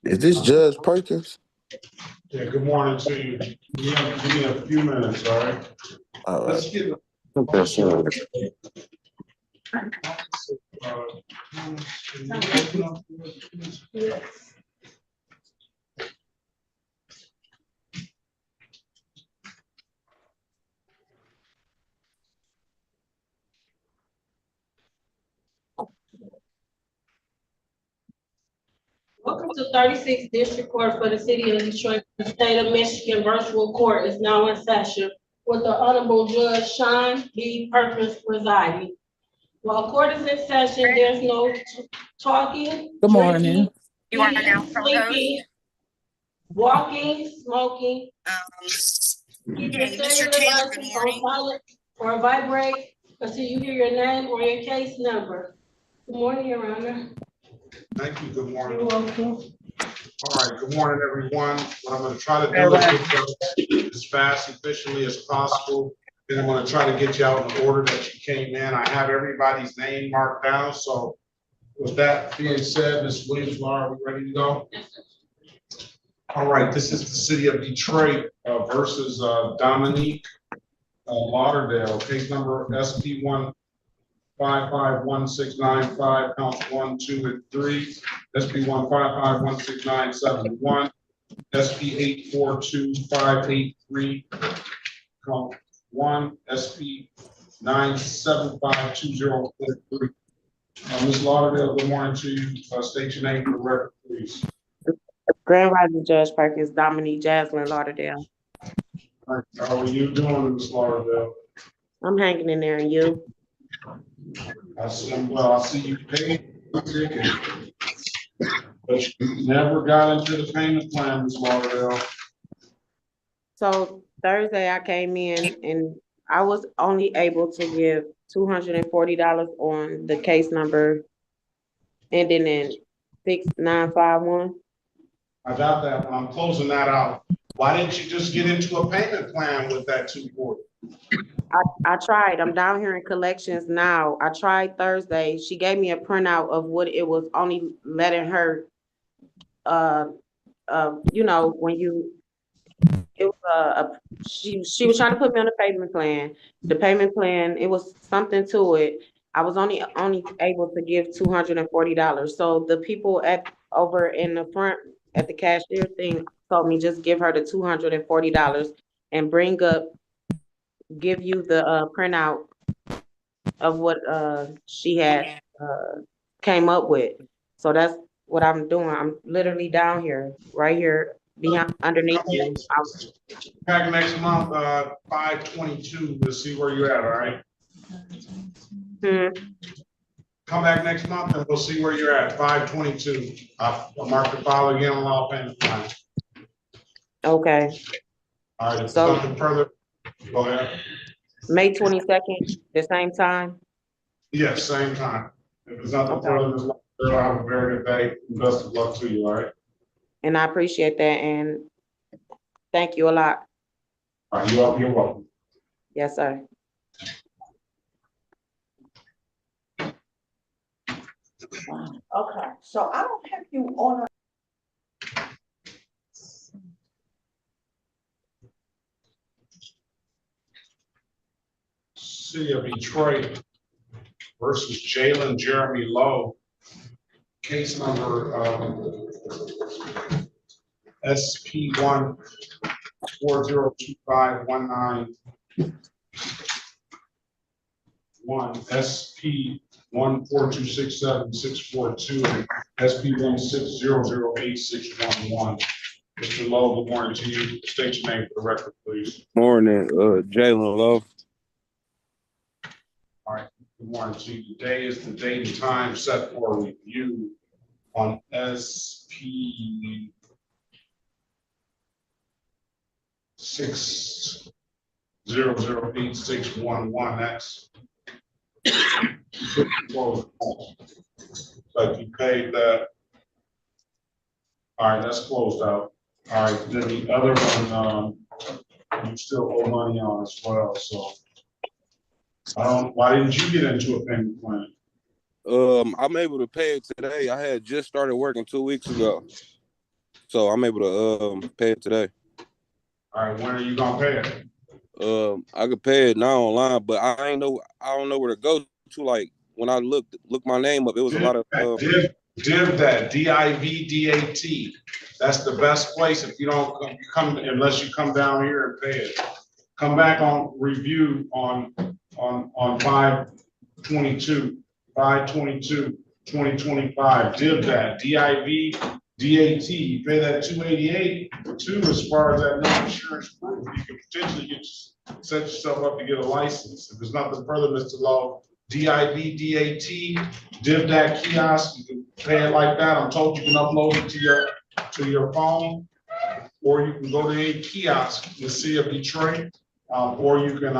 Is this Judge Perkins? Yeah, good morning to you. Give me a few minutes, all right? Let's get Welcome to 36th District Court for the City of Detroit, the State of Michigan. Virtual court is now in session with the Honorable Judge Sean B. Perkins presiding. While court is in session, there's no talking. Good morning. You are now sleeping, walking, smoking. Keep your cellular devices on silent or vibrate until you hear your name or your case number. Good morning, Your Honor. Thank you. Good morning. You're welcome. All right. Good morning, everyone. What I'm going to try to do is get as fast, efficiently as possible. And I'm going to try to get you out in the order that you came in. I have everybody's name marked down. So with that being said, Ms. Williams, Laura, are we ready to go? Yes, sir. All right. This is the City of Detroit versus Dominique Lauderdale. Case number SP1. 5516995, counts 1, 2, and 3. SP 1551691, SP 842583, count 1. SP 9752043. Ms. Lauderdale, good morning to you. State your name for the record, please. Grand Rising Judge Perkins, Dominique Jasmine Lauderdale. All right. How are you doing, Ms. Lauderdale? I'm hanging in there, and you? I see you paid the ticket, but you never got into the payment plan, Ms. Lauderdale. So Thursday I came in and I was only able to give $240 on the case number ending in 6951. I got that, but I'm closing that out. Why didn't you just get into a payment plan with that 240? I tried. I'm down here in collections now. I tried Thursday. She gave me a printout of what it was only letting her, you know, when you, it was she was trying to put me on a payment plan. The payment plan, it was something to it. I was only able to give $240. So the people over in the front at the cashier thing told me just give her the $240 and give you the printout of what she had came up with. So that's what I'm doing. I'm literally down here, right here, behind underneath you. Back next month, 5/22, to see where you're at, all right? Come back next month and we'll see where you're at, 5/22. I'll mark the file again on all payment plans. Okay. All right, if So- there's nothing further, go ahead. May 22nd, the same time? Yes, same time. If there's nothing further, Ms. Lauderdale, have a very good day. Best of luck to you, all right? And I appreciate that, and thank you a lot. All right, you're welcome. Yes, sir. Okay, so I don't have you on a. City of Detroit versus Jalen Jeremy Lowe. Case number SP 1402519. SP 14267-642, and SP 16008-611. Mr. Lowe, good morning to you. State your name for the record, please. Morning, Jalen Love. All right, good morning to you. Today is the date and time set for review on SP 6 00861. That's closed. But you paid that. All right, that's closed out. All right, then the other one, you still owe money on as well, so. Why didn't you get into a payment plan? I'm able to pay it today. I had just started working 2 weeks ago, so I'm able to pay it today. All right, when are you gonna pay it? I could pay it now online, but I don't know where to go to. Like when I look my name up, it was a lot of Div that, DIVDAT. That's the best place if you don't come unless you come down here and pay it. Come back on review on 5/22/2025. Div that, DIVDAT. You pay that $288. Two, as far as that no insurance proof, you can potentially set yourself up to get a license. If there's nothing further, Mr. Law, DIVDAT, div that kiosk, you can pay it like that. I'm told you can upload it to your phone, or you can go to any kiosk in the city of Detroit, or you can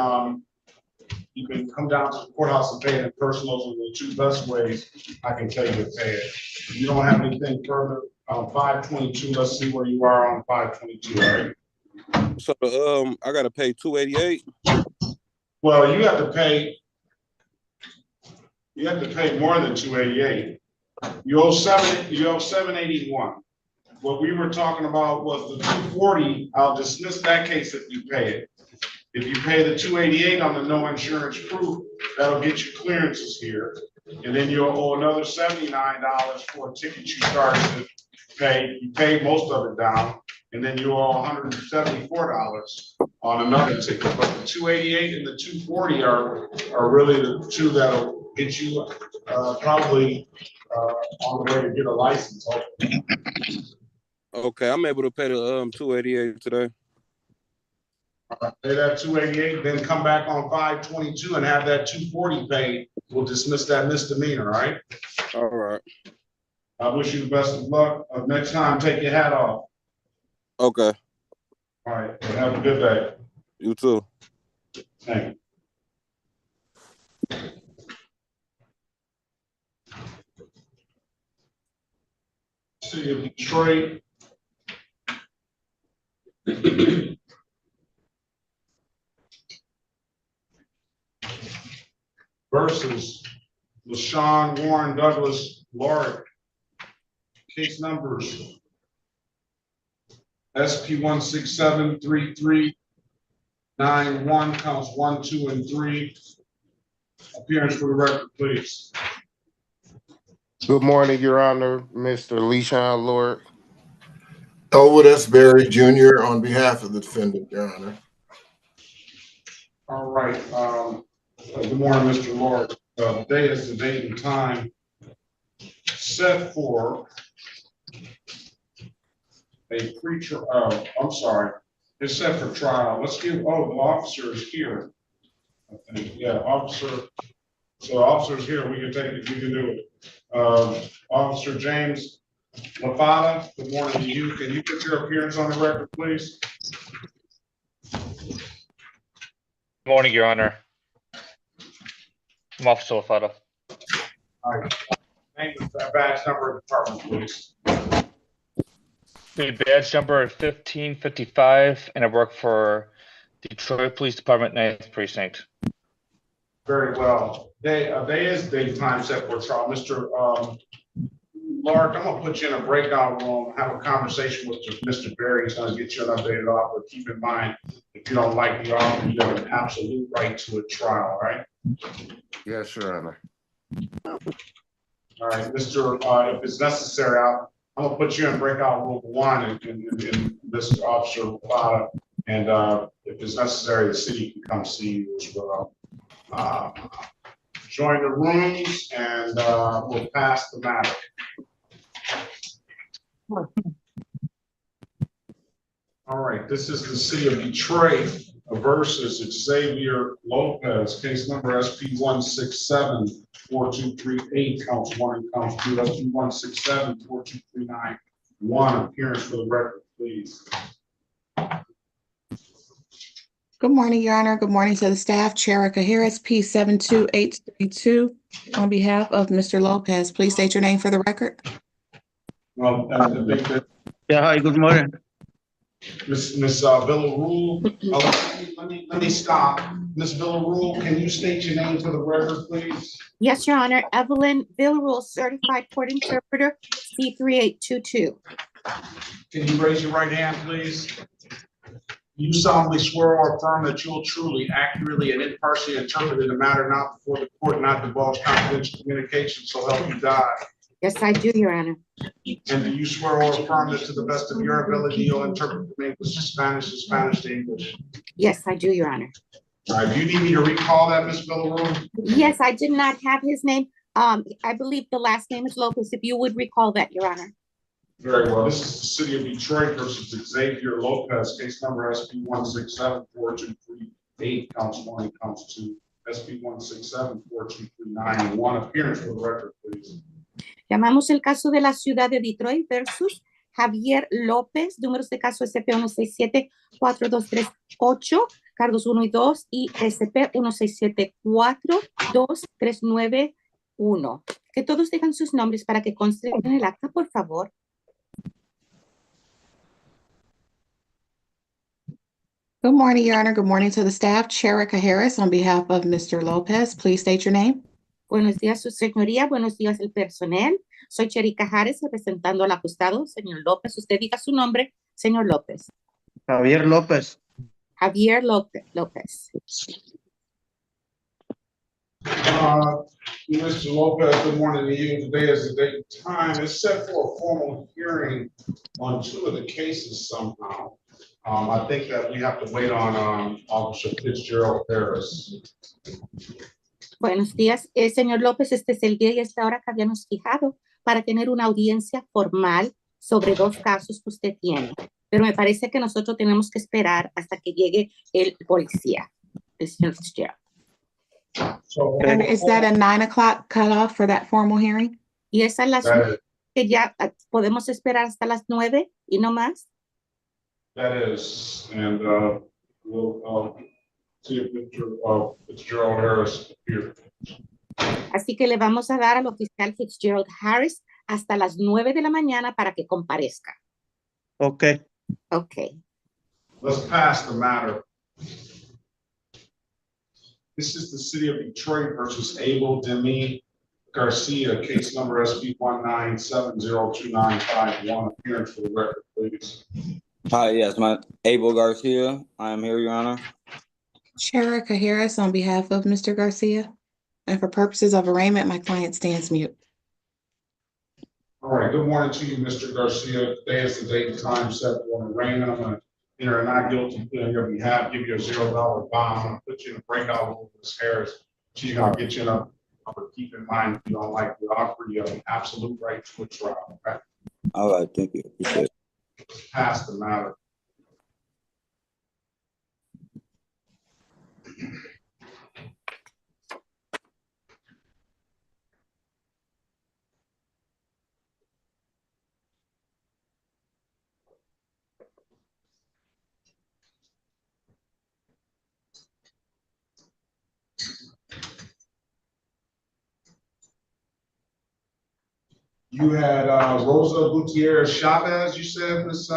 come down to the courthouse and pay it in person. Those are the two best ways I can tell you to pay it. If you don't have anything further, 5/22, let's see where you are on 5/22, all right? So I gotta pay $288. Well, you have to pay more than 288. You owe 781. What we were talking about was the 240. I'll dismiss that case if you pay it. If you pay the 288 on the no insurance proof, that'll get you clearances here. And then you'll owe another $79 for a ticket you started to pay. You paid most of it down, and then you owe $174 on another ticket. But the 288 and the 240 are really the two that'll get you probably on the way to get a license. Okay, I'm able to pay the 288 today. Pay that 288, then come back on 5/22 and have that 240 paid. We'll dismiss that misdemeanor, all right? All right. I wish you the best of luck. Next time, take your hat off. Okay. All right, well, have a good day. You too. Thank you. City of Detroit. Versus LaShawn Warren Douglas Lord. Case numbers SP 1673391, counts 1, 2, and 3. Appearance for the record, please. Good morning, Your Honor, Mr. LaShawn Lord. Elwood S. Berry Jr. on behalf of the defendant, Your Honor. All right. Good morning, Mr. Lord. Today is the date and time set for a preacher. I'm sorry. It's set for trial. Let's give. The officer is here. I think. Yeah, officer. So, officer's here. We can take it. We can do it. Officer James Lafada. Good morning to you. Can you put your appearance on the record, please? Good morning, Your Honor. I'm Officer Lafada. All right. Name and badge number of department, please. The badge number is 1555, and I work for Detroit Police Department 9th Precinct. Very well. They is date time set for trial. Mr. Lark, I'm gonna put you in a breakout room, have a conversation with Mr. Berry. He's gonna get you an updated offer. Keep in mind, if you don't like the offer, you have an absolute right to a trial, right? Yes, Your Honor. All right, Mr. If it's necessary, I'm gonna put you in breakout room 1 and Mr. Officer Lafada, and if it's necessary, the city can come see you as well. Join the rooms and we'll pass the matter. All right, this is the city of Detroit versus Xavier Lopez, case number SP 1674238, counts 1 and counts 2, SP 1674239. Appearance for the record, please. Good morning, Your Honor. Good morning to the staff. Chair Harris, P 72832. On behalf of Mr. Lopez, please state your name for the record. Well, I think that Yeah, hi, good morning. Miss Villarule, let me stop. Miss Villarule, can you state your name for the record, please? Yes, Your Honor. Evelyn Villarule, certified court interpreter, C3822. Can you raise your right hand, please? You solemnly swear or affirm that you will truly, accurately, and impartially interpret in a matter not before the court, not divulge confidential communication, so help you God. Yes, I do, Your Honor. And do you swear or affirm that to the best of your ability, you'll interpret from English to Spanish and Spanish to English? Yes, I do, Your Honor. All right, do you need me to recall that, Ms. Villarule? Yes, I did not have his name. I believe the last name is Lopez. If you would recall that, Your Honor. Very well. This is the city of Detroit versus Xavier Lopez, case number SP 1674238, counts 1 and counts 2. SP 1674239, appearance for the record, please. Llamamos el caso de la ciudad de Detroit versus Javier López, números de caso SP 1674238, cargos 1 y 2, y SP 167423991. Que todos dejan sus nombres para que consten en el acta, por favor. Good morning, Your Honor. Good morning to the staff. Chair Harris, on behalf of Mr. Lopez, please state your name. Buenos días, su señoría. Buenos días, el personal. Soy Cherika Jares, representando al acusado, señor López. Usted diga su nombre, señor López. Javier López. Javier López. Mr. Lopez, good morning to you. Today is the date and time. It's set for a formal hearing on 2 of the cases somehow. I think that we have to wait on Officer Fitzgerald Harris. Buenos días, señor López. Este es el día y esta hora que habíamos fijado para tener una audiencia formal sobre 2 casos que usted tiene. Pero me parece que nosotros tenemos que esperar hasta que llegue el policía, el señor Fitzgerald. So, And is that a 9 o'clock cutoff for that formal hearing? Y esa es la que ya podemos esperar hasta las 9 y no más. That is, and we'll see if Fitzgerald Harris appears. Así que le vamos a dar al oficial Fitzgerald Harris hasta las 9 de la mañana para que comparezca. Okay. Okay. Let's pass the matter. This is the city of Detroit versus Abel Demi Garcia, case number SP 1970295. Appearance for the record, please. Hi, yes, my Abel Garcia. I am here, Your Honor. Chair Harris, on behalf of Mr. Garcia, and for purposes of arraignment, my client stands mute. All right, good morning to you, Mr. Garcia. Today is the date and time set for an arraignment. I'm going to enter a not guilty plea on your behalf, give you a $0 bond. I'm going to put you in a breakout room with Ms. Harris. She's going to get you in a, but keep in mind, if you don't like the offer, you have an absolute right to a trial. Okay? All right, thank you. Appreciate it. Pass the matter. You had Rosa Gutierrez Chavez, you said, Ms.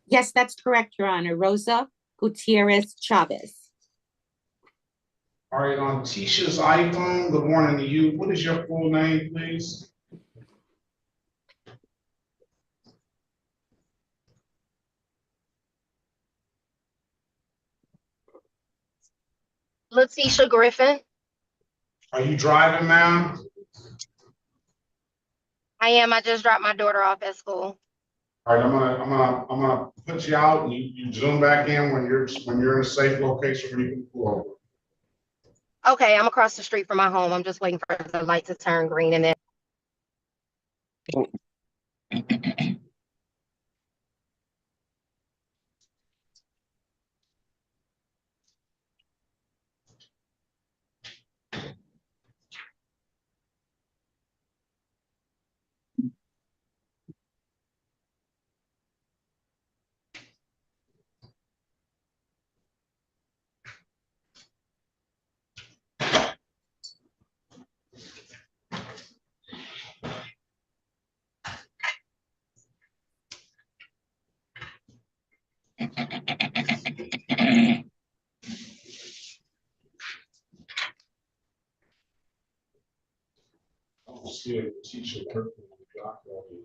Yes, that's correct, Your Honor. Rosa Gutierrez Chavez. All right, on Tisha's iPhone, good morning to you. What is your full name, please? Letitia Griffin. Are you driving, ma'am? I am. I just dropped my daughter off at school. All right, I'm gonna put you out and you zoom back in when you're in a safe location where you can pull over. Okay, I'm across the street from my home. I'm just waiting for the light to turn green and then. I don't see a teacher working on the dock already.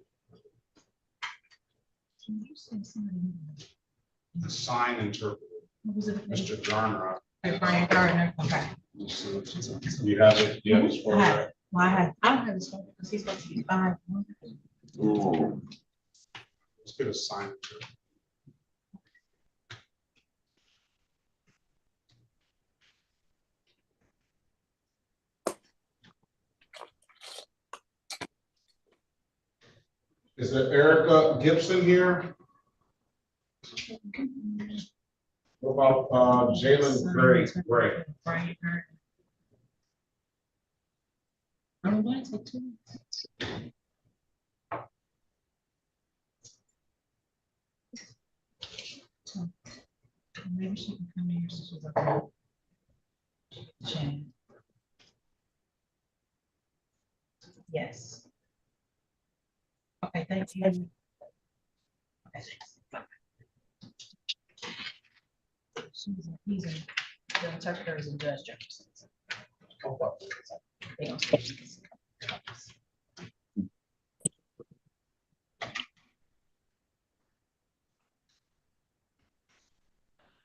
The sign interpreter, Mr. Garner. Brian Gardner, okay. You have it, you have his photograph. I don't have his phone because he's supposed to be 5. Let's get a sign interpreter. Is there Erica Gibson here? What about Jalen Gray? Brian Gardner. I don't want to take 2 minutes. So, maybe she can come in here since she's up there. Yes. Okay, thank you. Okay, thanks. He's in, the interpreter is in Judge Jefferson. They don't speak.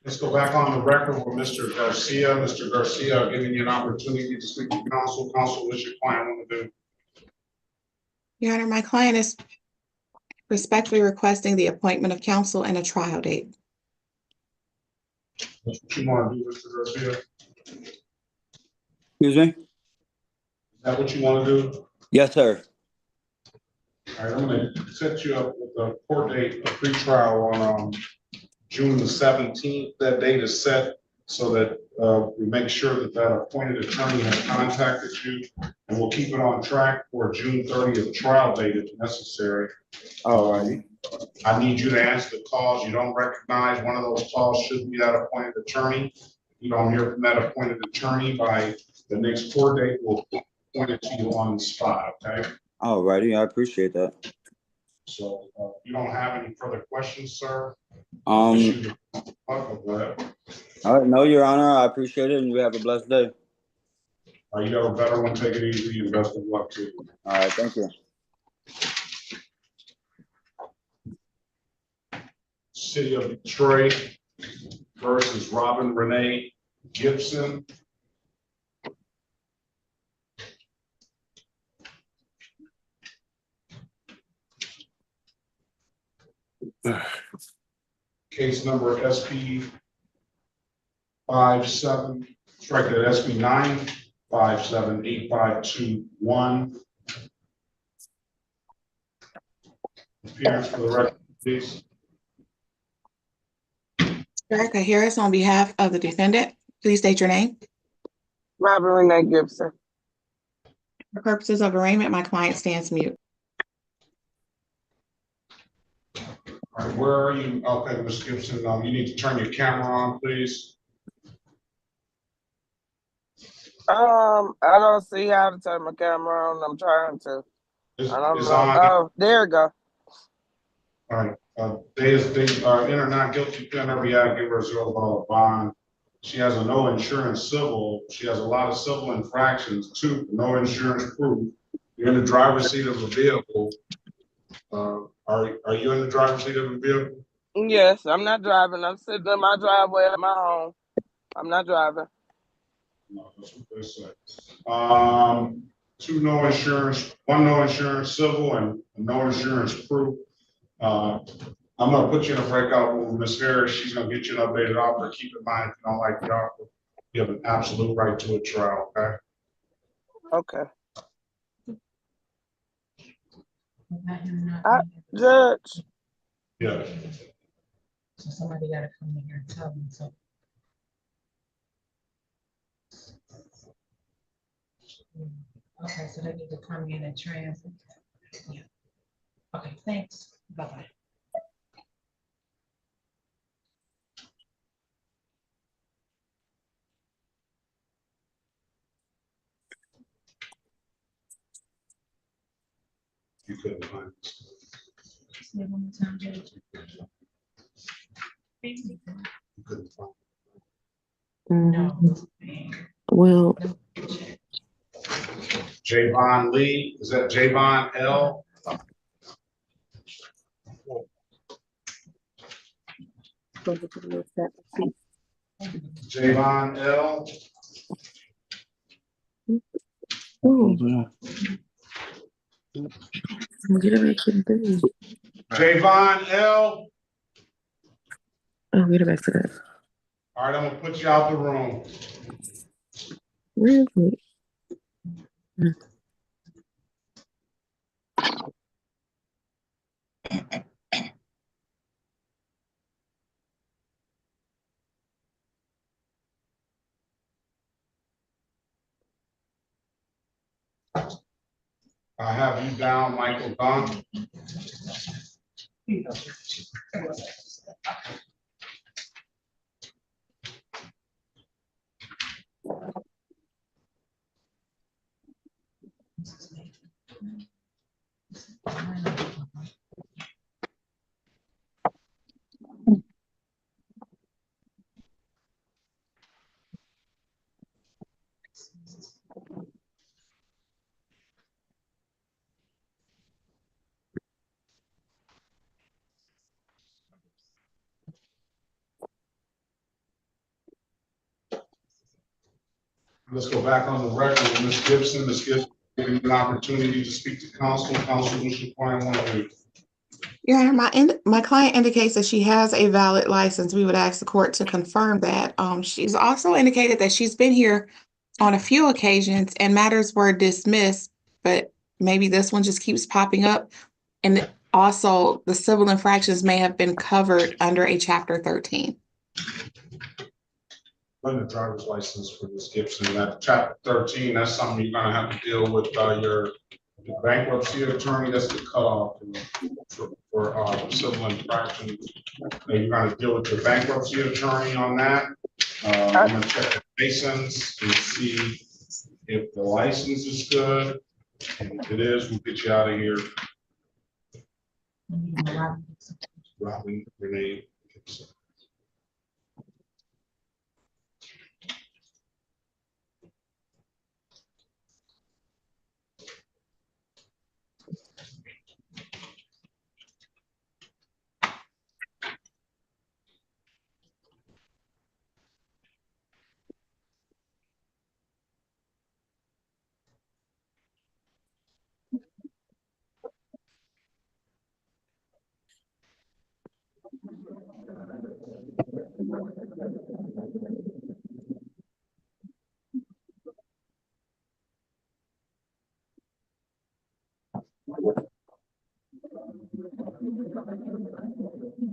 Let's go back on the record with Mr. Garcia. Mr. Garcia, giving you an opportunity to speak to counsel. Counsel, what's your client want to do? Your Honor, my client is respectfully requesting the appointment of counsel and a trial date. What you want to do, Mr. Garcia? Excuse me? Is that what you want to do? Yes, sir. All right, I'm going to set you up with a court date, a pretrial on June the 17th. That date is set so that we make sure that that appointed attorney has contacted you, and we'll keep it on track for June 30th trial date if necessary. All righty. I need you to answer the calls. You don't recognize one of those calls should be that appointed attorney. If you don't hear from that appointed attorney by the next court date, we'll point it to you on the spot, okay? All righty, I appreciate that. So you don't have any further questions, sir? All right, no, Your Honor, I appreciate it, and you have a blessed day. You have a better one. Take it easy and best of luck to you. All right, thank you. City of Detroit versus Robin Renee Gibson. Case number SP 57, strike it at SP 9578521. Appearance for the record, please. Erica Harris, on behalf of the defendant, please state your name. Robin Renee Gibson. For purposes of arraignment, my client stands mute. All right, where are you? Okay, Ms. Gibson, you need to turn your camera on, please. I don't see how to turn my camera on. I'm trying to. It's, I don't it's know. on. Oh, there we go. All right, they enter not guilty plea on every act, give her a $0 bond. She has a no insurance civil. She has a lot of civil infractions, 2, no insurance proof. You're in the driver's seat of a vehicle. Are you in the driver's seat of a vehicle? Yes, I'm not driving. I'm sitting in my driveway at my home. I'm not driving. No, that's what they say. 2 no insurance, 1 no insurance civil, and no insurance proof. I'm gonna put you in a breakout room with Ms. Harris. She's gonna get you an updated offer. Keep in mind, if you don't like the offer, you have an absolute right to a trial, okay? Okay. Judge. Yeah. So somebody got to come in here and tell them so. Okay, so they need to come in and translate. Yeah. Okay, thanks. Bye-bye. You couldn't find it. Say it one more time, Judge. You couldn't find it. Well, Javon Lee, is that Javon L? Javon L. Javon L. I'll get it back to that. All right, I'm gonna put you out the room. Where is it? I have you down, Michael Dunn. Let's go back on the record with Ms. Gibson. Ms. Gibson, giving you an opportunity to speak to counsel. Counsel, what's your point on one? Your Honor, my client indicates that she has a valid license. We would ask the court to confirm that. She's also indicated that she's been here on a few occasions and matters were dismissed, but maybe this one just keeps popping up. And also the civil infractions may have been covered under a Chapter 13. Run the driver's license for Ms. Gibson. That Chapter 13, that's something you're gonna have to deal with your bankruptcy attorney. That's the cutoff for civil infractions. You're gonna deal with your bankruptcy attorney on that. I'm gonna check the license and see if the license is good. And if it is, we'll get you out of here. Robin Renee Gibson.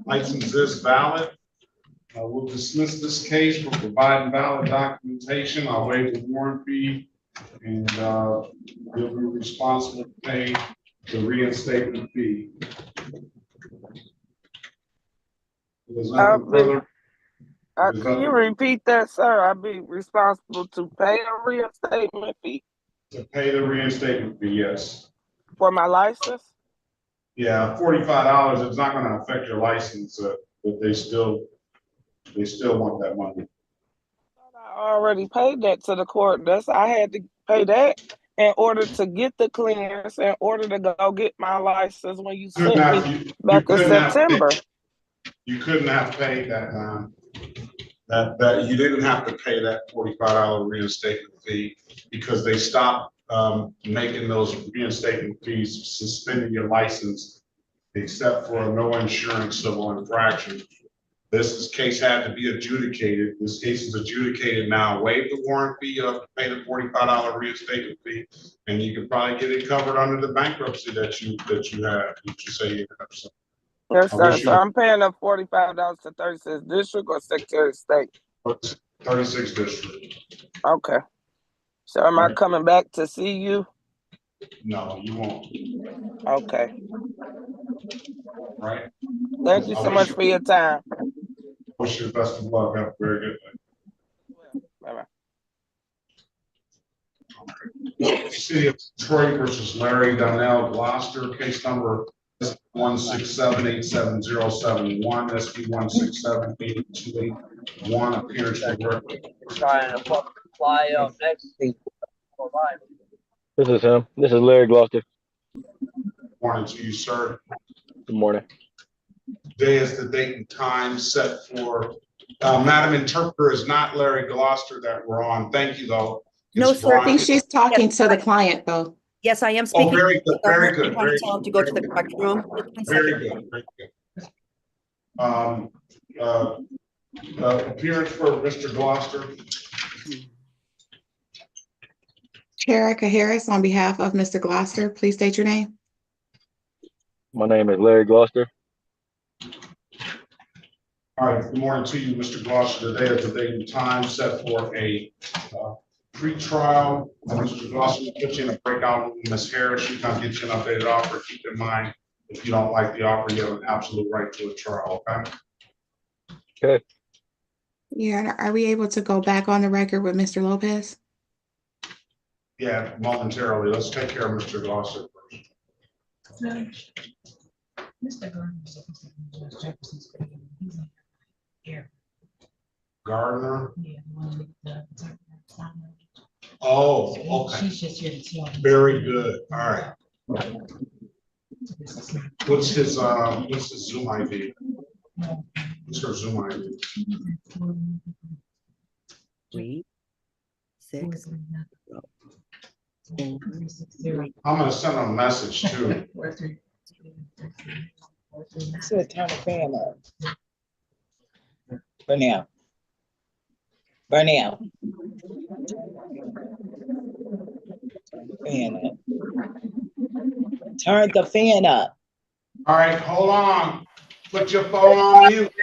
License is valid. We'll dismiss this case for providing valid documentation. I'll waive the warrant fee and you'll be responsible to pay the reinstatement fee. There's nothing further. Can you repeat that, sir? I'll be responsible to pay a reinstatement fee? To pay the reinstatement fee, yes. For my license? Yeah, $45. It's not going to affect your license, but they still want that money. I already paid that to the court. I had to pay that in order to get the clearance, in order to go get my license when you sent me back in September. You couldn't have paid that time. That you didn't have to pay that $45 reinstatement fee because they stopped making those reinstatement fees, suspending your license, except for a no insurance civil infraction. This case had to be adjudicated. This case is adjudicated now. Waive the warrant fee, you have to pay the $45 reinstatement fee, and you can probably get it covered under the bankruptcy that you say you have. So, yes, sir. So I'm paying the $45 to 36 District or Secretary of State? 36 District. Okay. So am I coming back to see you? No, you won't. Okay. Right. Thank you so much for your time. Wish you the best of luck. Have a very good day. Bye-bye. City of Detroit versus Larry Donnell Gloucester, case number 167-87071, SB 167-88281, appearance for work. Trying to fly up next. This is him. This is Larry Gloucester. Morning to you, sir. Good morning. Today is the date and time set for, Madam Interpreter is not Larry Gloucester that we're on. Thank you, though. No, It's sir, I think Brian. she's talking to the client, though. Yes, I am Oh, speaking. very good, very good. I'm trying to tell him to go to the correct room. Very good, very good. Appearance for Mr. Gloucester. Erica Harris, on behalf of Mr. Gloucester, please state your name. My name is Larry Gloucester. All right, good morning to you, Mr. Gloucester. Today is the date and time set for a pre-trial. Mr. Gloucester will put you in a breakout with Ms. Harris. She can get you an updated offer. Keep in mind, if you don't like the offer, you have an absolute right to a trial, okay? Okay. Yeah, are we able to go back on the record with Mr. Lopez? Yeah, momentarily. Let's take care of Mr. Gloucester first. Mr. Gardner is supposed to be Judge Jefferson's creating. He's in here. Gardner? Yeah, the one with the Oh, okay. She's just here to tell him. Very good. All right. What's his Zoom ID? What's her Zoom ID? 3, 6. I'm gonna send him a message too. So turn the fan up. Burnell. Burnell. Turn the fan up. All right, hold on. Put your phone on mute.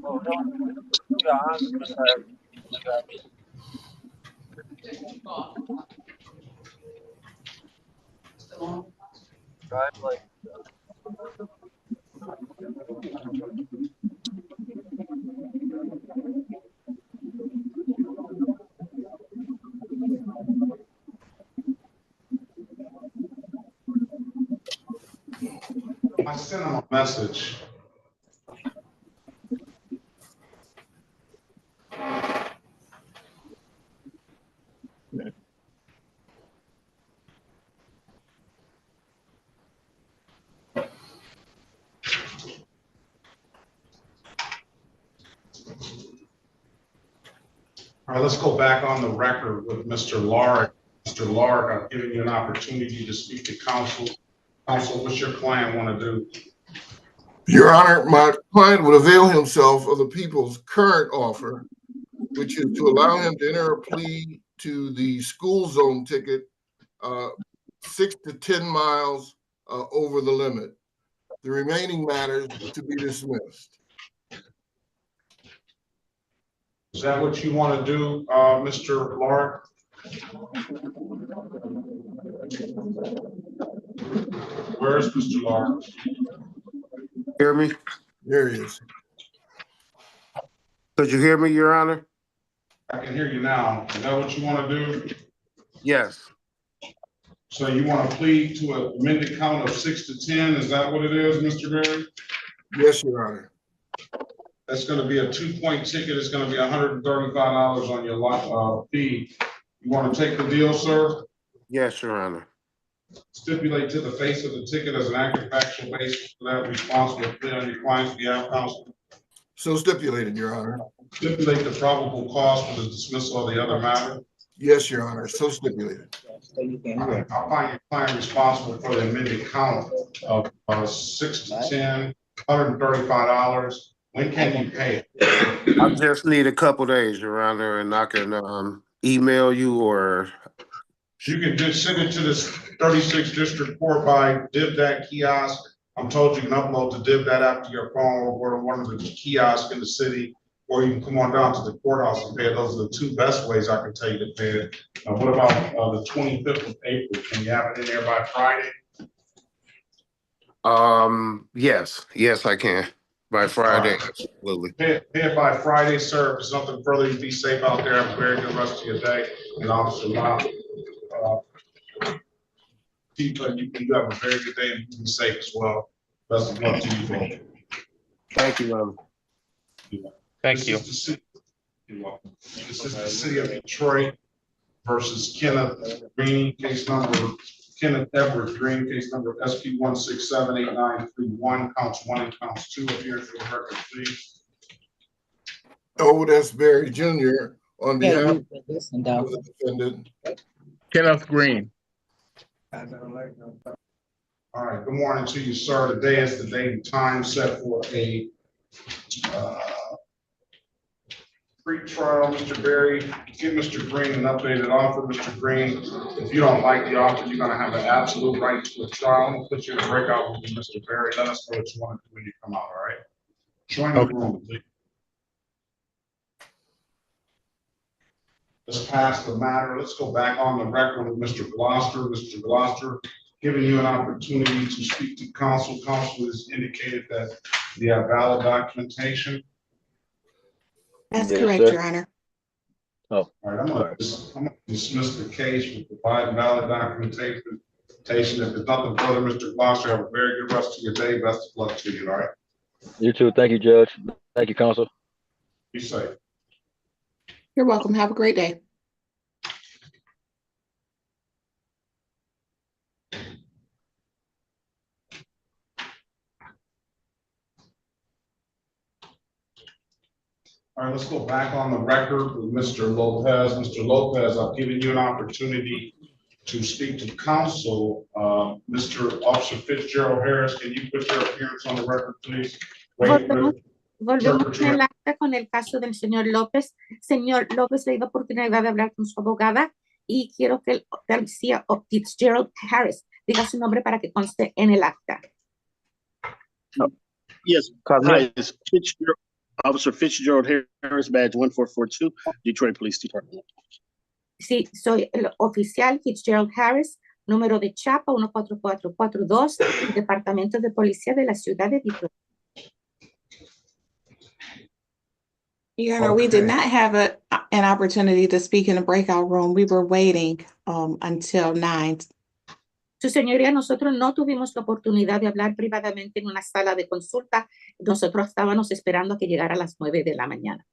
Oh, no. John, drive like I sent him a message. All right, let's go back on the record with Mr. Lark. Mr. Lark, I've given you an opportunity to speak to counsel. Counsel, what's your client want to do? Your Honor, my client would avail himself of the people's current offer, which is to allow him to enter a plea to the school zone ticket 6 to 10 miles over the limit. The remaining matters to be dismissed. Is that what you want to do, Mr. Lark? Where is Mr. Lark? Hear me? There he is. Could you hear me, Your Honor? I can hear you now. Is that what you want to do? Yes. So you want to plead to an amended count of 6 to 10? Is that what it is, Mr. Berry? Yes, Your Honor. That's going to be a 2-point ticket. It's going to be $135 on your fee. You want to take the deal, sir? Yes, Your Honor. Stipulate to the face of the ticket as an active factual basis for that responsible plea on your client's behalf, counsel. So stipulated, Your Honor. Stipulate the probable cause for the dismissal of the other matter. Yes, Your Honor. So stipulated. I'll find your client responsible for the amended count of 6 to 10, $135. When can you pay it? I just need a couple days, Your Honor, and I can email you or. You can just send it to this 36th District Court by DivDat kiosk. I'm told you can upload the DivDat app to your phone or one of the kiosks in the city, or you can come on down to the courthouse and pay it. Those are the two best ways I can tell you to pay it. What about the 25th of April? Can you have it in there by Friday? Yes, I can. By Friday, right. absolutely. Pay it by Friday, sir. If there's nothing further, you be safe out there. Have a very good rest of your day. And Officer Lyle, you have a very good day and be safe as well. Best of luck to you both. Thank you, Mom. Thank you. You're welcome. This is the city of Detroit versus Kenneth Edward Green, case number SP 1678931, counts 1 and counts 2. Appear for the record, please. Otis Berry Jr. on behalf of Listen, the defendant. Kenneth Green. All right, good morning to you, sir. Today is the date and time set for a pre-trial. Mr. Berry, give Mr. Green an updated offer. Mr. Green, if you don't like the offer, you're gonna have an absolute right to a trial. We'll put you in a breakout with Mr. Berry. Let us know what you want to do when you come out, all right? Join the room, please. Let's pass the matter. Let's go back on the record with Mr. Gloucester. Mr. Gloucester, giving you an opportunity to speak to counsel. Counsel has indicated that you have valid documentation. That's correct, Your Honor. All right, I'm gonna dismiss the case with providing valid documentation. If there's nothing further, Mr. Gloucester, have a very good rest of your day. Best of luck to you, all right? You too. Thank you, Judge. Thank you, counsel. Be safe. You're welcome. Have a great day. All right, let's go back on the record with Mr. Lopez. Mr. Lopez, I've given you an opportunity to speak to counsel. Mr. Officer Fitzgerald Harris, can you put your appearance on the record, please? Volvemos en el acta con el caso del señor López. Señor López, le doy la oportunidad de hablar con su abogada y quiero que el policía Fitzgerald Harris diga su nombre para que conste en el acta. Yes, hi, it's Fitzgerald, Officer Fitzgerald Harris, badge 1442, Detroit Police Department. Sí, soy el oficial Fitzgerald Harris, número de chapa 14442, Departamento de Policía de la Ciudad de Detroit. Your Honor, we did not have an opportunity to speak in a breakout room. We were waiting until 9. Su señoría, nosotros no tuvimos la oportunidad de hablar privadamente en una sala de consulta. Nosotros estábamos esperando a que llegara a las 9 de la mañana.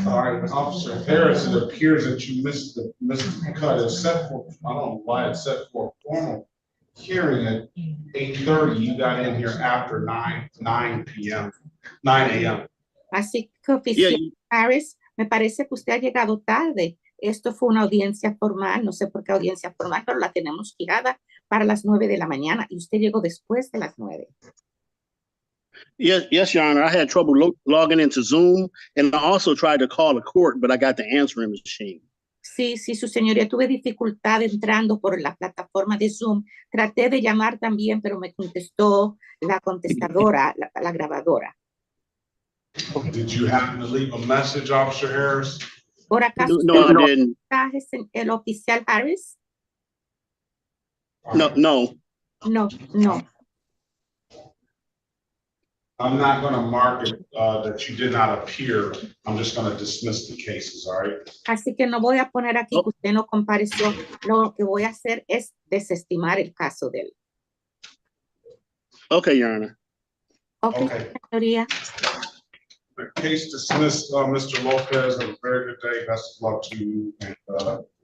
All right, Officer Harris, it appears that you missed the cut. It's set for, I don't know why it's set for a formal hearing at 8:30. You got in here after 9 p.m., 9 a.m. Así que, oficial Harris, me parece que usted ha llegado tarde. Esto fue una audiencia formal, no sé por qué audiencia formal, pero la tenemos fijada para las 9 de la mañana y usted llegó después de las 9. Yes, Your Honor. I had trouble logging into Zoom, and I also tried to call the court, but I got the answering machine. Sí, su señoría, tuve dificultad entrando por la plataforma de Zoom. Traté de llamar también, pero me contestó la contestadora, la grabadora. Did you happen to leave a message, Officer Harris? ¿Por acaso No, I didn't. El oficial Harris? No. No. I'm not going to mark it that you did not appear. I'm just going to dismiss the cases, all right? Así que no voy a poner aquí que usted no compareció. Lo que voy a hacer es desestimar el caso de él. Okay, Your Honor. Okay. Señoría. Case dismissed, Mr. Lopez. Have a very good day. Best of luck to you. And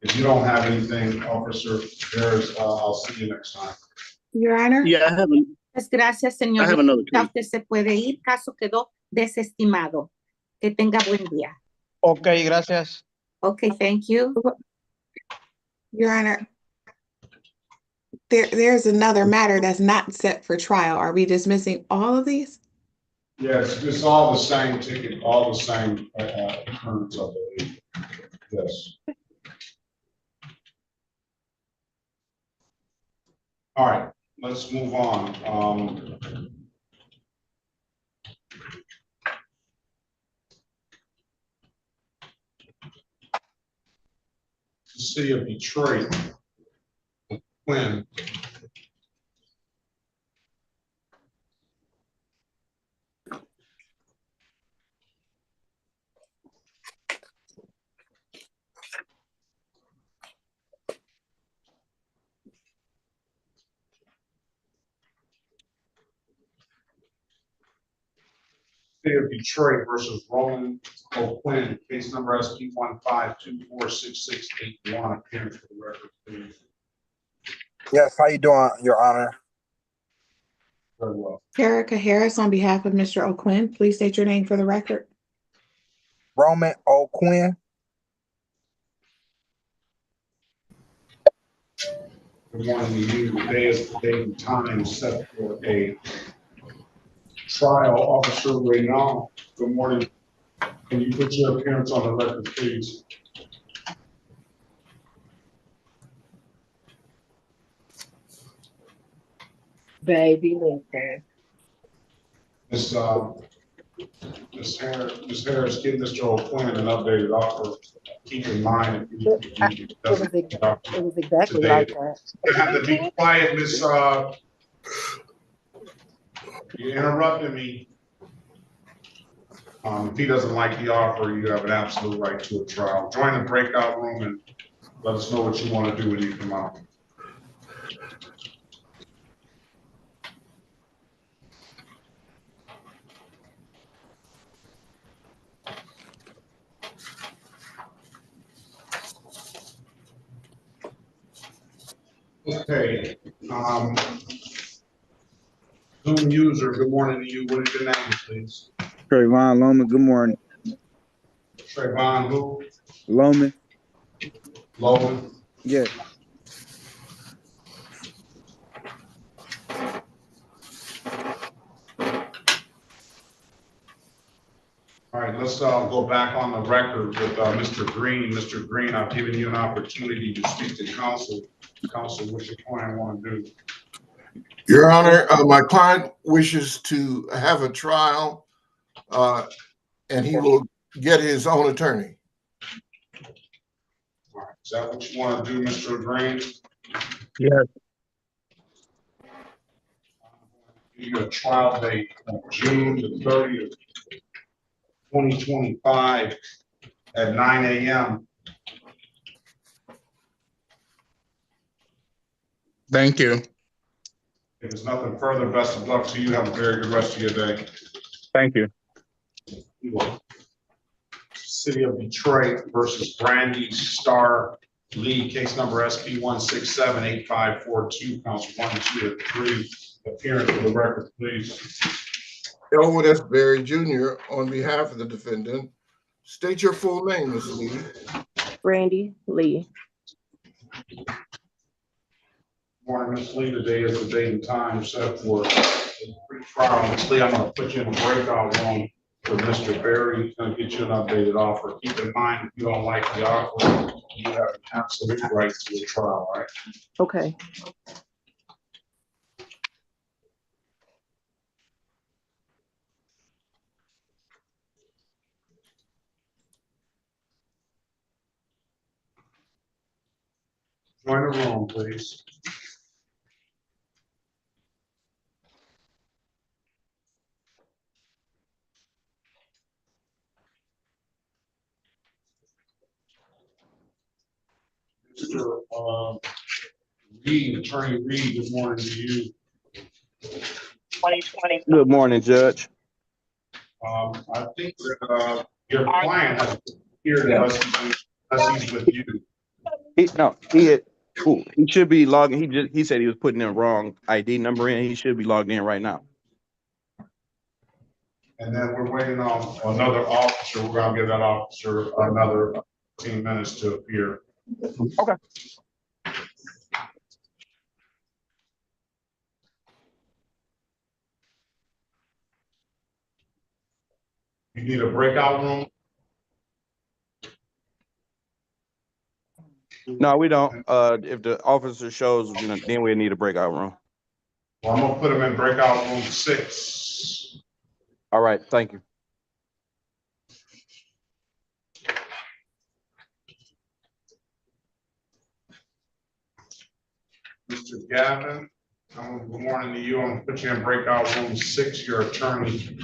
if you don't have anything, Officer Harris, I'll see you next time. Your Honor? Yeah, I haven't. Gracias, señor. I have another case. Usted se puede ir. Caso quedó desestimado. Que tenga buen día. Okay, gracias. Okay, thank you. Your Honor, there's another matter that's not set for trial. Are we dismissing all of these? Yes, it's all the same ticket, all the same occurrence, I believe. Yes. All right, let's move on. The city of Detroit, Quinn. City of Detroit versus Roland O'Quinn, case number SP 152466681. Appearance for the record, please. Yes, how you doing, Your Honor? Very well. Erica Harris, on behalf of Mr. O'Quinn, please state your name for the record. Roman O'Quinn. Good morning to you. Today is the date and time set for a trial. Officer Reynal, good morning. Can you put your appearance on the record, please? Baby, listen. Ms. Harris, give Mr. O'Quinn an updated offer. Keep in mind if you It was exactly today. like that. You have to be quiet, Miss. You interrupted me. If he doesn't like the offer, you have an absolute right to a trial. Join the breakout room and let us know what you want to do when you come out. Okay. Zoom user, good morning to you. What is your name, please? Trayvon Loman, good morning. Trayvon who? Loman. Logan? Yes. All right, let's go back on the record with Mr. Green. Mr. Green, I've given you an opportunity to speak to counsel. Counsel, what's your client want to do? Your Honor, my client wishes to have a trial, and he will get his own attorney. All right, is that what you want to do, Mr. Green? Yes. You got a trial date of June the 30th, 2025 at 9 a.m. Thank you. If there's nothing further, best of luck to you. Have a very good rest of your day. Thank you. City of Detroit versus Brandy Star Lee, case number SP 1678542, counts 1, 2, and 3. Appearance for the record, please. Elwood S. Berry Jr., on behalf of the defendant, state your full name, Ms. Lee. Brandy Lee. Morning, Ms. Lee. Today is the date and time set for pre-trial. Ms. Lee, I'm going to put you in a breakout room with Mr. Berry. He's going to get you an updated offer. Keep in mind, if you don't like the offer, you have an absolute right to a trial, right? Okay. Join the room, please. Mr. Reed, Attorney Reed, good morning to you. 2020. Good morning, Judge. I think that your client has appeared unless he's with you. He should be logging. He said he was putting in wrong ID number in. He should be logged in right now. And then we're waiting on another officer. We're gonna give that officer another 15 minutes to appear. Okay. You need a breakout room? No, we don't. If the officer shows, then we need a breakout room. Well, I'm gonna put him in breakout room 6. All right, thank you. Mr. Gavin, good morning to you. I'm gonna put you in breakout room 6. Your attorney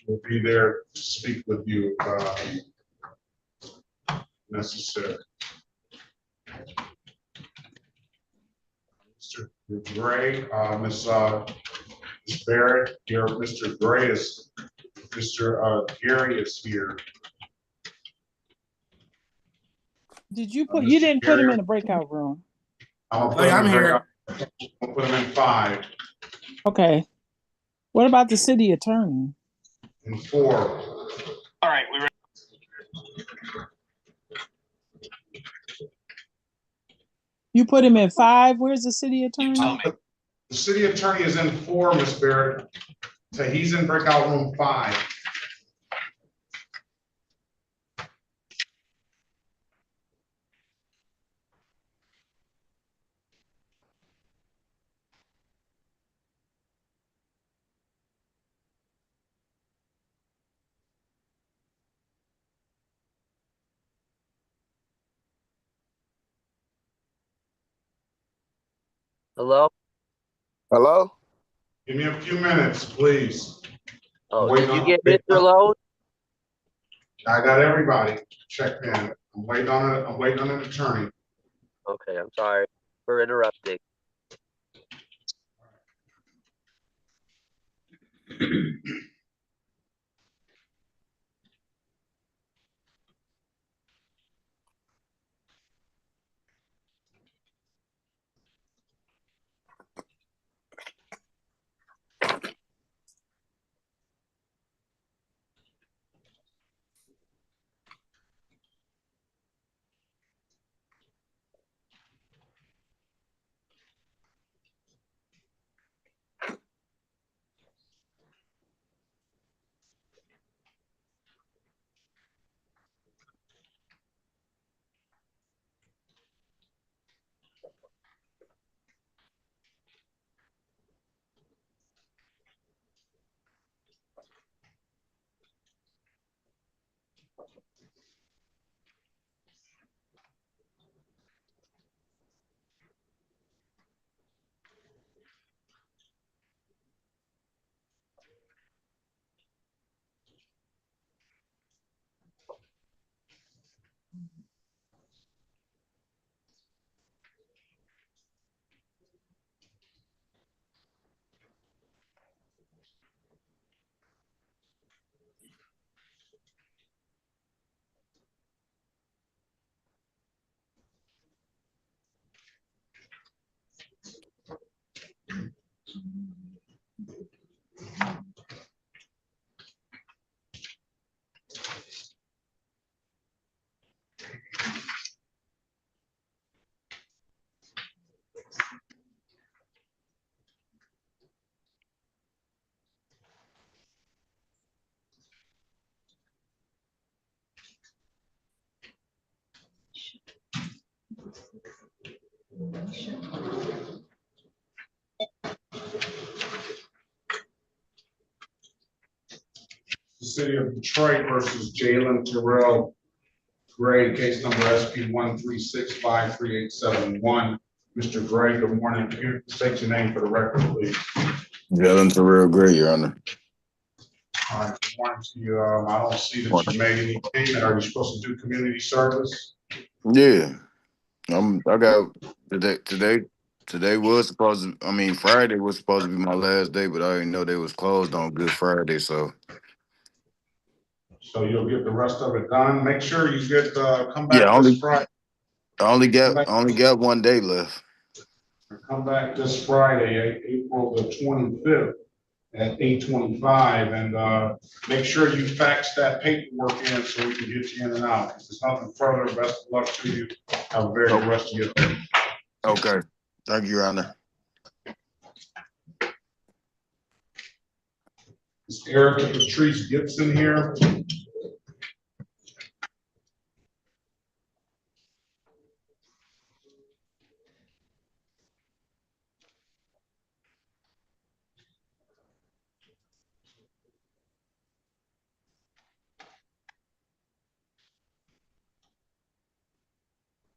will be there to speak with you if necessary. Mr. Gray, Ms. Barrett, Mr. Gray is Mr. Gary is here. Did you you didn't put him in a breakout room? I'm here. I'll put him in 5. Okay. What about the city attorney? In 4. All right, we ready? You put him in 5. Where's the city attorney? The city attorney is in 4, Ms. Barrett. So he's in breakout room 5. Hello? Hello? Give me a few minutes, please. Oh, did you get Mr. Lowe? I got everybody checked in. I'm waiting on it. I'm waiting on an attorney. Okay, I'm sorry for interrupting. The city of Detroit versus Jalen Terrell Gray, case number SP 136537871. Mr. Gray, good morning. Can you state your name for the record, please? Jalen Terrell Gray, Your Honor. All right, good morning to you. I don't see that you made any payment. Are you supposed to do community service? Yeah, I got today was supposed to, Friday was supposed to be my last day, but I didn't know they was closed on Good Friday, so. So you'll get the rest of it done. Make sure you get, come Yeah, back this Friday. I only got 1 day left. Come back this Friday, April the 25th at 8:25, and make sure you fax that paperwork in so we can get you in and out. If there's nothing further, best of luck to you. Have a very good rest of your day. Okay, thank you, Your Honor. Is Erica Patrice Gibson here?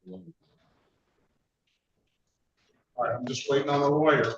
All right, I'm just waiting on a lawyer.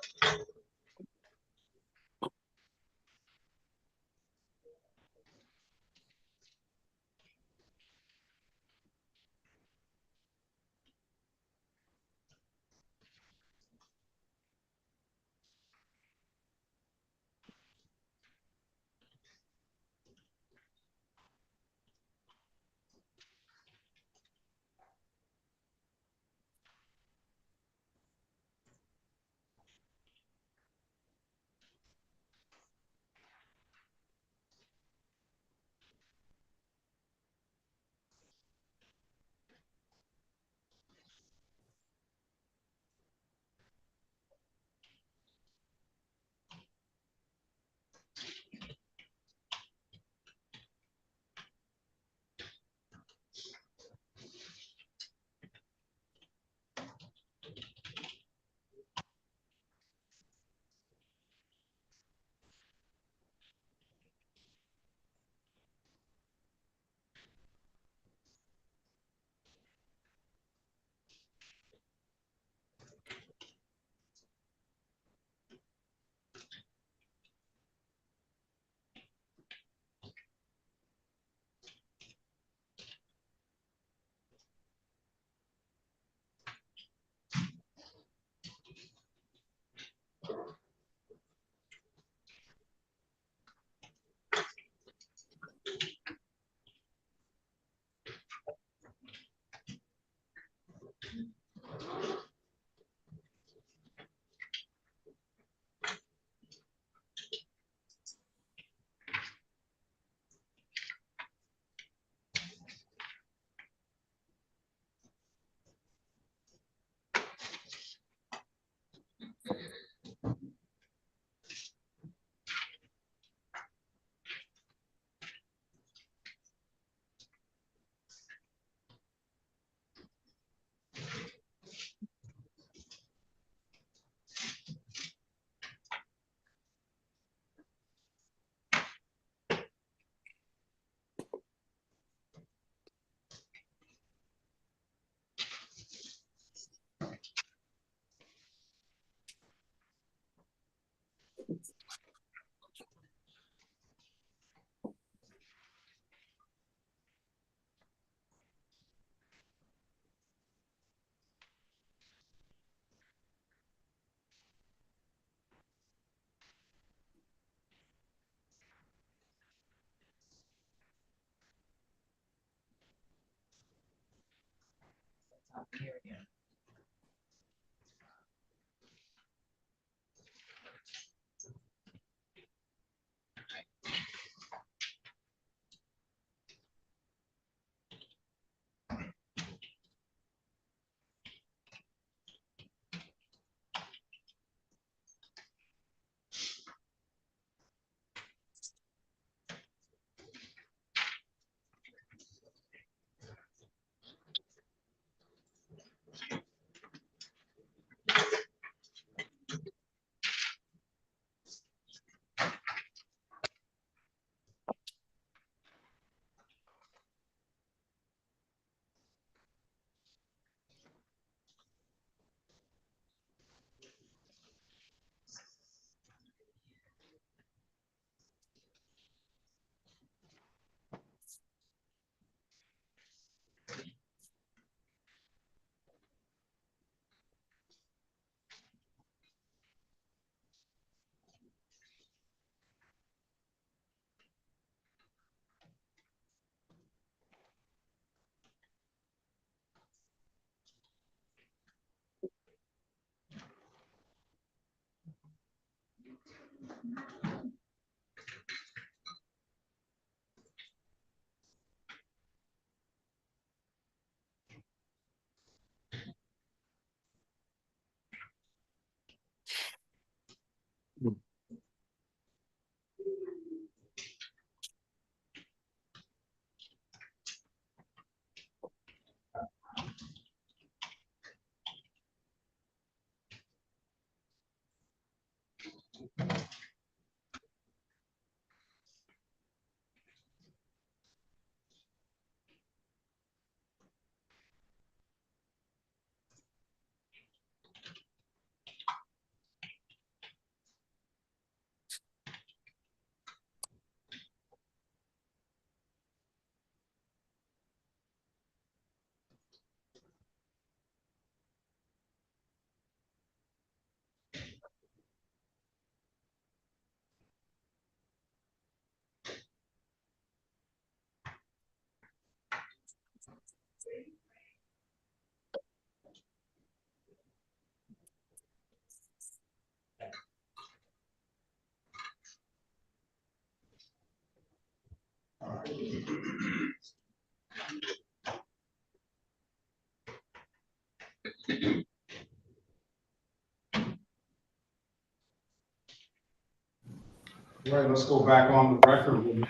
All right, let's go back on the record with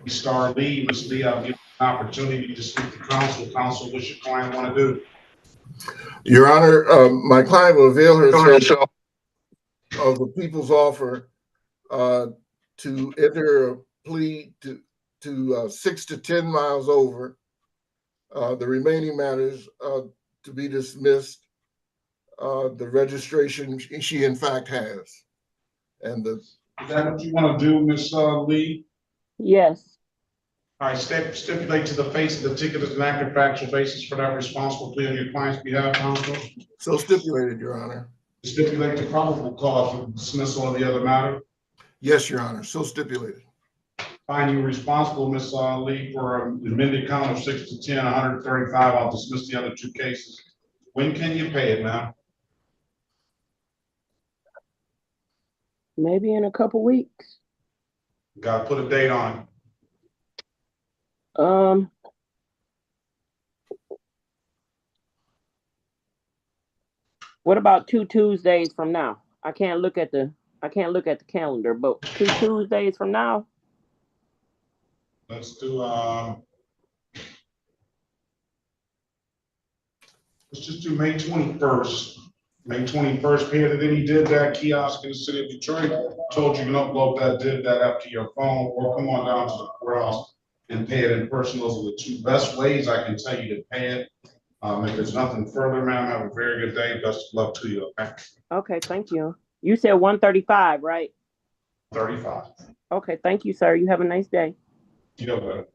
Ms. Star Lee. Ms. Lee, I'll give you an opportunity to speak to counsel. Counsel, what's your client want to do? Your Honor, my client will avail herself of the people's offer to enter a plea to 6 to 10 miles over. The remaining matters to be dismissed. The registration she in fact has. And Is that what you want to do, Ms. Lee? Yes. All right, stipulate to the face of the ticket as an active factual basis for that responsible plea on your client's behalf, counsel. So stipulated, Your Honor. Stipulate the probable cause for dismissal of the other matter. Yes, Your Honor. So stipulated. Find you responsible, Ms. Lee, for an amended count of 6 to 10, 135. I'll dismiss the other two cases. When can you pay it, ma'am? Maybe in a couple weeks. Got to put a date on it. What about 2 Tuesdays from now? I can't look at the calendar, but 2 Tuesdays from now. Let's do let's just do May 21st. May 21st, pay it, then he did that kiosk in the city of Detroit. Told you can upload that app to your phone, or come on down to the courthouse and pay it in person. Those are the two best ways I can tell you to pay it. If there's nothing further, ma'am, have a very good day. Best of luck to you. Okay. Okay, thank you. You said 135, right? 35. Okay, thank you, sir. You have a nice day. You know better.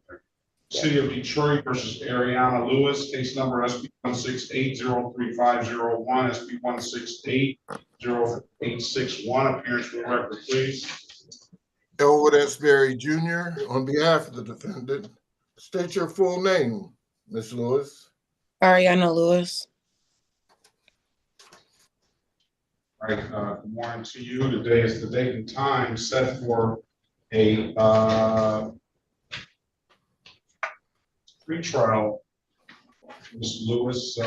City of Detroit versus Ariana Lewis, case number SP 168-03501, SP 168-0861. Appearance for the record, please. Elwood S. Berry Jr. on behalf of the defendant. State your full name, Ms. Lewis. Ariana Lewis. All right, good morning to you. Today is the date and time set for a pretrial. Ms. Lewis,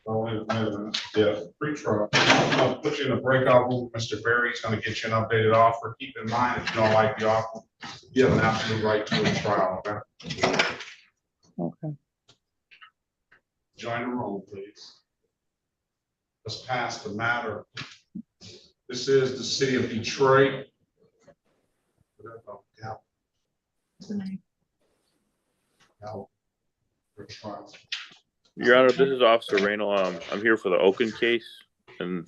wait a minute. Yeah, pretrial. I'll put you in a breakout room. Mr. Berry's going to get you an updated offer. Keep in mind, if you don't like the offer, you have an absolute right to a trial. Okay. Okay. Join the room, please. Let's pass the matter. This is the city of Detroit. Your Honor, this is Officer Raynal. I'm here for the Oakland case, and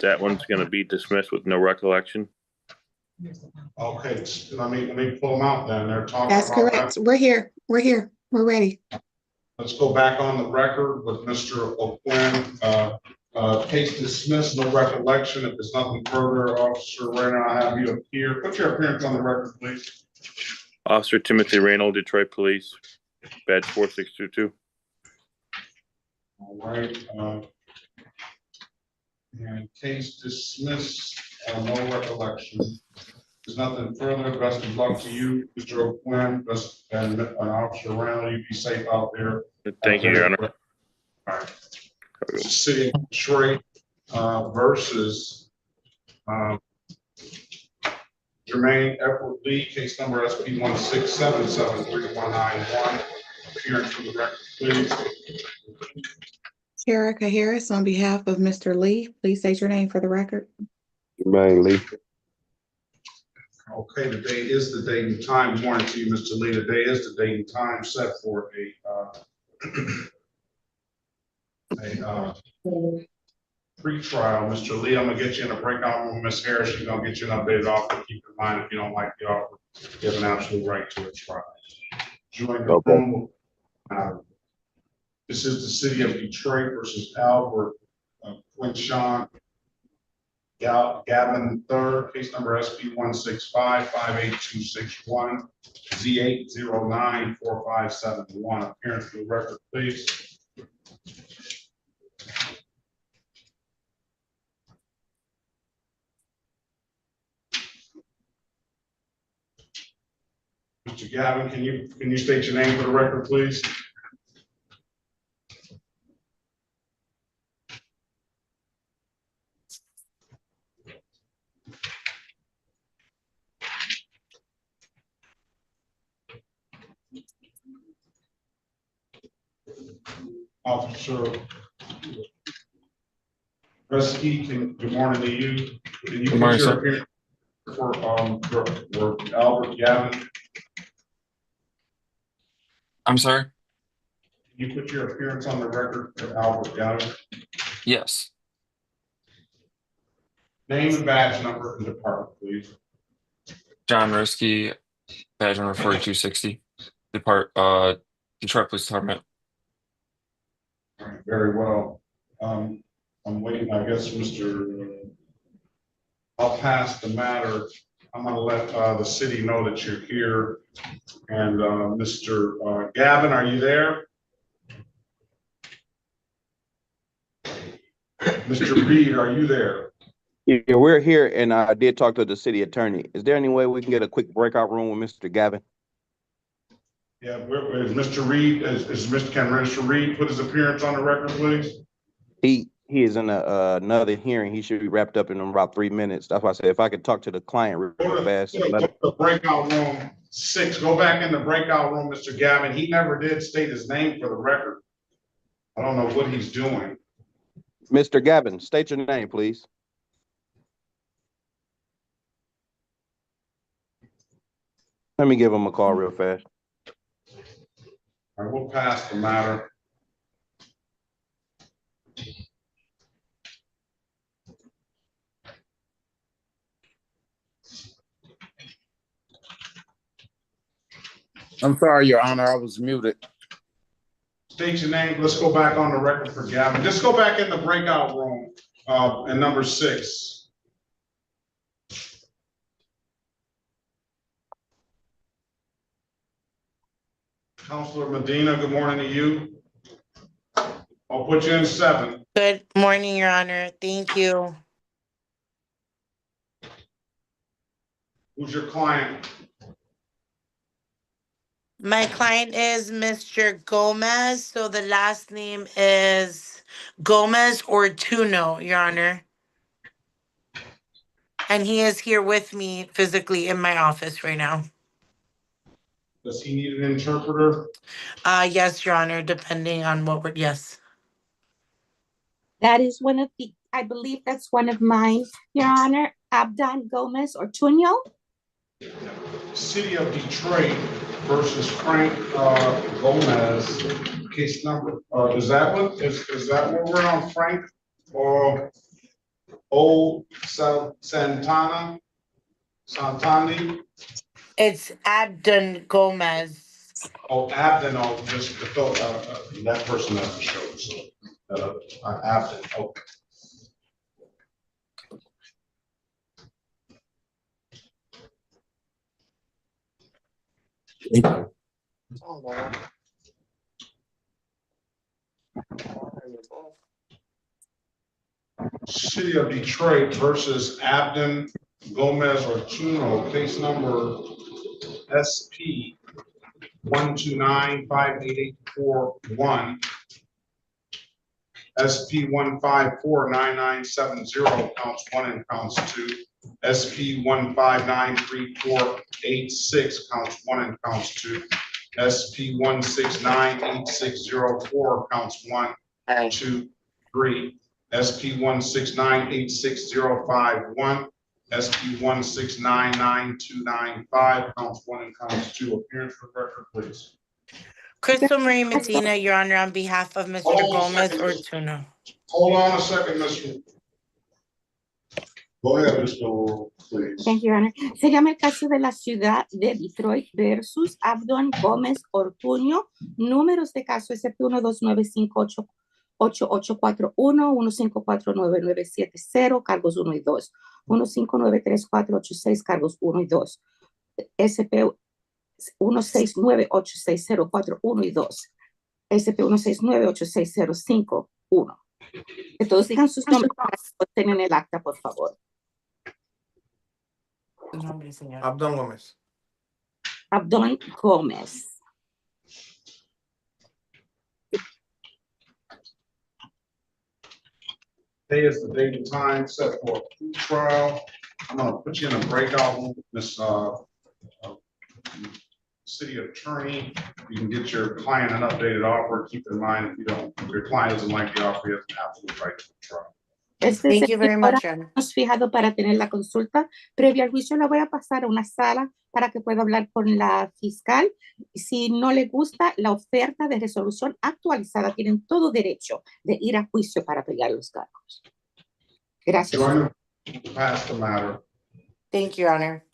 that one's going to be dismissed with no recollection. Okay, let me pull them out then. They're talking That's about correct. that. We're here. We're ready. Let's go back on the record with Mr. O'Quinn. Case dismissed, no recollection. If there's nothing further, Officer Raynal, I have you here. Put your appearance on the record, please. Officer Timothy Raynal, Detroit Police, badge 4622. All right. And case dismissed, no recollection. There's nothing further. Best of luck to you, Mr. O'Quinn. And Officer Raynal, you be safe out there. Thank you, Your Honor. All right. City of Detroit versus Jermaine Edward Lee, case number SP 167739191. Appearance for the record, please. Sherika Harris on behalf of Mr. Lee, please state your name for the record. Jermaine Lee. Okay, the date is the date and time. Morning to you, Mr. Lee. The day is the date and time set for a pre-trial. Mr. Lee, I'm gonna get you in a breakout room. Ms. Harris, she's gonna get you an updated offer. Keep in mind, if you don't like the offer, you have an absolute right to a trial. Join the room. This is the city of Detroit versus Albert Quinchon Gavin III, case number SP 165-58261, Z8094571. Appearance for the record, please. Mr. Gavin, can you state your name for the record, please? Officer Resky, good morning to you. Can you put your appearance for Albert Gavin? I'm sorry? Can you put your appearance on the record for Albert Gavin? Yes. Name and badge number and department, please. John Risky, badge number 4260. Detroit Police Department. All right, very well. I'm waiting, I guess, I'll pass the matter. I'm gonna let the city know that you're here. And Mr. Gavin, are you there? Mr. Reed, are you there? Yeah, we're here, and I did talk to the city attorney. Is there any way we can get a quick breakout room with Mr. Gavin? Yeah, is Mr. Reed, can Mr. Reed put his appearance on the record, please? He is in another hearing. He should be wrapped up in about 3 minutes. That's why I said if I could talk to the client real fast. Go to the breakout room 6. Go back in the breakout room, Mr. Gavin. He never did state his name for the record. I don't know what he's doing. Mr. Gavin, state your name, please. Let me give him a call real fast. I will pass the matter. I'm sorry, Your Honor, I was muted. State your name. Let's go back on the record for Gavin. Just go back in the breakout room and number 6. Counselor Medina, good morning to you. I'll put you in 7. Good morning, Your Honor. Thank you. Who's your client? My client is Mr. Gomez, so the last name is Gomez or Tuno, Your Honor. And he is here with me physically in my office right now. Does he need an interpreter? Yes, Your Honor, depending on what we're, yes. That is one of the, I believe that's one of mine, Your Honor, Abdan Gomez or Tunyo. City of Detroit versus Frank Gomez, case number, is that what we're on, Frank? Or Santani? It's Abdan Gomez. Oh, Abden, just that person doesn't show, so, Abden, okay. City of Detroit versus Abden Gomez or Tuno, case number SP 129-58841, SP 1549970, counts 1 and counts 2, SP 1593486, counts 1 and counts 2, SP 1698604, counts 1, 2, 3, SP 1698605, SP 1699295, counts 1 and counts 2. Appearance for record, please. Crystal Marie Medina, Your Honor, on behalf of Mr. Gomez or Tuno. Hold on a second, Mr. Go ahead, Mr. Please. Thank you, Your Honor. Se llama el caso de la ciudad de Detroit versus Abdon Gómez Ortuño. Números de caso SP129588841, 1549970, cargos 1 y 2, 1593486, cargos 1 y 2, SP 1698604, 1 y 2, SP 1698605, 1. Que todos digan sus nombres para que obtengan el acta, por favor. Nombre, señor. Abdon Gómez. Abdon Gómez. Today is the date and time set for a trial. I'm going to put you in a breakout room with this city attorney. You can get your client an updated offer. Keep in mind, if your client doesn't like the offer, you have an absolute right to the trial. Thank you very much, Your Honor. Hemos fijado para tener la consulta previa al juicio. La voy a pasar a una sala para que pueda hablar con la fiscal. Si no le gusta la oferta de resolución actualizada, tienen todo derecho de ir a juicio para pelear los cargos. Gracias. Pass the matter. Thank you, Your Honor.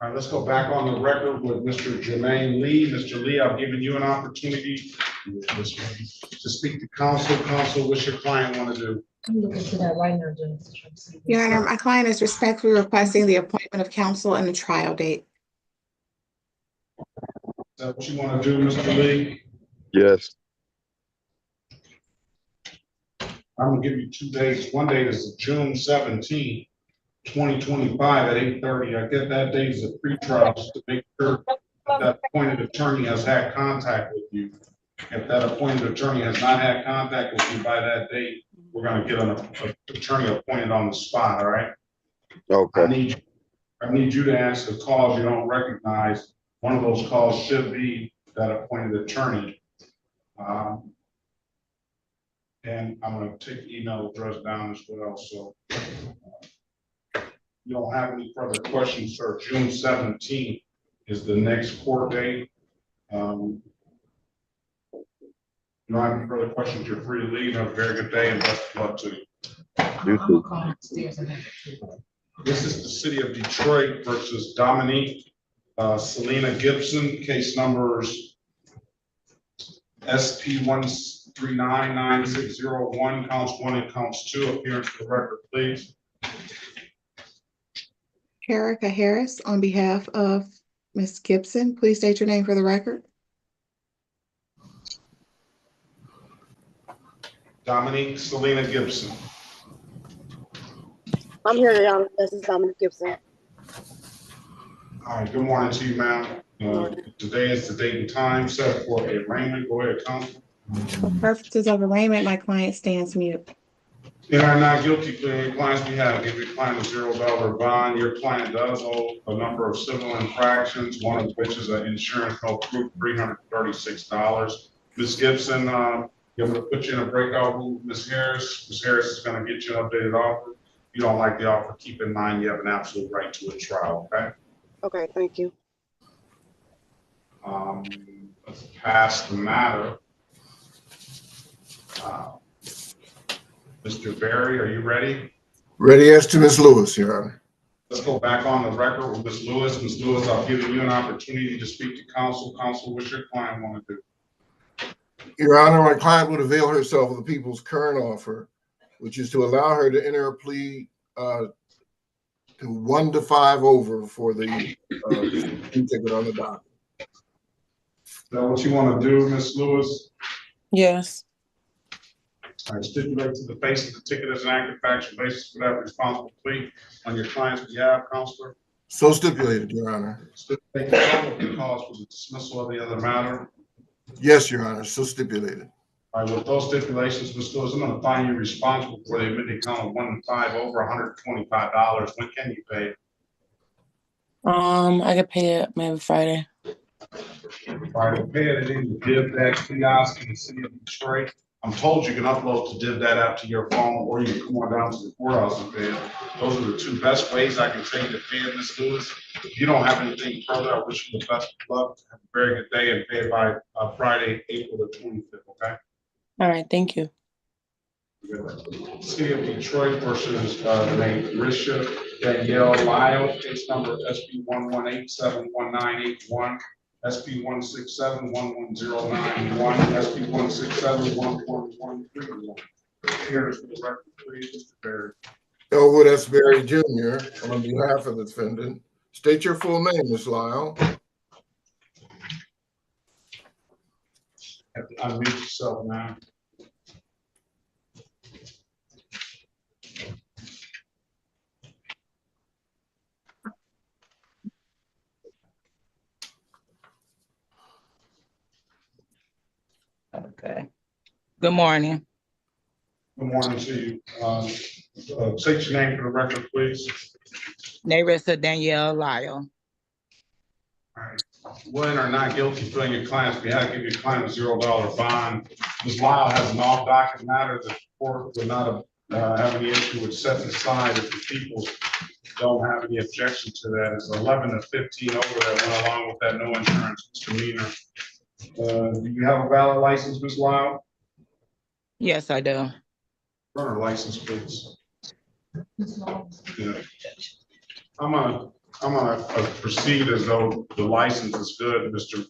All right, let's go back on the record with Mr. Jermaine Lee. Mr. Lee, I've given you an opportunity to speak to counsel. Counsel, what's your client want to do? Your Honor, my client is respectfully requesting the appointment of counsel and the trial date. Is that what you want to do, Mr. Lee? Yes. I'm gonna give you 2 dates. One date is June 17th, 2025 at 8:30. I get that date as a pretrial just to make sure that appointed attorney has had contact with you. If that appointed attorney has not had contact with you by that date, we're gonna get an attorney appointed on the spot, all right? Okay. I need you to answer calls you don't recognize. One of those calls should be that appointed attorney. And I'm gonna take the email address down as well, so. You don't have any further questions, sir. June 17th is the next court date. You don't have any further questions, you're free to leave. Have a very good day and best of luck to you. You too. This is the city of Detroit versus Dominique Selena Gibson, case numbers SP 1399601, counts 1 and counts 2. Appearance for the record, please. Erica Harris, on behalf of Ms. Gibson, please state your name for the record. Dominique Selena Gibson. I'm here, Your Honor. This is Dominic Gibson. All right, good morning to you, ma'am. Today is the date and time set for arraignment. Go ahead, counsel. For purposes of arraignment, my client stands mute. In our not guilty plea, your client's behalf, give your client a $0 bond. Your client does owe a number of civil infractions, one of which is an insurance no proof, $336. Ms. Gibson, I'm going to put you in a breakout room with Ms. Harris. Ms. Harris is going to get you an updated offer. If you don't like the offer, keep in mind you have an absolute right to a trial, okay? Okay, thank you. Let's pass the matter. Mr. Berry, are you ready? Ready as to Ms. Lewis, Your Honor. Let's go back on the record with Ms. Lewis. Ms. Lewis, I'll give you an opportunity to speak to counsel. Counsel, what's your client want to do? Your Honor, my client would avail herself of the people's current offer, which is to allow her to enter a plea to 1 to 5 over for the ticket on the docket. Is that what you want to do, Ms. Lewis? Yes. All right, stipulate to the face of the ticket as an active factual basis for that responsible plea on your client's behalf, counselor. So stipulated, Your Honor. Stipulate the cause for the dismissal of the other matter. Yes, Your Honor, so stipulated. All right, with those stipulations, Ms. Lewis, I'm going to find you responsible for the admitted count of 1 to 5 over $125. When can you pay it? I could pay it maybe Friday. Friday, pay it in the DivDax kiosk in the city of Detroit. I'm told you can upload the DivDat app to your phone, or you can come on down to the courthouse and pay it. Those are the two best ways I can tell you to pay it, Ms. Lewis. If you don't have anything further, I wish you the best of luck. Have a very good day and pay it by Friday, April the 25th, okay? All right, thank you. City of Detroit versus the name Risha Danielle Lyle, case number SP 118-71981, SP 167-11091, SP 167-11131. Here's the record, please, Mr. Berry. Elwood S. Berry Jr., on behalf of the defendant. State your full name, Ms. Lyle. Have to unmute yourself now. Okay. Good morning. Good morning to you. State your name for the record, please. Narissa Danielle Lyle. All right. Willing or not guilty, filling your client's behalf, give your client a $0 bond. Ms. Lyle has an off-docket matter. The court would not have any issue with setting aside if the people don't have any objection to that. It's 11 to 15 over that went along with that no insurance misdemeanor. Do you have a valid license, Ms. Lyle? Yes, I do. Run her license, please. Yeah. I'm gonna proceed as though the license is good, Mr.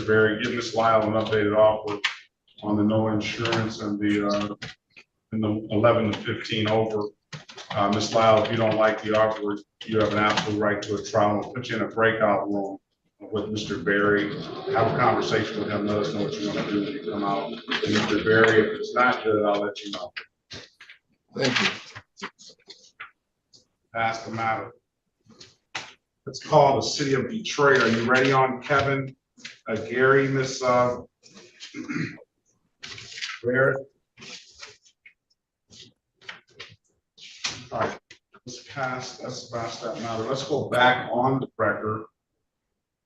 Berry. Give Ms. Lyle an updated offer on the no insurance and the 11 to 15 over. Ms. Lyle, if you don't like the offer, you have an absolute right to a trial. We'll put you in a breakout room with Mr. Berry. Have a conversation with him. Let us know what you want to do when you come out. And Mr. Berry, if it's not good, I'll let you know. Thank you. Pass the matter. Let's call the city of Detroit. Are you ready on Kevin? Gary, Miss Barrett? All right, let's pass that matter. Let's go back on the record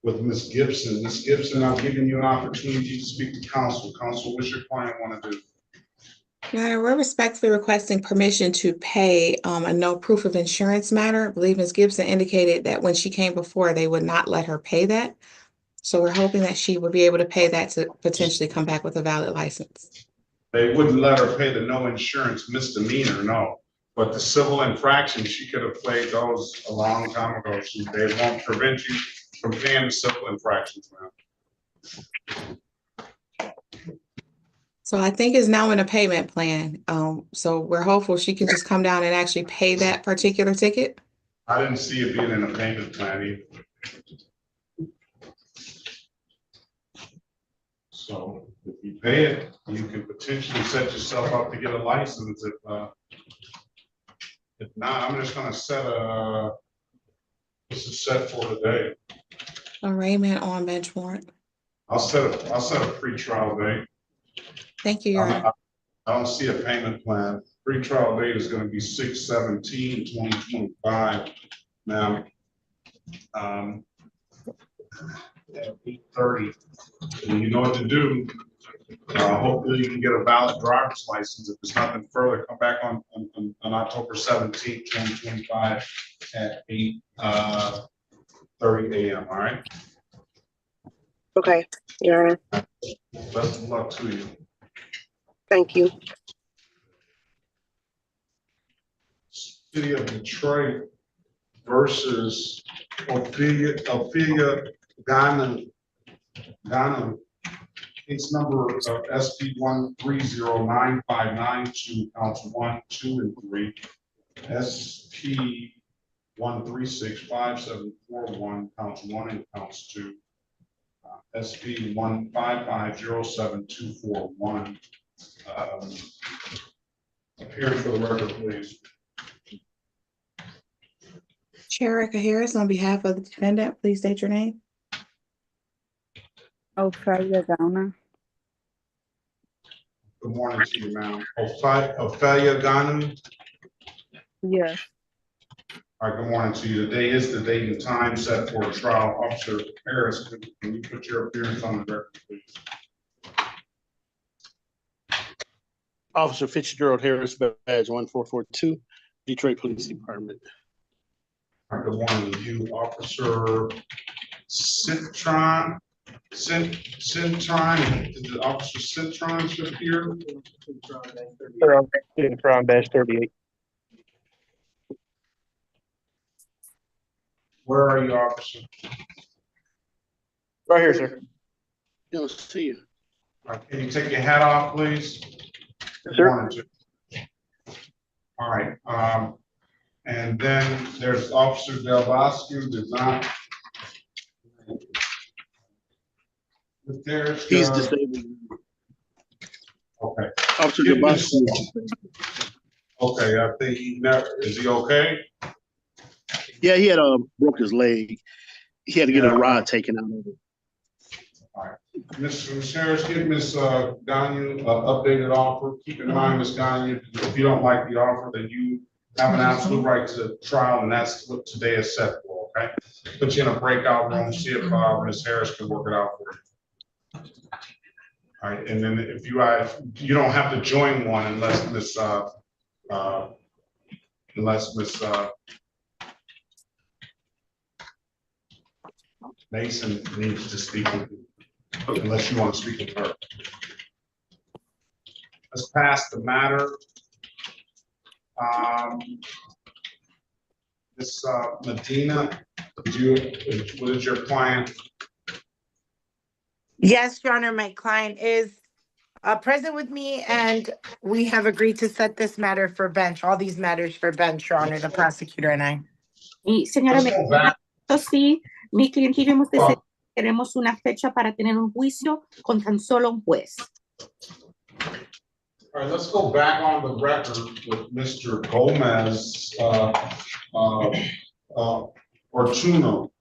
with Ms. Gibson. Ms. Gibson, I'm giving you an opportunity to speak to counsel. Counsel, what's your client want to do? Yeah, we're respectfully requesting permission to pay a no proof of insurance matter. I believe Ms. Gibson indicated that when she came before, they would not let her pay that. So we're hoping that she would be able to pay that to potentially come back with a valid license. They wouldn't let her pay the no insurance misdemeanor, no. But the civil infraction, she could have paid those a long time ago. They won't prevent you from paying the civil infractions, ma'am. So I think it's now in a payment plan. So we're hopeful she can just come down and actually pay that particular ticket. I didn't see it being in a payment plan either. So if You pay it, you can potentially set yourself up to get a license. If not, I'm just gonna set this is set for today. Arraignment on bench warrant. I'll set a pre-trial date. Thank you, Your Honor. I don't see a payment plan. Pre-trial date is gonna be 6/17/2025. Now, at 8:30, and you know what to do. Hopefully you can get a valid driver's license. If there's nothing further, come back on October 17th, 2025 at 8:30 a.m. All right? Okay, Your Honor. Best of luck to you. Thank you. City of Detroit versus Ophelia Ghana. Case number of SP 1309592, counts 1, 2, and 3. SP 1365741, counts 1 and counts 2. SP 155072441. Appearing for the record, please. Sherika Harris, on behalf of the defendant, please state your name. Ophelia Ghana. Good morning to you, ma'am. Ophelia Ghana. Yes. All right, good morning to you. Today is the date and time set for trial. Officer Harris, can you put your appearance on the record, please? Officer Fitzgerald Harris, badge 1442, Detroit Police Department. All right, good morning to you, Officer Cintron. Cintron, is the Officer Cintron still here? Cintron badge 38. Where are you, Officer? Right here, sir. Don't see you. All right, can you take your hat off, please? Good morning to you. All right, and then there's Officer Del Bosque, does not. He's disabled. Okay. Officer Del Bosque. Okay, I think is he okay? Yeah, he had broke his leg. He had to get a rod taken out of it. All right. Ms. Harris, give Ms. Gagne updated offer. Keep in mind, Ms. Gagne, if you don't like the offer, then you have an absolute right to trial, and that's what today is set for, okay? Put you in a breakout room, see if Ms. Harris can work it out for you. All right, and then if you don't have to join one unless Ms. Mason needs to speak with you, unless you want to speak with her. Let's pass the matter. Ms. Medina, what is your client? Yes, Your Honor, my client is present with me, and we have agreed to set this matter for bench, all these matters for bench, Your Honor, the prosecutor and I. Y señora, sí, mi cliente y yo hemos decidido que queremos una fecha para tener un juicio con tan solo un juez. All right, let's go back on the record with Mr. Gomez Ortuno.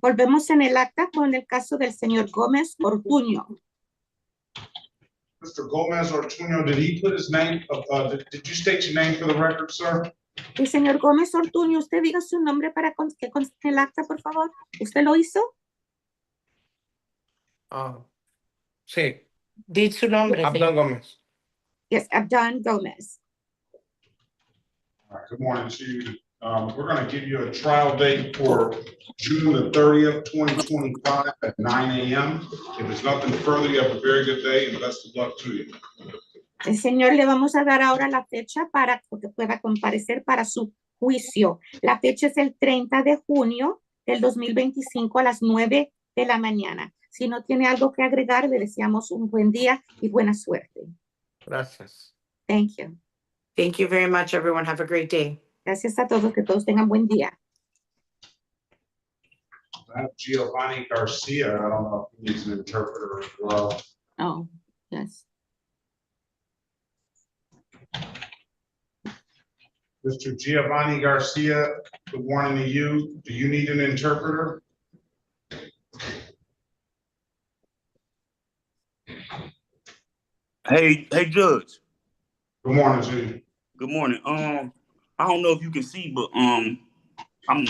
Volvemos en el acta con el caso del señor Gómez Ortuño. Mr. Gomez Ortuño, did he put his name? Did you state your name for the record, sir? El señor Gómez Ortuño, usted diga su nombre para que conste en el acta, por favor. ¿Usted lo hizo? Sí. Di su nombre. Abdon Gómez. Yes, Abdon Gómez. All right, good morning to you. We're going to give you a trial date for June the 30th, 2025 at 9 a.m. If there's nothing further, you have a very good day and best of luck to you. El señor, le vamos a dar ahora la fecha para que pueda comparecer para su juicio. La fecha es el 30 de junio del 2025 a las 9 de la mañana. Si no tiene algo que agregar, le deseamos un buen día y buena suerte. Gracias. Thank you. Thank you very much, everyone. Have a great day. Gracias a todos, que todos tengan buen día. I have Giovanni Garcia. I don't know if he needs an interpreter as well. Oh, yes. Mr. Giovanni Garcia, good morning to you. Do you need an interpreter? Hey, Judge. Good morning to you. Good morning. I don't know if you can see, but I'm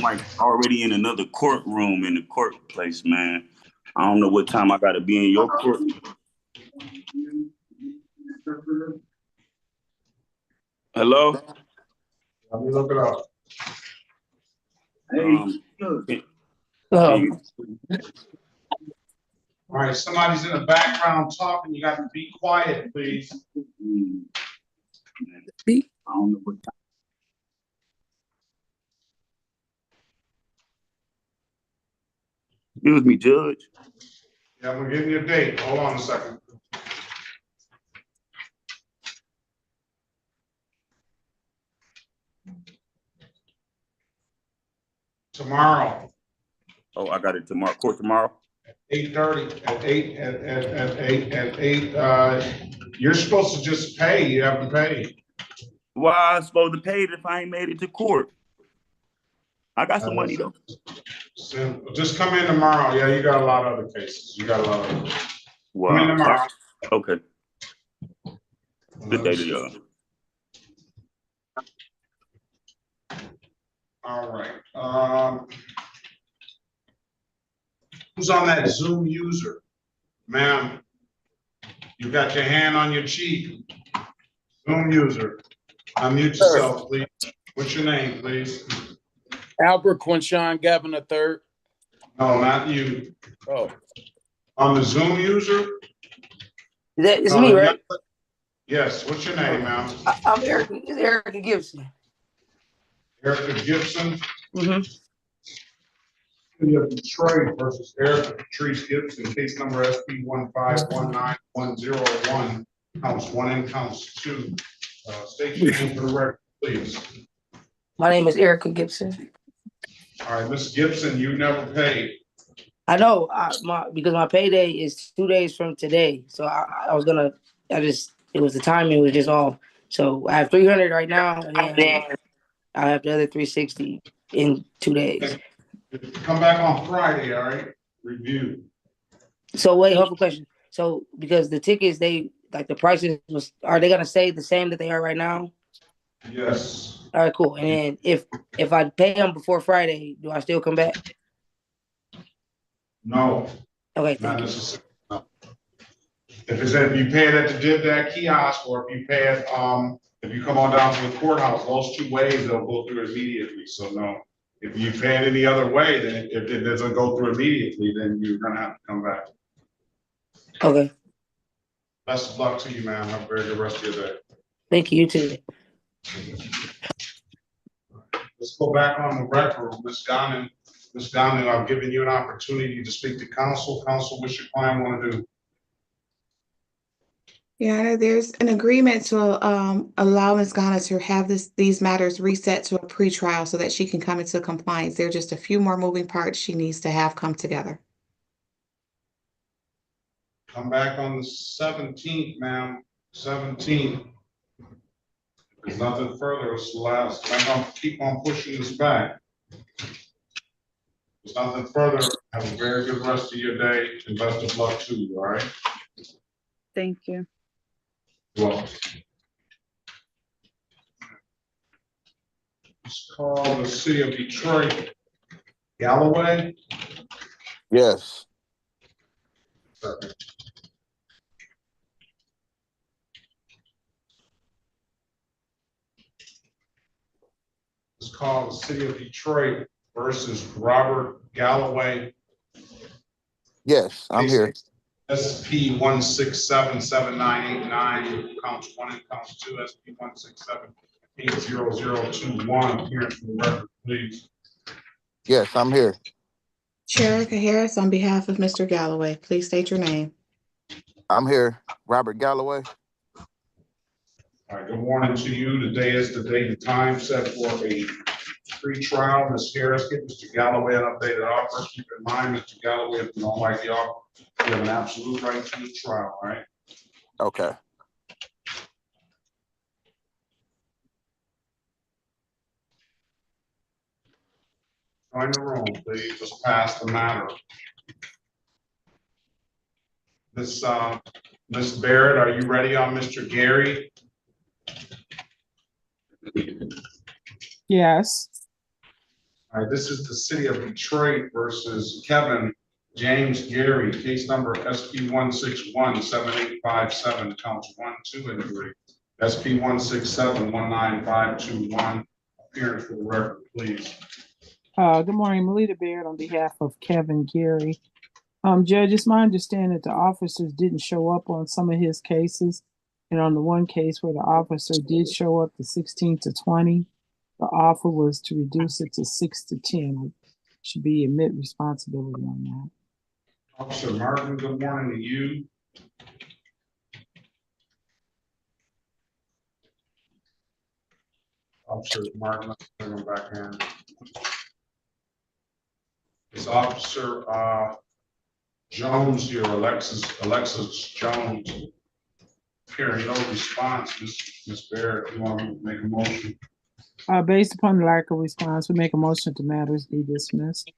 like already in another courtroom in the court place, man. I don't know what time I gotta be in your court. Hello? Let me look it up. Hey, All right, somebody's in the background talking. You got to be quiet, please. I don't know what time. Excuse me, Judge. Yeah, I'm gonna give you a date. Hold on a second. Tomorrow. Oh, I got it tomorrow. Court tomorrow. 8:30 at 8 you're supposed to just pay. You haven't paid. Why I supposed to pay it if I ain't made it to court? I got some money though. Just come in tomorrow. Yeah, you got a lot of other cases. You got a lot of. Wow. Come in tomorrow. Okay. Good day to y'all. All right. Who's on that Zoom user? Ma'am, you got your hand on your cheek. Zoom user. Unmute yourself, please. What's your name, please? Albert Quinshawn Gavin III. No, not you. Oh. On the Zoom user? It's me, right? Yes. What's your name, ma'am? I'm Eric. It's Erica Gibson. Erica Gibson. Mm-hmm. City of Detroit versus Erica Patrice Gibson, case number SP 1519101, counts 1 and counts 2. State your name for the record, please. My name is Erica Gibson. All right, Ms. Gibson, you never paid. I know, because my payday is 2 days from today. So it was the timing was just off. So I have 300 right now, and then I have the other 360 in 2 days. Come back on Friday, all right? Review. So wait, hold on, question. So because the tickets, the prices are they gonna stay the same that they are right now? Yes. All right, cool. And then if I pay them before Friday, do I still come back? No. Okay, not thank you. necessarily. No. If you pay it at the DivDac kiosk, or if you pay it, if you come on down to the courthouse, those 2 ways they'll go through immediately. So no. If you pay it any other way, then if it doesn't go through immediately, then you're gonna have to come back. Okay. Best of luck to you, man. Have a very good rest of your day. Thank you, you too. Let's go back on the record, Ms. Downing. Ms. Downing, I've given you an opportunity to speak to counsel. Counsel, what's your client want to do? Yeah, there's an agreement to allow Ms. Ghana to have these matters reset to a pretrial so that she can come into compliance. There are just a few more moving parts she needs to have come together. Come back on the 17th, ma'am. 17th. There's nothing further. It's last. I'm gonna keep on pushing this back. There's nothing further. Have a very good rest of your day and best of luck to you, all right? Thank you. You're welcome. Let's call the city of Detroit. Galloway? Yes. Let's call the city of Detroit versus Robert Galloway. Yes, I'm here. SP 1677989, counts 1 and counts 2, SP 167800021. Here for the record, please. Yes, I'm here. Sheriff Harris, on behalf of Mr. Galloway, please state your name. I'm here. Robert Galloway. All right, good morning to you. Today is the date and time set for a pre-trial. Ms. Harris, give Mr. Galloway an updated offer. Keep in mind, Mr. Galloway, if you don't like the offer, you have an absolute right to the trial, right? Okay. Join the room, please. Just pass the matter. Ms. Barrett, are you ready on Mr. Gary? Yes. All right, this is the city of Detroit versus Kevin James Gary, case number SP 1617857, counts 1, 2, and 3. SP 167-19521. Appearance for the record, please. Good morning, Melita Baird on behalf of Kevin Gary. Judge, it's my understanding that the officers didn't show up on some of his cases. And on the one case where the officer did show up, the 16 to 20, the offer was to reduce it to 6 to 10. Should be admit responsibility on that. Officer Martin, good morning to you. Officer Martin, let's bring him back in. Is Officer Jones here, Alexis Jones? Hearing no response, Ms. Barrett, you want to make a motion? Based upon the lack of response, we make a motion to matters be dismissed.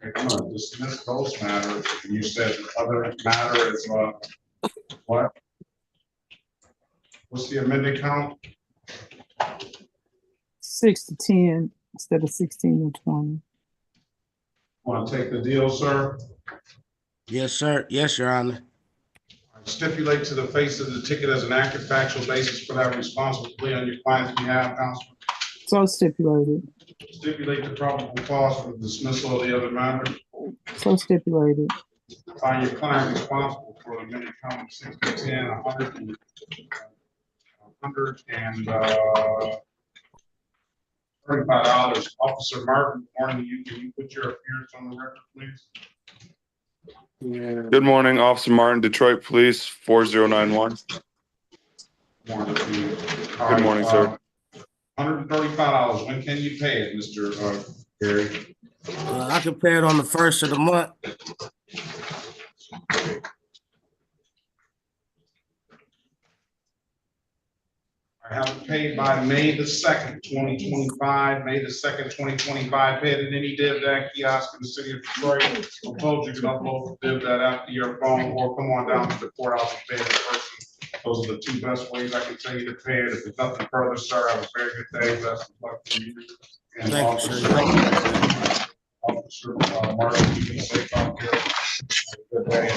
Okay, I'm gonna dismiss those matters. You said the other matter is what? What's the amended count? 6 to 10 instead of 16 to 20. Want to take the deal, sir? Yes, sir. Yes, Your Honor. Stipulate to the face of the ticket as an active factual basis for that responsible plea on your client's behalf, Counsel. So stipulated. Stipulate the probable cause for the dismissal of the other matter. So stipulated. Find your client responsible for the amended count 6 to 10, 100 and $35. Officer Martin, morning to you. Can you put your appearance on the record, please? Good morning, Officer Martin, Detroit Police, 4091. Morning to you. Good morning, sir. $135. When can you pay it, Mr. Gary? I can pay it on the 1st of the month. I have it paid by May the 2nd, 2025. May the 2nd, 2025. Paid at any DivDac kiosk in the city of Detroit. I told you can upload the DivDac app to your phone or come on down to the courthouse and pay it in person. Those are the two best ways I can tell you to pay it. If there's nothing further, sir, have a very good day. Best of luck to you. And Thank you, sir. Officer Martin, you be safe out there. Good day.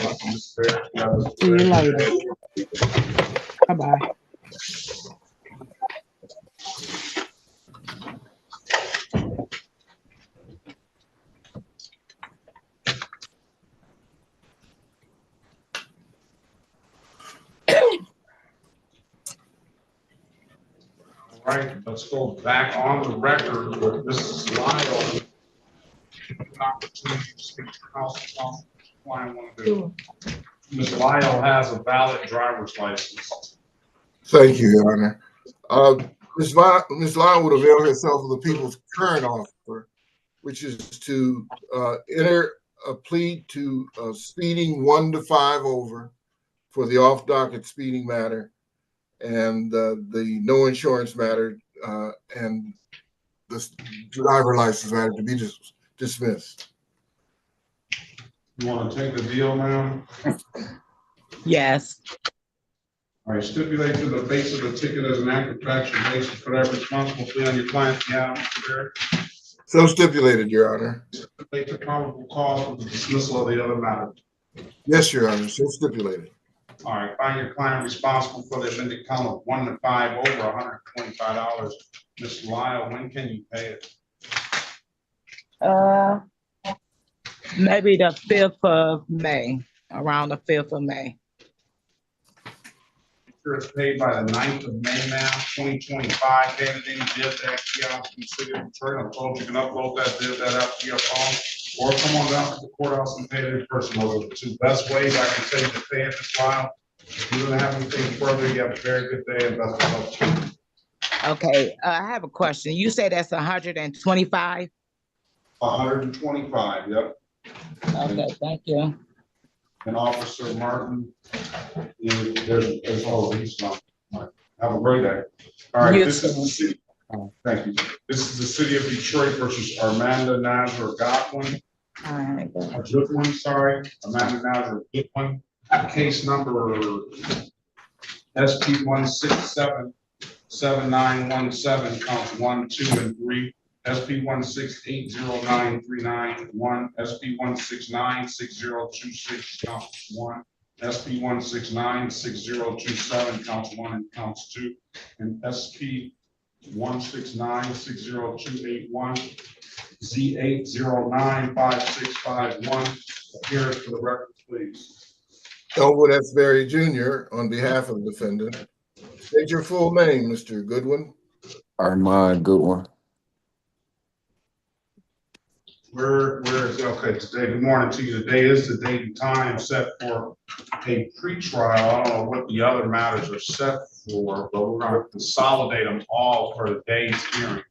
See you later. Bye-bye. All right, let's go back on the record with Mrs. Lyle. Opportunity to speak to counsel. Ms. Lyle has a valid driver's license. Thank you, Your Honor. Ms. Lyle would avail herself of the people's current offer, which is to enter a plea to speeding 1 to 5 over for the off-docket speeding matter and the no insurance matter and the driver license matter to be dismissed. You want to take the deal, ma'am? Yes. All right, stipulate to the face of the ticket as an active factual basis for that responsible plea on your client's behalf, Mr. Barrett. So stipulated, Your Honor. Stipulate the probable cause of the dismissal of the other matter. Yes, Your Honor. So stipulated. All right, find your client responsible for the amended count of 1 to 5 over $125. Ms. Lyle, when can you pay it? Maybe the 5th of May, around the 5th of May. Sure it's paid by the 9th of May now, 2025. David, any bill to XPR from the city of Detroit? I'm told you can upload that bill up to your phone or come on down to the courthouse and pay it in person. Those are the two best ways I can tell you to pay it this while. If you don't have anything further, you have a very good day and best of luck. Okay, I have a question. You say that's 125? 125, yep. Okay, thank you. And Officer Martin, there's all these. Have a great day. All right, this is the city. Thank you. This is the city of Detroit versus Amanda Nazar Godwin. All right. A good one, sorry. Amanda Nazar Goodwin. Case number SP 1677917, counts 1, 2, and 3. SP 1680939, SP 1696026, counts 1. SP 1696027, counts 1 and counts 2, and SP 1696081, Z8095651. Appearance for the record, please. Elwood F. Berry Jr. on behalf of the defendant. State your full name, Mr. Goodwin. Armand Goodwin. Where is it? Okay, today, good morning to you. Today is the date and time set for a pretrial. I don't know what the other matters are set for, but we're going to consolidate them all for today's hearing.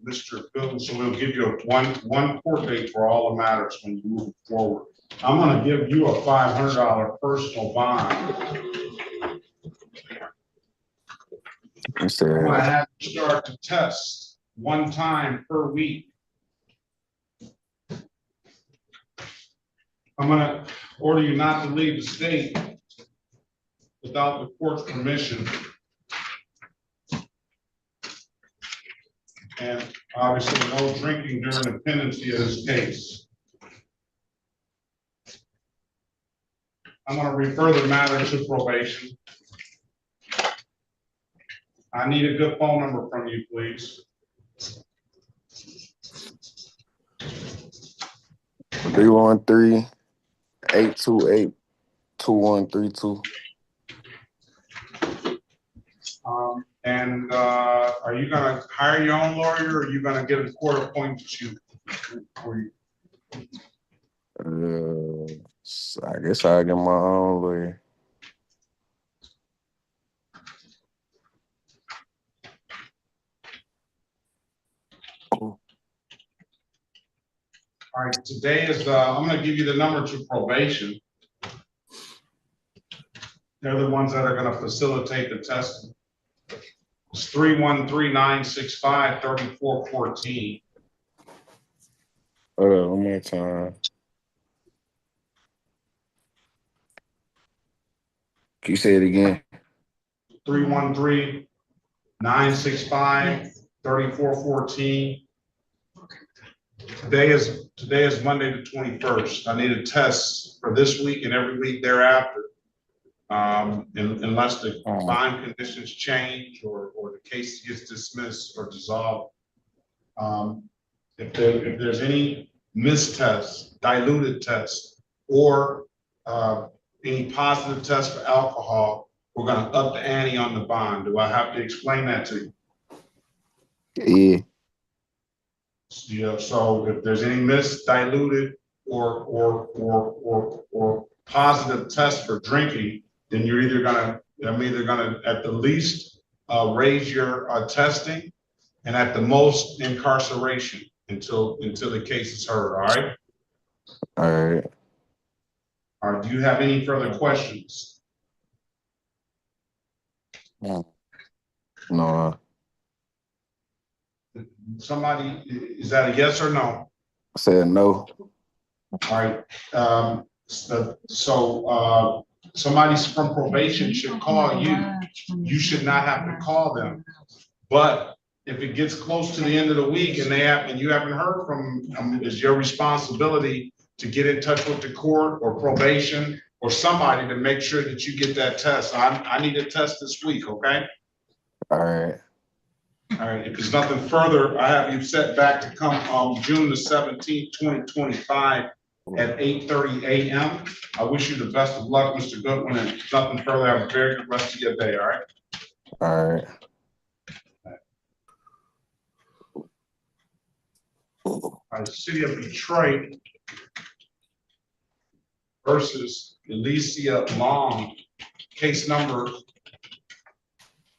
Mr. Goodwin, so we'll give you one court date for all the matters when you move forward. I'm going to give you a $500 personal bond. I'm going to have you start to test 1 time per week. I'm going to order you not to leave the state without the court's permission. And obviously no drinking during the pendency of this case. I'm going to refer the matter to probation. I need a good phone number from you, please. 313-828-2132. And are you going to hire your own lawyer, or are you going to get a court appointed you? I guess I'll get my own lawyer. All right, today is, I'm going to give you the number to probation. They're the ones that are going to facilitate the testing. It's 313-965-3414. Hold on, one more time. Can you say it again? 313-965-3414. Today is Monday the 21st. I need a test for this week and every week thereafter. Unless the fine conditions change or the case gets dismissed or dissolved. If there's any missed tests, diluted tests, or any positive tests for alcohol, we're going to up the ante on the bond. Do I have to explain that to you? Yeah. Yeah. So if there's any missed, diluted, or positive tests for drinking, then I'm either gonna at the least raise your testing, and at the most incarceration until the case is heard. All right. All right. All right. Do you have any further questions? No. Somebody, is that a yes or no? I said no. All right. Somebody from probation should call you. You should not have to call them. But if it gets close to the end of the week and you haven't heard from them, it's your responsibility to get in touch with the court or probation or somebody to make sure that you get that test. I need a test this week, okay? All right. All right, if there's nothing further, I have you set back to come June the 17th, 2025 at 8:30 a.m. I wish you the best of luck, Mr. Goodwin, and if nothing further, have a very good rest of your day, all right? All right. All right, City of Detroit versus Alicia Long, case number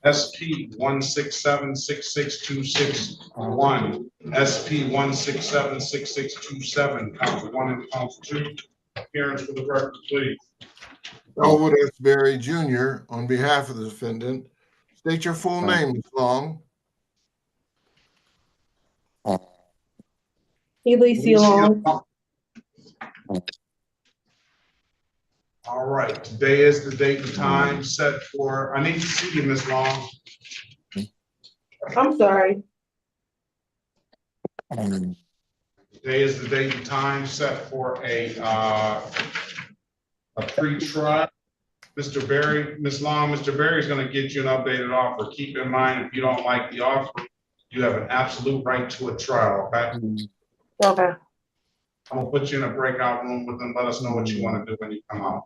SP 1676626-1, SP 1676627, count 1 and count 2. Appearance for the record, please. Elwood S. Berry Jr., on behalf of the defendant, state your full name, Ms. Long. Alicia Long. All right, today is the date and time set for, I need to see you, Ms. Long. I'm sorry. Today is the date and time set for a pre-trial. Mr. Berry, Ms. Long, Mr. Berry is going to get you an updated offer. Keep in mind, if you don't like the offer, you have an absolute right to a trial, okay? Okay. I'm gonna put you in a breakout room with them. Let us know what you want to do when you come out.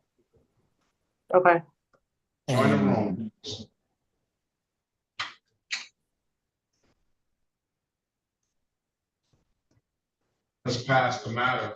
Okay. Join the room. Let's pass the matter.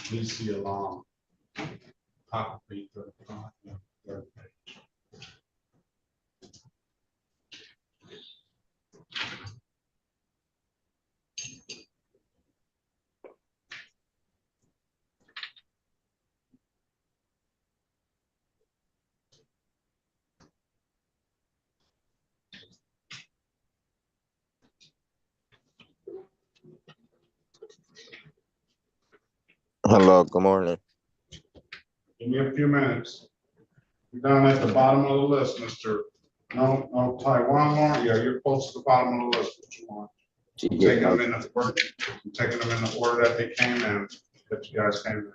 Please see along. Copy 35, third page. Hello, good morning. Give me a few minutes. You're down at the bottom of the list, Mr. No, Taiwan more. Yeah, you're close to the bottom of the list. What you want? I'm taking them in the order. I'm taking them in the order that they came in. That you guys came in.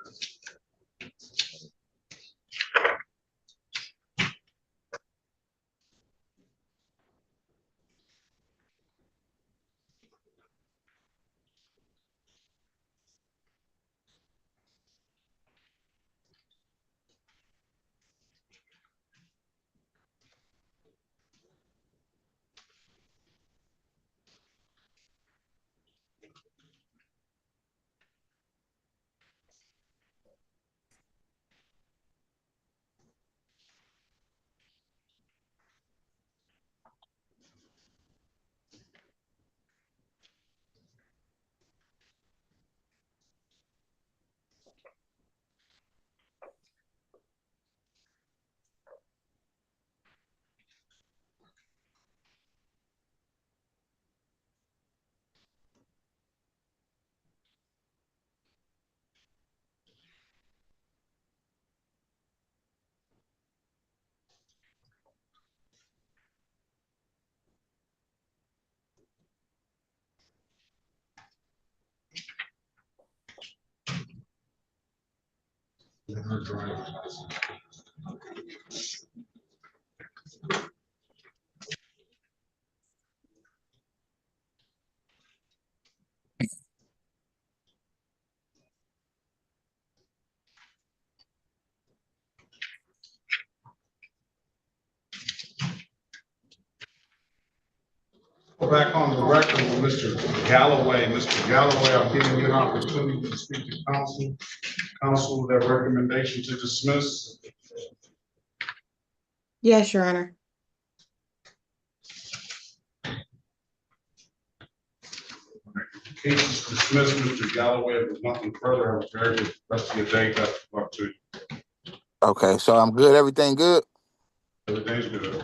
Go back on the record with Mr. Galloway. Mr. Galloway, I'm giving you an opportunity to speak to counsel. Counsel, their recommendation to dismiss. Yes, Your Honor. Case is dismissed, Mr. Galloway. If there's nothing further, have a very good rest of your day. Best of luck to you. Okay, so I'm good. Everything good? Everything's good.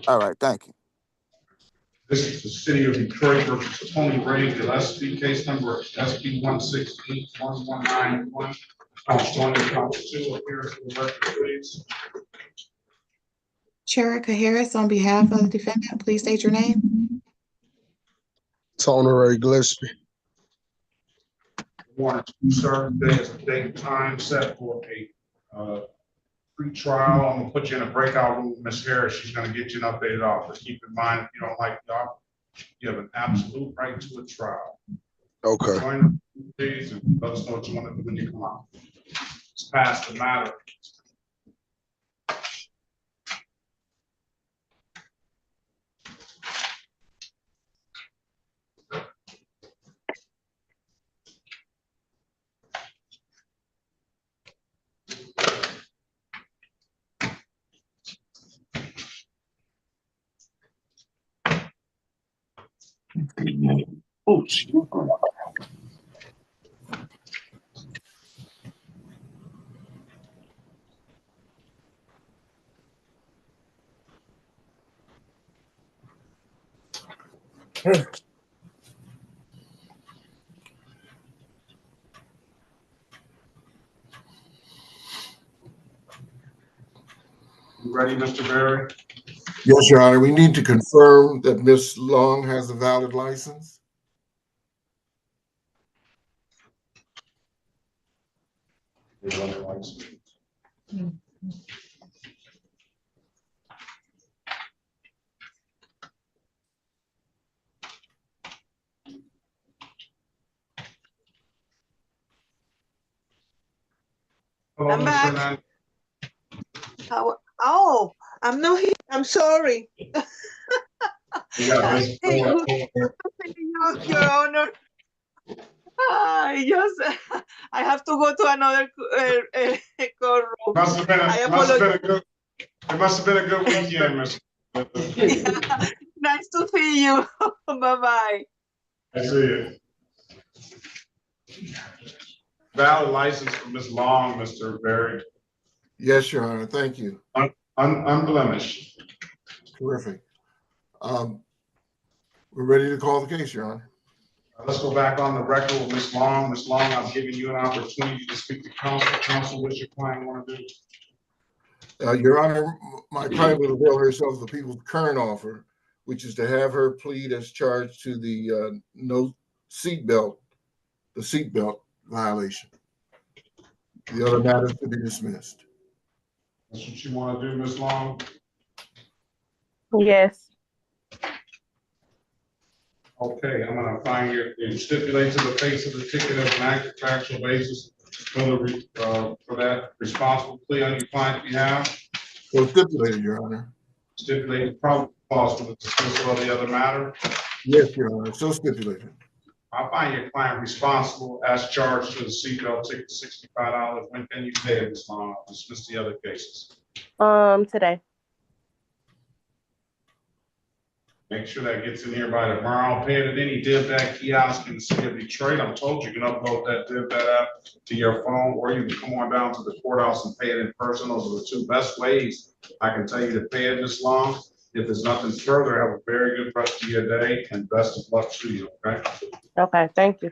All right, thank you. This is the city of Detroit versus Tony Ray Gillespie, case number SB 1681191. Tony, counsel 2, appearance for the record, please. Sherika Harris, on behalf of the defendant, please state your name. Tony Ray Gillespie. Warrant to you, sir. Today is the date and time set for a pre-trial. I'm gonna put you in a breakout room, Ms. Harris. She's gonna get you an updated offer. Keep in mind, if you don't like the offer, you have an absolute right to a trial. Okay. Join us, please, and let us know what you want to do when you come out. It's past the matter. Oh, shit. You ready, Mr. Berry? Yes, Your Honor. We need to confirm that Ms. Long has a valid license. Hello, I'm Ms. back. Fernandez. Oh, I'm not here. I'm sorry. Yeah, Ms. Hey, Ford. Your Honor. I just, I have to go to another courtroom. Must have been I a good weekend, Ms. Nice to see you. Bye-bye. I see it. Valid license for Ms. Long, Mr. Berry. Yes, Your Honor. Thank you. Unblemished. Terrific. We're ready to call the case, Your Honor. Let's go back on the record with Ms. Long. Ms. Long, I've given you an opportunity to speak to counsel. Counsel, what's your client want to do? Your Honor, my client will avail herself of the people's current offer, which is to have her plead as charged to the no seatbelt, the seatbelt violation. The other matters to be dismissed. That's what you want to do, Ms. Long? Yes. Okay, I'm gonna find you stipulate to the face of the ticket as an active factual basis for that responsible plea on your client's behalf. So stipulated, Your Honor. Stipulated probable cause for the dismissal of the other matter. Yes, Your Honor. So stipulated. I find your client responsible as charged to the seatbelt ticket, $65. When can you pay it, Ms. Long? I'll dismiss the other cases. Today. Make sure that gets in here by tomorrow. Pay it at any DivDat kiosk in the city of Detroit. I'm told you can upload that DivDat app to your phone, or you can come on down to the courthouse and pay it in person. Those are the two best ways I can tell you to pay it, Ms. Long. If there's nothing further, have a very good rest of your day and best of luck to you, okay? Okay, thank you.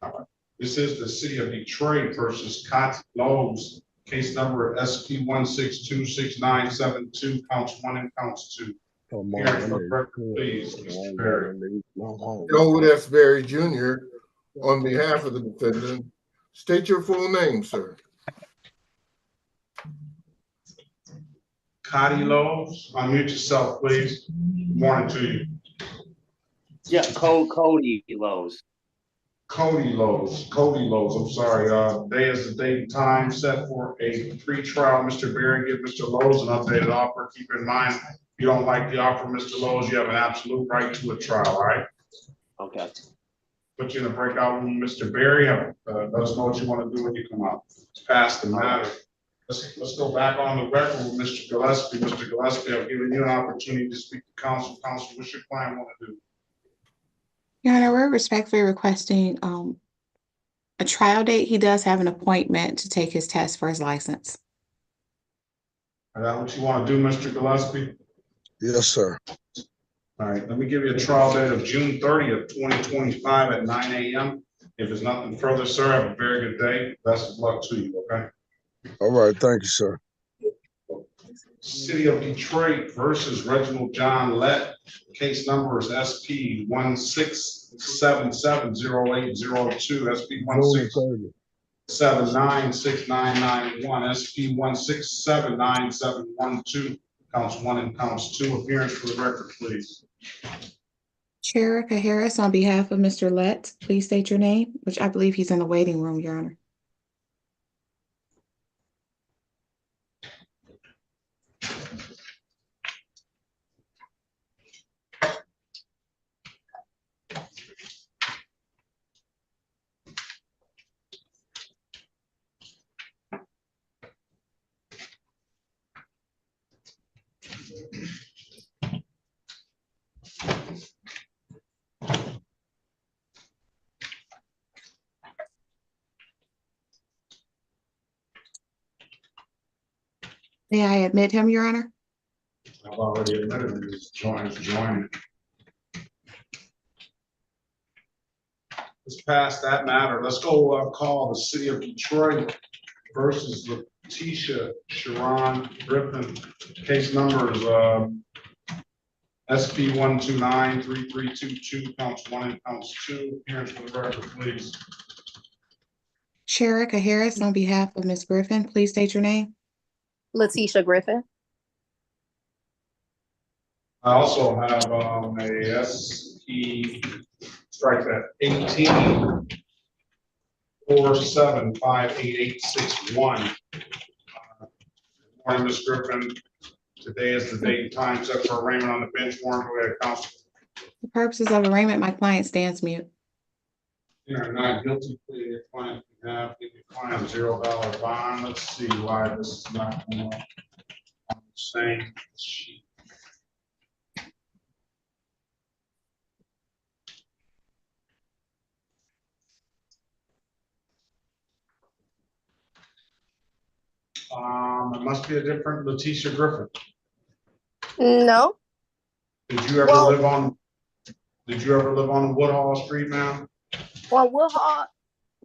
All right. This is the city of Detroit versus Cot Lowe's, case number SP 1626972, counts 1 and counts 2. Hearing for the record, please, Mr. Berry. Elwood S. Berry Jr., on behalf of the defendant, state your full name, sir. Cotty Lowe's, unmute yourself, please. Good morning to you. Yeah, Cody Lowe's. Cody Lowe's, I'm sorry. Today is the date and time set for a pre-trial. Mr. Berry, give Mr. Lowe's an updated offer. Keep in mind, if you don't like the offer, Mr. Lowe's, you have an absolute right to a trial, all right? Okay. Put you in a breakout room, Mr. Berry. Let us know what you want to do when you come out. It's past the matter. Let's go back on the record with Mr. Gillespie. Mr. Gillespie, I've given you an opportunity to speak to counsel. Counsel, what's your client want to do? Your Honor, we're respectfully requesting a trial date. He does have an appointment to take his test for his license. Is that what you want to do, Mr. Gillespie? Yes, sir. All All right, let me give you a trial date of June 30th, 2025 at 9 a.m. If there's nothing further, sir, have a very good day. Best of luck to you, okay? All right, thank you, sir. City of Detroit versus Reginald John Lett. Case number is SP 16770802, SP June 30th. 1679691, SP 1679712, counts 1 and counts 2. Appearance for the record, please. Sherika Harris, on behalf of Mr. Lett, please state your name, which I believe he's in the waiting room, Your Honor. May I admit him, Your Honor? I've already admitted him. He's joined. Let's pass that matter. Let's go call the City of Detroit versus Letitia Sharon Griffin. Case number is SP 1293322, counts 1 and counts 2. Appearance for the record, please. Sherika Harris, on behalf of Ms. Griffin, please state your name. Letitia Griffin. I also have a SP, strike that, 1847588861. Morning, Ms. Griffin. Today is the date and time set for arraignment on the bench warrant. Go ahead, counsel. For purposes of arraignment, my client stands mute. You're not guilty plea. Your client can have, give your client $0 bond. Let's see why this is not on the same sheet. It must be a different Letitia Griffin. No. Did you ever live on Woodhall Street, ma'am? On Woodhall,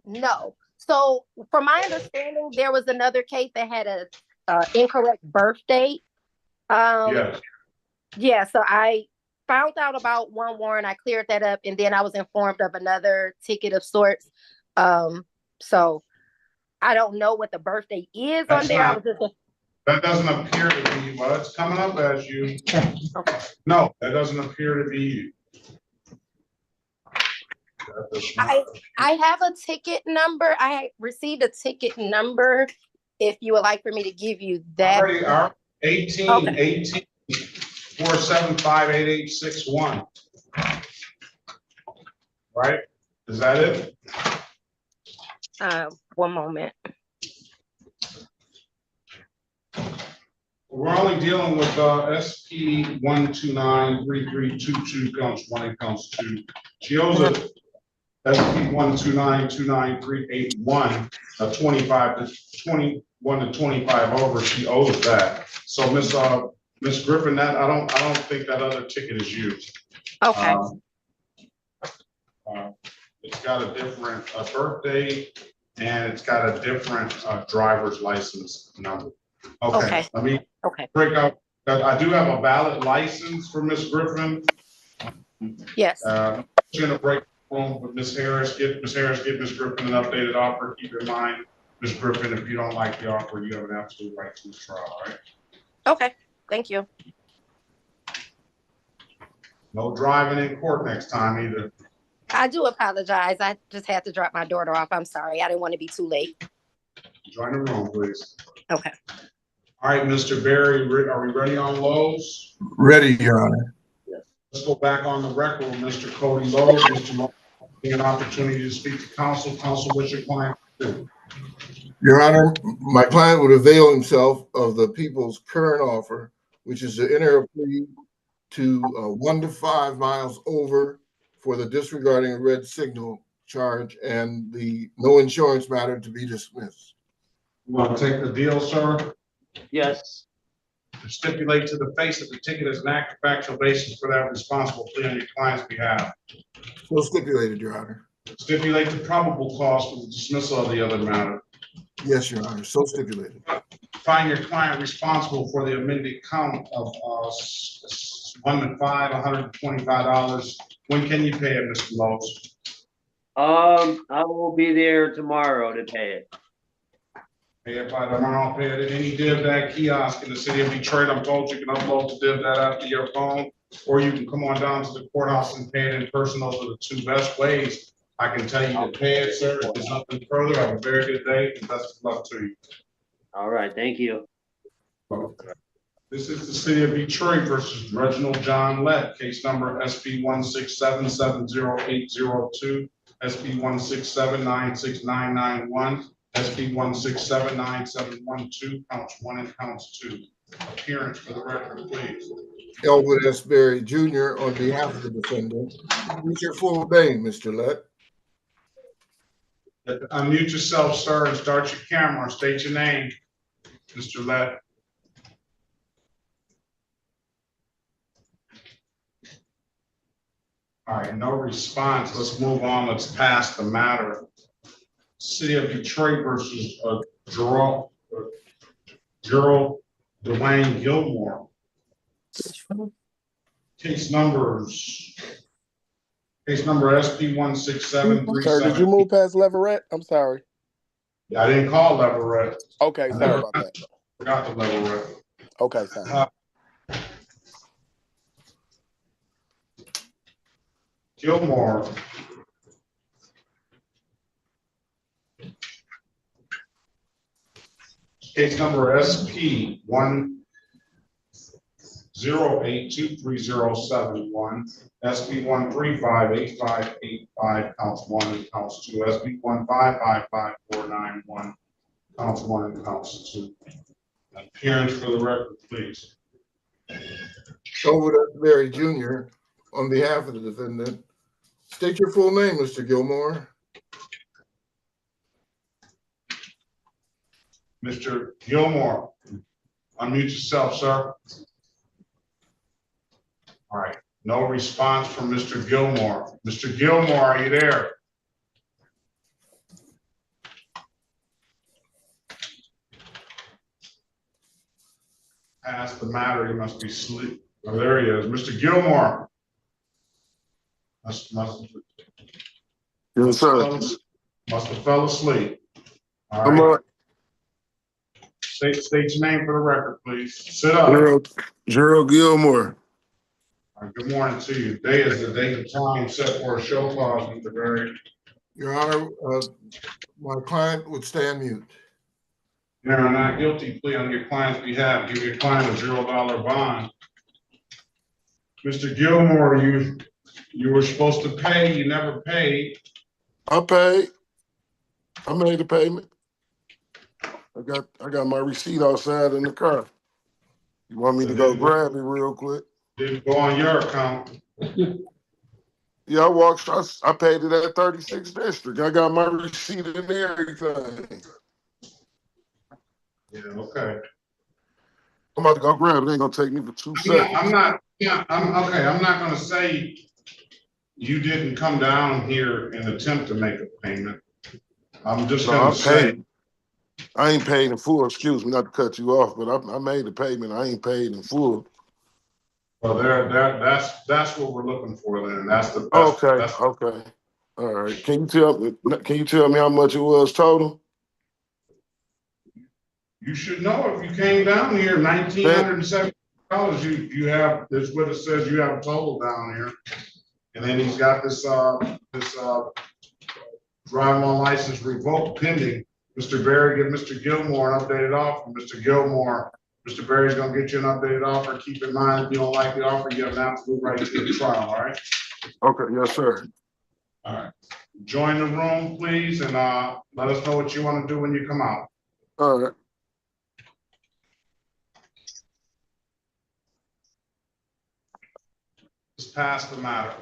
no. So from my understanding, there was another case that had a incorrect birth date. Yes. Yeah, so I found out about one warrant, I cleared that up, and then I was informed of another ticket of sorts. So I don't know what the birth date is on there. That doesn't appear to be, well, it's coming up as you. Okay. No, that doesn't appear to be you. I have a ticket number. I received a ticket number. If you would like for me to give you that. Already are 1847588861. Right? Is that it? One moment. We're only dealing with SP 1293322, counts 1 and counts 2. She owes a SP 1292981, 25 to 21 to 25 over. She owes that. So Miss Griffin, that I don't think that other ticket is you. Okay. It's got a different birthday and it's got a different driver's license number. Okay. Let me break up. I do have a valid license for Miss Griffin. Yes. I'm going to break room with Ms. Harris. Get Ms. Griffin an updated offer. Keep in mind, Ms. Griffin, if you don't like the offer, you have an absolute right to a trial. All right. Okay. Thank you. No driving in court next time either. I do apologize. I just had to drop my daughter off. I'm sorry. I didn't want to be too late. Join the room, please. Okay. All right, Mr. Berry, are we ready on Lowe's? Ready, Your Honor. Let's go back on the record with Mr. Cody Lowe's. Mr. Lowe's, an opportunity to speak to counsel. Counsel, what's your client do? Your Honor, my client would avail himself of the people's current offer, which is to enter a plea to 1 to 5 miles over for the disregarding a red signal charge and the no insurance matter to be dismissed. You want to take the deal, sir? Yes. Stipulate to the face of the ticket as an act of factual basis for that responsible plea on your client's behalf. So stipulated, Your Honor. Stipulate the probable cause for the dismissal of the other matter. Yes, Your Honor. So stipulated. Find your client responsible for the amended count of 1 to 5, $125. When can you pay it, Mr. Lowe's? I will be there tomorrow to pay it. Pay it by tomorrow. Pay it at any DivDad kiosk in the city of Detroit. I'm told you can upload the DivDad app to your phone, or you can come on down to the courthouse and pay it in person. Those are the two best ways. I can tell you to pay it, sir. If there's nothing further, have a very good day and best of luck to you. All right, thank you. This is the city of Detroit versus Reginald John Lett, case number SP 167-70802, SP 167-96991, SP 167-9712, counts 1 and counts 2. Appearance for the record, please. Elwood S. Berry Jr. on behalf of the defendant. What's your full name, Mr. Lett? Unmute yourself, sir, and start your camera. State your name, Mr. Lett. All right, no response. Let's move on. Let's pass the matter. City of Detroit versus Gerald Dwayne Gilmore. Case number SP 16737. Sir, did you move past Leverett? I'm sorry. I didn't call Leverett. Okay, sorry about that. Forgot the Leverett. Okay, sorry. Gilmore. Case number SP 108237071, SP 1358585, counts 1 and counts 2, SP 1555491, counts 1 and counts 2. Appearance for the record, please. Elwood S. Berry Jr. on behalf of the defendant. State your full name, Mr. Gilmore. Mr. Gilmore, unmute yourself, sir. All right, no response from Mr. Gilmore. Mr. Gilmore, are you there? Pass the matter, he must be asleep. Oh, there he is, Mr. Gilmore. Must Yes, sir. Must have fell asleep. All Come right. on. State your name for the record, please. Sit up. Gerald Gilmore. All right, good morning to you. Today is the date and time set for a show cause, Mr. Berry. Your Honor, my client would stand mute. You're a not guilty plea on your client's behalf. Give your client a $0 bond. Mr. Gilmore, you were supposed to pay. You never paid. I paid. I made the payment. I got my receipt outside in the car. You want me to go grab it real quick? Didn't go on your account. Yeah, I paid it at 36th District. I got my receipt and everything. Yeah, okay. I'm about to go grab it. It ain't gonna take me for 2 seconds. I'm not gonna say you didn't come down here and attempt to make a payment. I'm just gonna say. I ain't paid in full. Excuse me, not to cut you off, but I made the payment. I ain't paid in full. Well, that's what we're looking for then. That's the best. Okay. Okay. All right. Can you tell me how much it was total? You should know if you came down here, $1,970. You have this. What it says you have a total down here, and then he's got this driving on license revoked pending. Mr. Berry, give Mr. Gilmore an updated offer. Mr. Gilmore, Mr. Berry's gonna get you an updated offer. Keep in mind, if you don't like the offer, you have an absolute right to the trial, all right? Okay, yes, sir. All right. Join the room, please, and let us know what you want to do when you come out. All right. Let's pass the matter.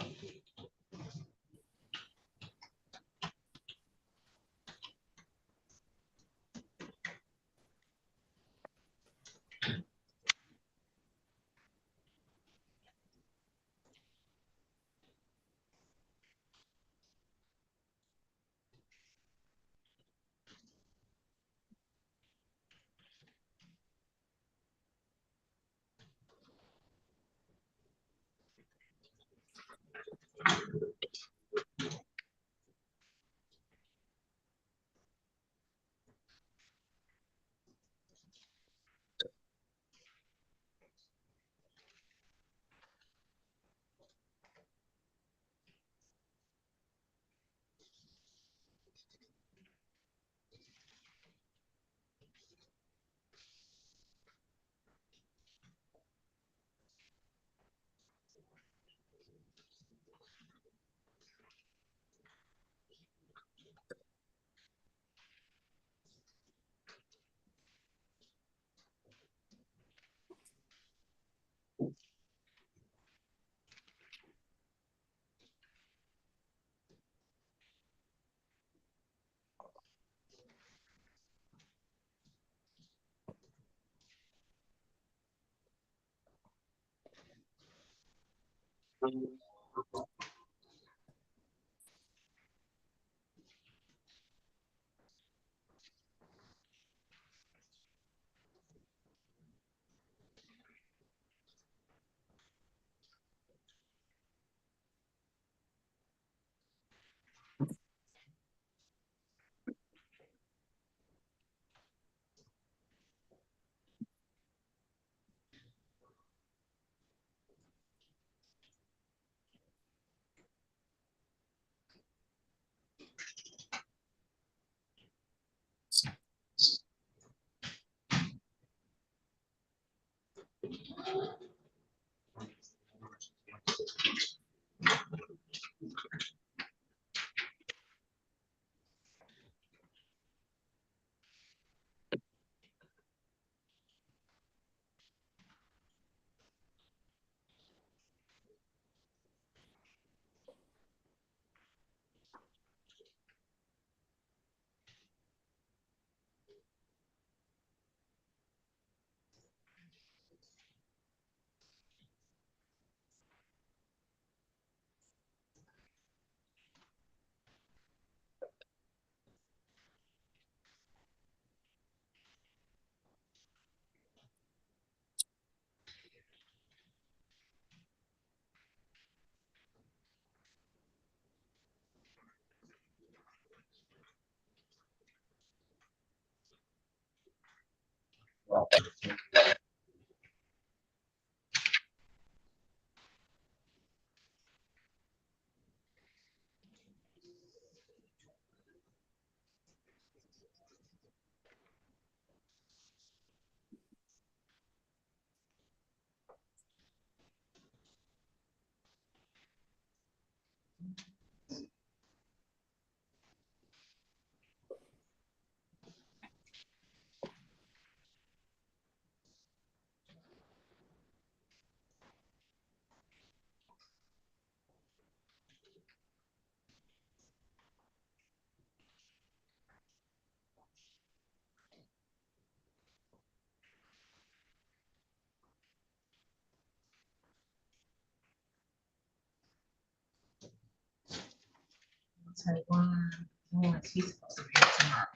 Taiwan, Lawrence, he's supposed to be here tomorrow.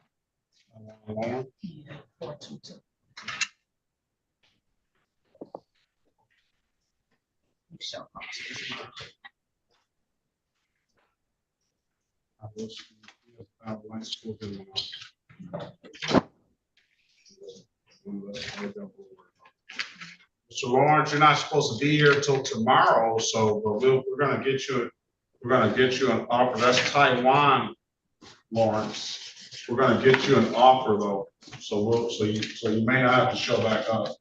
Yeah, 422. Michelle Foster tomorrow. Mr. Lawrence, you're not supposed to be here till tomorrow, so but we're gonna get you an offer. That's Taiwan, Lawrence. We're gonna get you an offer though, so you may not have to show back up.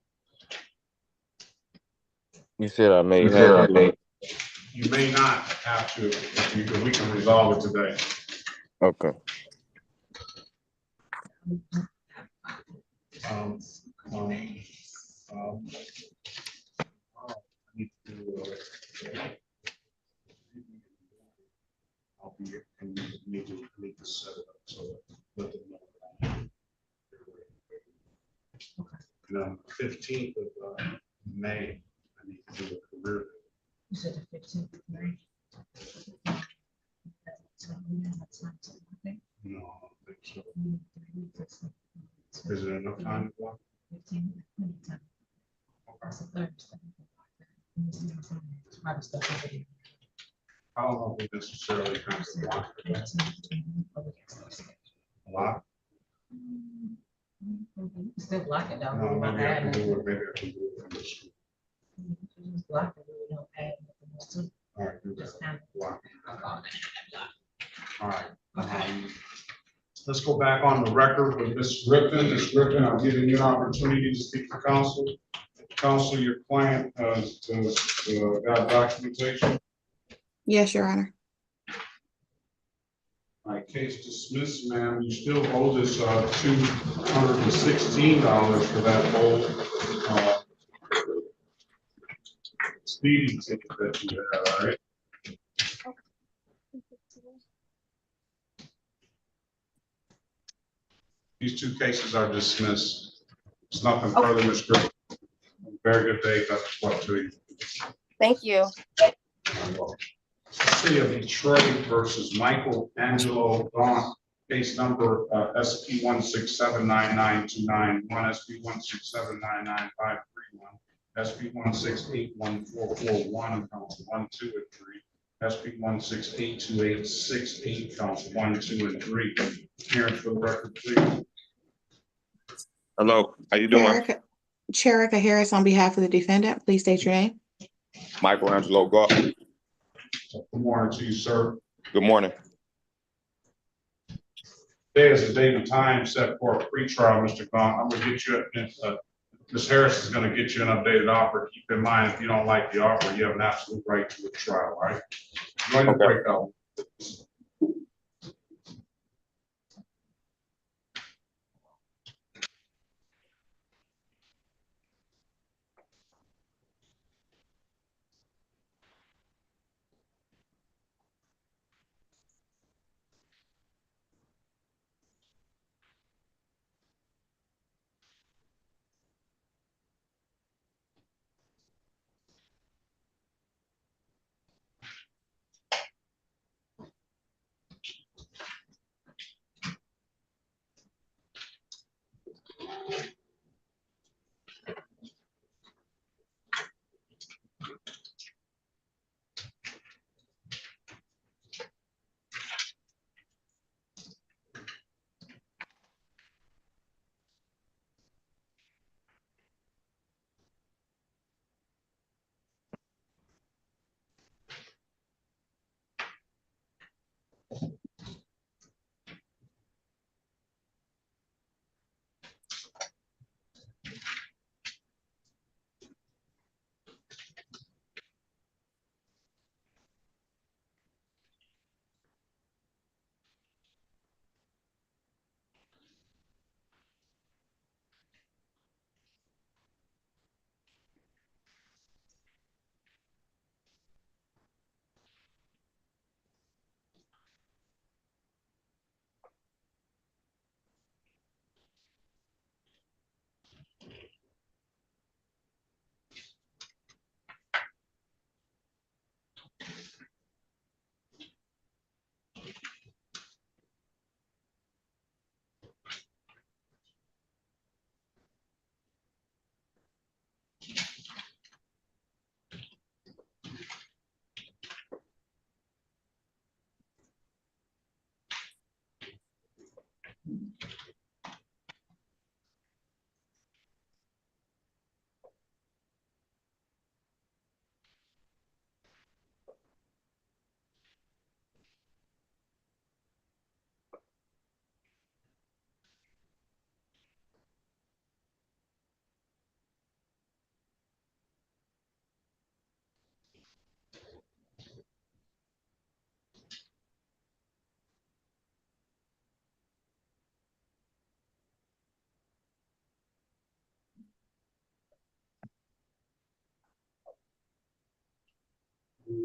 You said I may have to. You may not have to, if we can resolve it today. Okay. I need to I'll be here and need to set it up so let them know. And on the 15th of May, I need to do a career. You said the 15th of May. No, I don't think so. Is there enough time to block? 15 minutes. That's a Thursday. I don't know if we necessarily have to block it. A lot? Still block it though. No, maybe I can do it, maybe I can do it from the school. Just block it, we don't add nothing else. All right, do Just that. kind of Block. block. All right. Let's go back on the record with Ms. Griffin. Ms. Griffin, I'm giving you an opportunity to speak to counsel. Counsel, your client has got documentation. Yes, Your Honor. All right, case dismissed, ma'am. You still owe this $216 for that whole speeding ticket that you had, all right? These two cases are dismissed. It's nothing further, Ms. Griffin. Very good day. Best of luck to you. Thank you. All City of Detroit versus Michael Angelo Gaunt, case number SP 1679929, SP 1679951, SP 1681441, counts 1, 2, and 3. SP 1682868, counts 1, 2, and 3. Here for the record, please. Hello, how you doing? Cherica Harris on behalf of the defendant, please state your name. Michael Angelo Gaunt. Good morning to you, sir. Good morning. Today is the date and time set for a pretrial, Mr. Gaunt. I'm gonna get you, Ms. Harris is gonna get you an updated offer. Keep in mind, if you don't like the offer, you have an absolute right to a trial, all right? Join the breakout.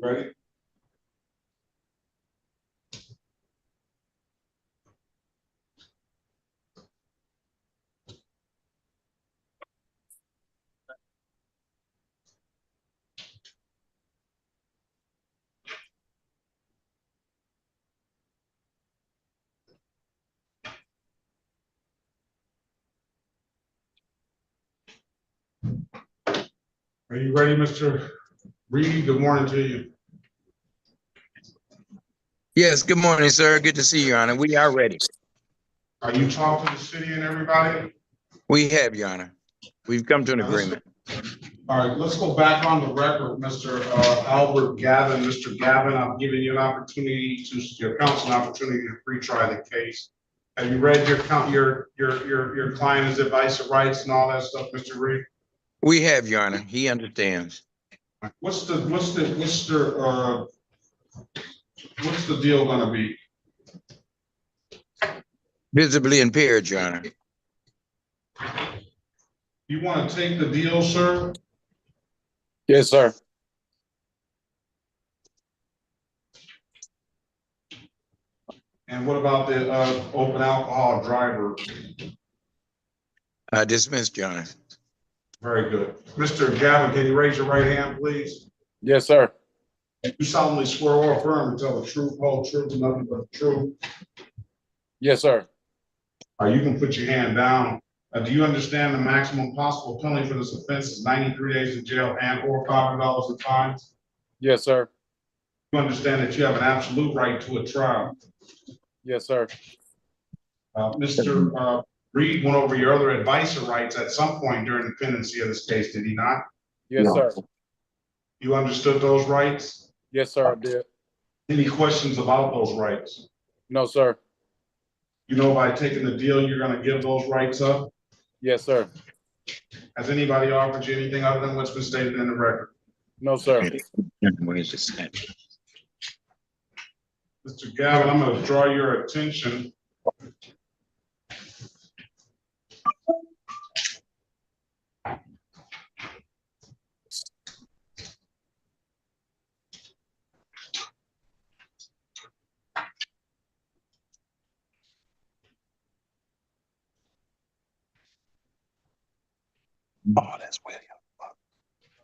Ready? Are you ready, Mr. Reed? Good morning to you. Yes, good morning, sir. Good to see you, Your Honor. We are ready. Are you talking to the city and everybody? We have, Your Honor. We've come to an agreement. All right, let's go back on the record, Mr. Albert Gavin. Mr. Gavin, I'm giving you an opportunity to, your counsel, an opportunity to pre-try the case. Have you read your client's advice of rights and all that stuff, Mr. Reed? We have, Your Honor. He understands. What's the deal gonna be? Visibly impaired, Your Honor. You want to take the deal, sir? Yes, sir. And what about the open alcohol driver? Dismissed, Your Honor. Very good. Mr. Gavin, can you raise your right hand, please? Yes, sir. You solemnly swear or affirm to tell the truth, whole truth, and nothing but the truth. Yes, sir. You can put your hand down. Do you understand the maximum possible penalty for this offense is 93 days in jail and or $500 in fines? Yes, sir. You understand that you have an absolute right to a trial. Yes, sir. Mr. Reed went over your other advisor rights at some point during the pendency of this case, did he not? Yes, sir. You understood those rights? Yes, sir, I did. Any questions about those rights? No, sir. You know, by taking the deal, you're going to give those rights up? Yes, sir. Has anybody offered you anything other than what's been stated in the record? No, sir. Mr. Gavin, I'm going to draw your attention. Oh, that's William.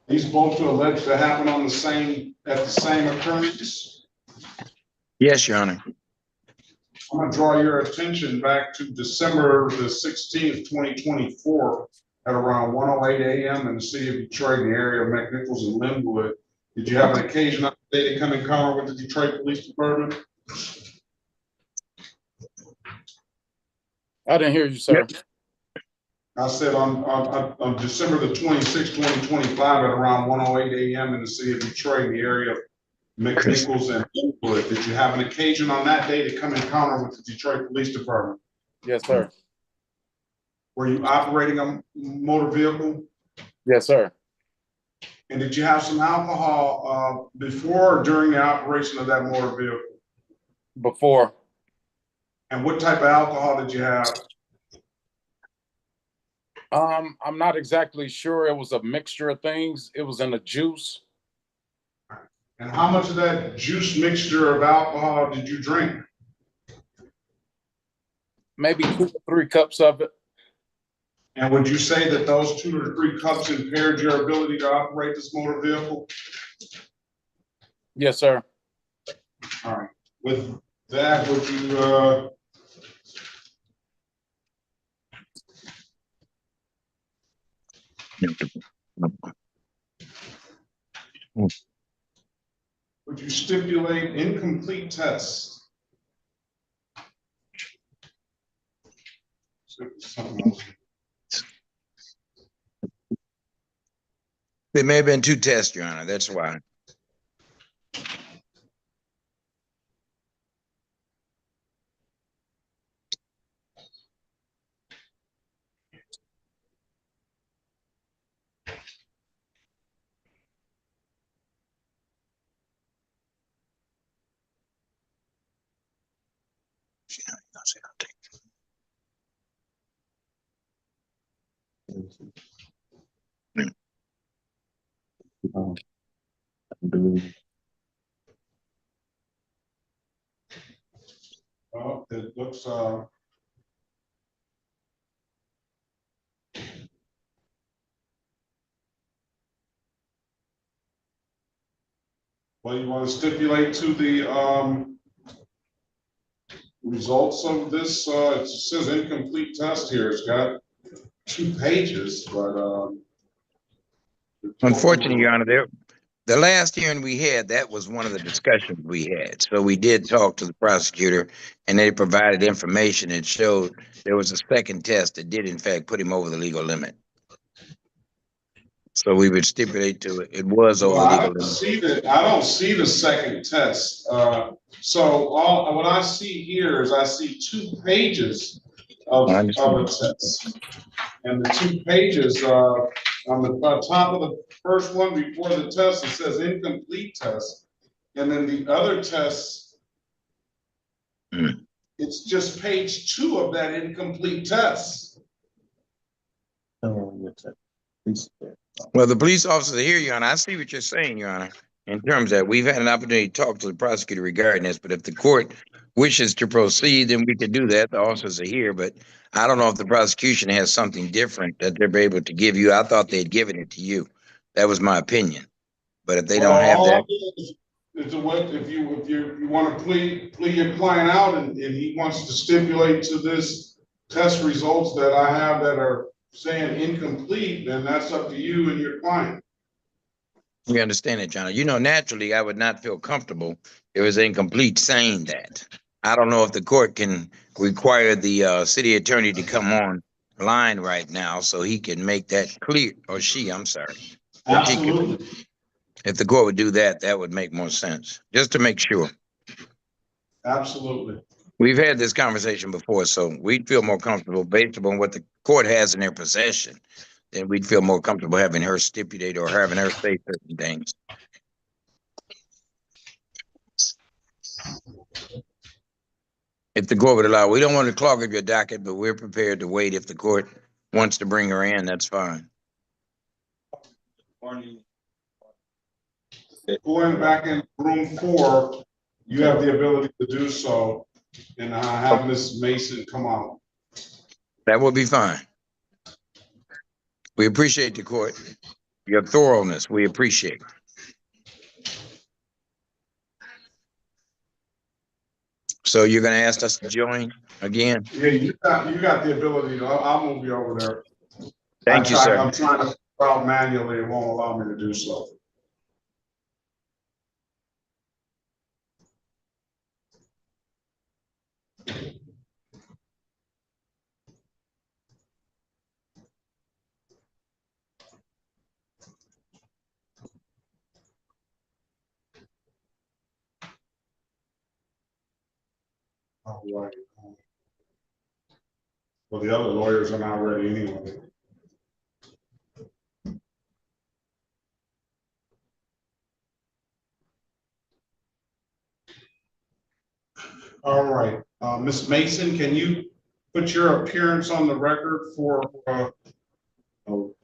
These both are alleged to happen on at the same occurrence. Yes, Your Honor. I'm going to draw your attention back to December the 16th, 2024 at around 1:08 a.m. in the city of Detroit, in the area of McNichols and Linwood. Did you have an occasion on the day to come in contact with the Detroit Police Department? I didn't hear you, sir. I said on December the 26th, 2025 at around 1:08 a.m. in the city of Detroit, in the area of McNichols and Linwood. Did you have an occasion on that day to come in contact with the Detroit Police Department? Yes, sir. Were you operating a motor vehicle? Yes, sir. And did you have some alcohol before or during the operation of that motor vehicle? Before. And what type of alcohol did you have? I'm not exactly sure. It was a mixture of things. It was in a juice. And how much of that juice mixture of alcohol did you drink? Maybe 2 or 3 cups of it. And would you say that those 2 or 3 cups impaired your ability to operate this motor vehicle? Yes, sir. All right. With that, would you stipulate incomplete tests? There may have been 2 tests, Your Honor. That's why. Well, it looks well, you want to stipulate to the results of this? It says incomplete test here. It's got 2 pages, but Unfortunately, Your Honor, the last hearing we had, that was one of the discussions we had. So we did talk to the prosecutor, and they provided information that showed there was a second test that did, in fact, put him over the legal limit. So we would stipulate to it. It was over the legal limit. I don't see the second test. So what I see here is I see 2 pages of a test. And the 2 pages on the top of the first one before the test, it says incomplete test. And then the other test, it's just page 2 of that incomplete test. Well, the police officers are here, Your Honor. I see what you're saying, Your Honor, in terms that we've had an opportunity to talk to the prosecutor regarding this, but if the court wishes to proceed, then we can do that. The officers are here, but I don't know if the prosecution has something different that they're able to give you. I thought they'd given it to you. That was my opinion. But if they don't have that. It's a what, if you want to plea your client out and he wants to stipulate to this test results that I have that are saying incomplete, then that's up to you and your client. We understand it, John. You know, naturally, I would not feel comfortable if it was incomplete saying that. I don't know if the court can require the city attorney to come on line right now so he can make that clear, or she, I'm sorry. Absolutely. If the court would do that, that would make more sense, just to make sure. Absolutely. We've had this conversation before, so we'd feel more comfortable based upon what the court has in their possession. Then we'd feel more comfortable having her stipulate or having her say certain things. If the court would allow, we don't want to clog up your docket, but we're prepared to wait. If the court wants to bring her in, that's fine. Going back in room 4, you have the ability to do so and have Ms. Mason come out. That will be fine. We appreciate the court, your thoroughness. We appreciate. So you're going to ask us to join again? Yeah, you got the ability. I'll move you over there. Thank you, sir. I'm trying to file manually. It won't allow me to do so. All right. Well, the other lawyers are not ready anyway. All right, Ms. Mason, can you put your appearance on the record for, oh.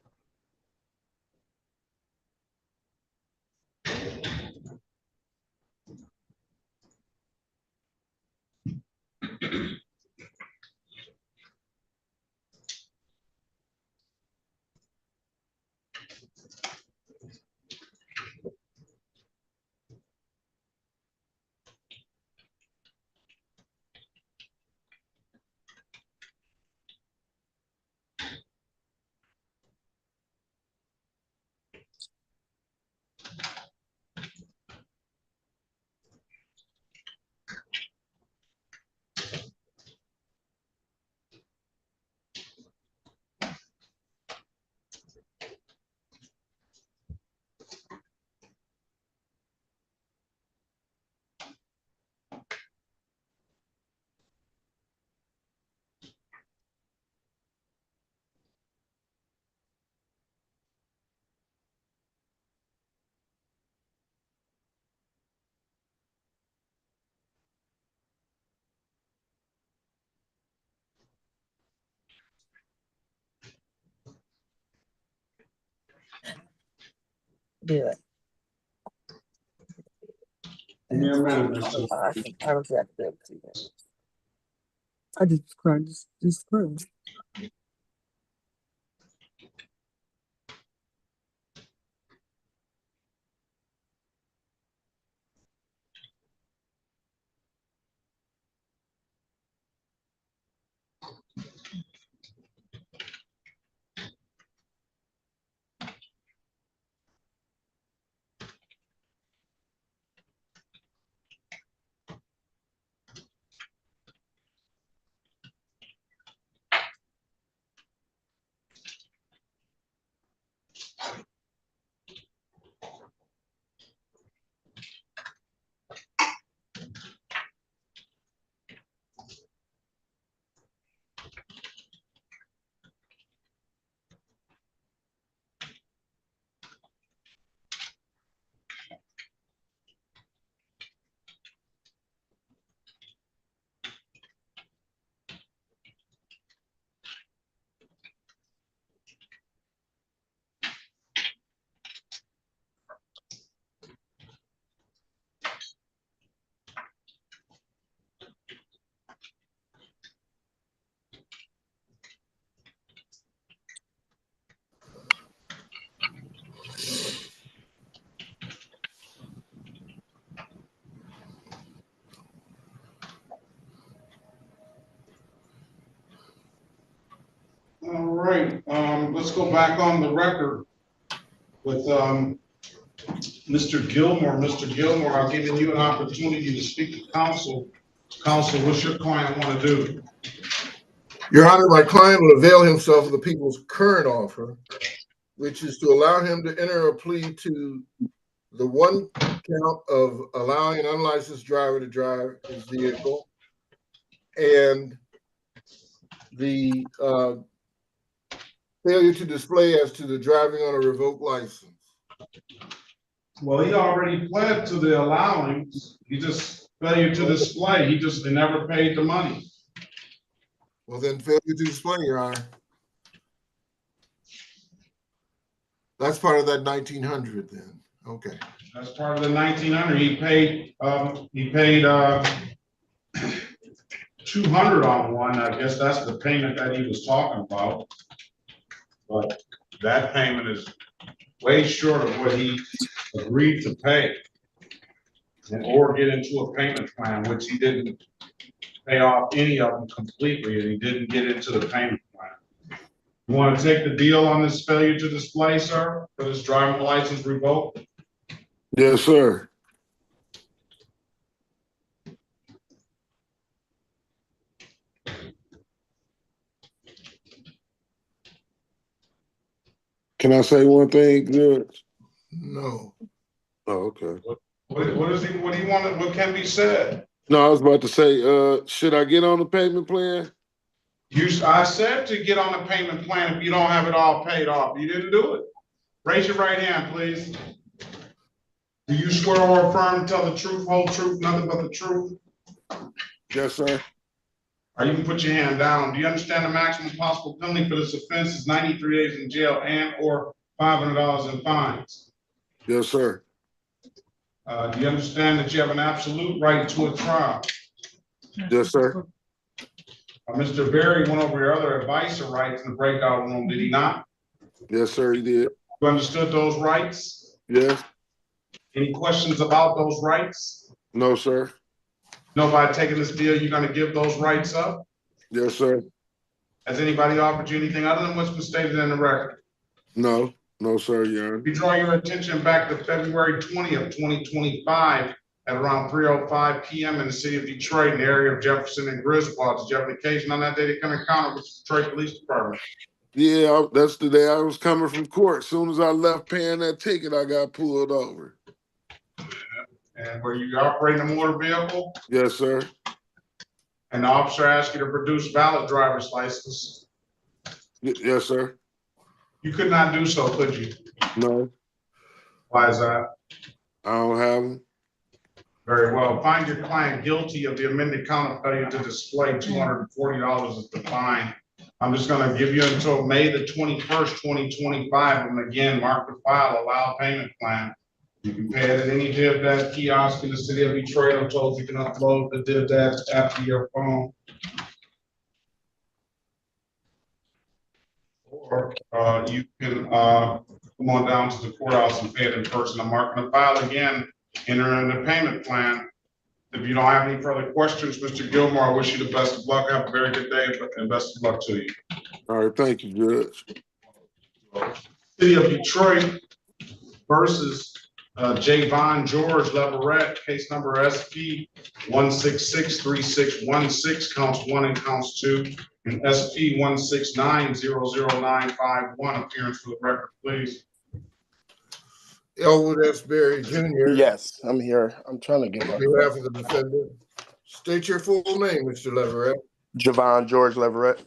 Do it. Give me a minute, Mr. I was at the. I just cried. Just cried. right, let's go back on the record with, Mr. Gilmore. Mr. Gilmore, I've given you an opportunity to speak to counsel. Counsel, what's your client want to do? Your Honor, my client will avail himself of the people's current offer, which is to allow him to enter a plea to the one count of allowing an unlicensed driver to drive his vehicle and the failure to display as to the driving on a revoked license. Well, he already pled to the allowance. He just failure to display. He never paid the money. Well, then failure to display, Your Honor. That's part of that 1900 then. Okay. That's part of the 1900. He paid 200 on one. I guess that's the payment that he was talking about. But that payment is way short of what he agreed to pay, or get into a payment plan, which he didn't pay off any of them completely, and he didn't get into the payment plan. You want to take the deal on this failure to display, sir, for this driving license revoked? Yes, sir. Can I say one thing, Judge? No. Oh, okay. What is he? What do you want? What can be said? No, I was about to say, should I get on the payment plan? I said to get on the payment plan if you don't have it all paid off. You didn't do it. Raise your right hand, please. Do you swear or affirm to tell the truth, whole truth, nothing but the truth? Yes, sir. Or you can put your hand down. Do you understand the maximum possible penalty for this offense is 93 days in jail and or $500 in fines? Yes, sir. Do you understand that you have an absolute right to a trial? Yes, sir. Mr. Berry went over your other advice or rights in the breakout room, did he not? Yes, sir, he did. You understood those rights? Yes. Any questions about those rights? No, sir. No, by taking this deal, you're gonna give those rights up? Yes, sir. Has anybody offered you anything other than what's been stated in the record? No. No, sir, Your Honor. We draw your attention back to February 20th, 2025 at around 3:05 p.m. in the city of Detroit in the area of Jefferson and Griswold. Did you have an occasion on that day to come encounter with the Detroit Police Department? Yeah, that's the day I was coming from court. As soon as I left paying that ticket, I got pulled over. And were you operating a motor vehicle? Yes, sir. And the officer asked you to produce valid driver's license? Yes, sir. You could not do so, could you? No. Why is that? I don't have them. Very well. Find your client guilty of the amended count of failure to display. $240 is the fine. I'm just going to give you until May the 21st, 2025. And again, mark the file, allow payment plan. You can pay it at any DivDash kiosk in the city of Detroit. I'm told you can upload the DivDash app to your phone. Or you can come on down to the courthouse and pay it in person. I'm marking the file again, enter in the payment plan. If you don't have any further questions, Mr. Gilmore, I wish you the best of luck. Have a very good day and best of luck to you. All right, thank you, Judge. City of Detroit versus Javon George Leverett, case number SP 1663616, counts 1 and counts 2, and SP 1690091. Appearance for the record, please. Elwood S. Berry Jr. Yes, I'm here. I'm trying to get On behalf of the defendant, state your full name, Mr. Leverett. Javon George Leverett.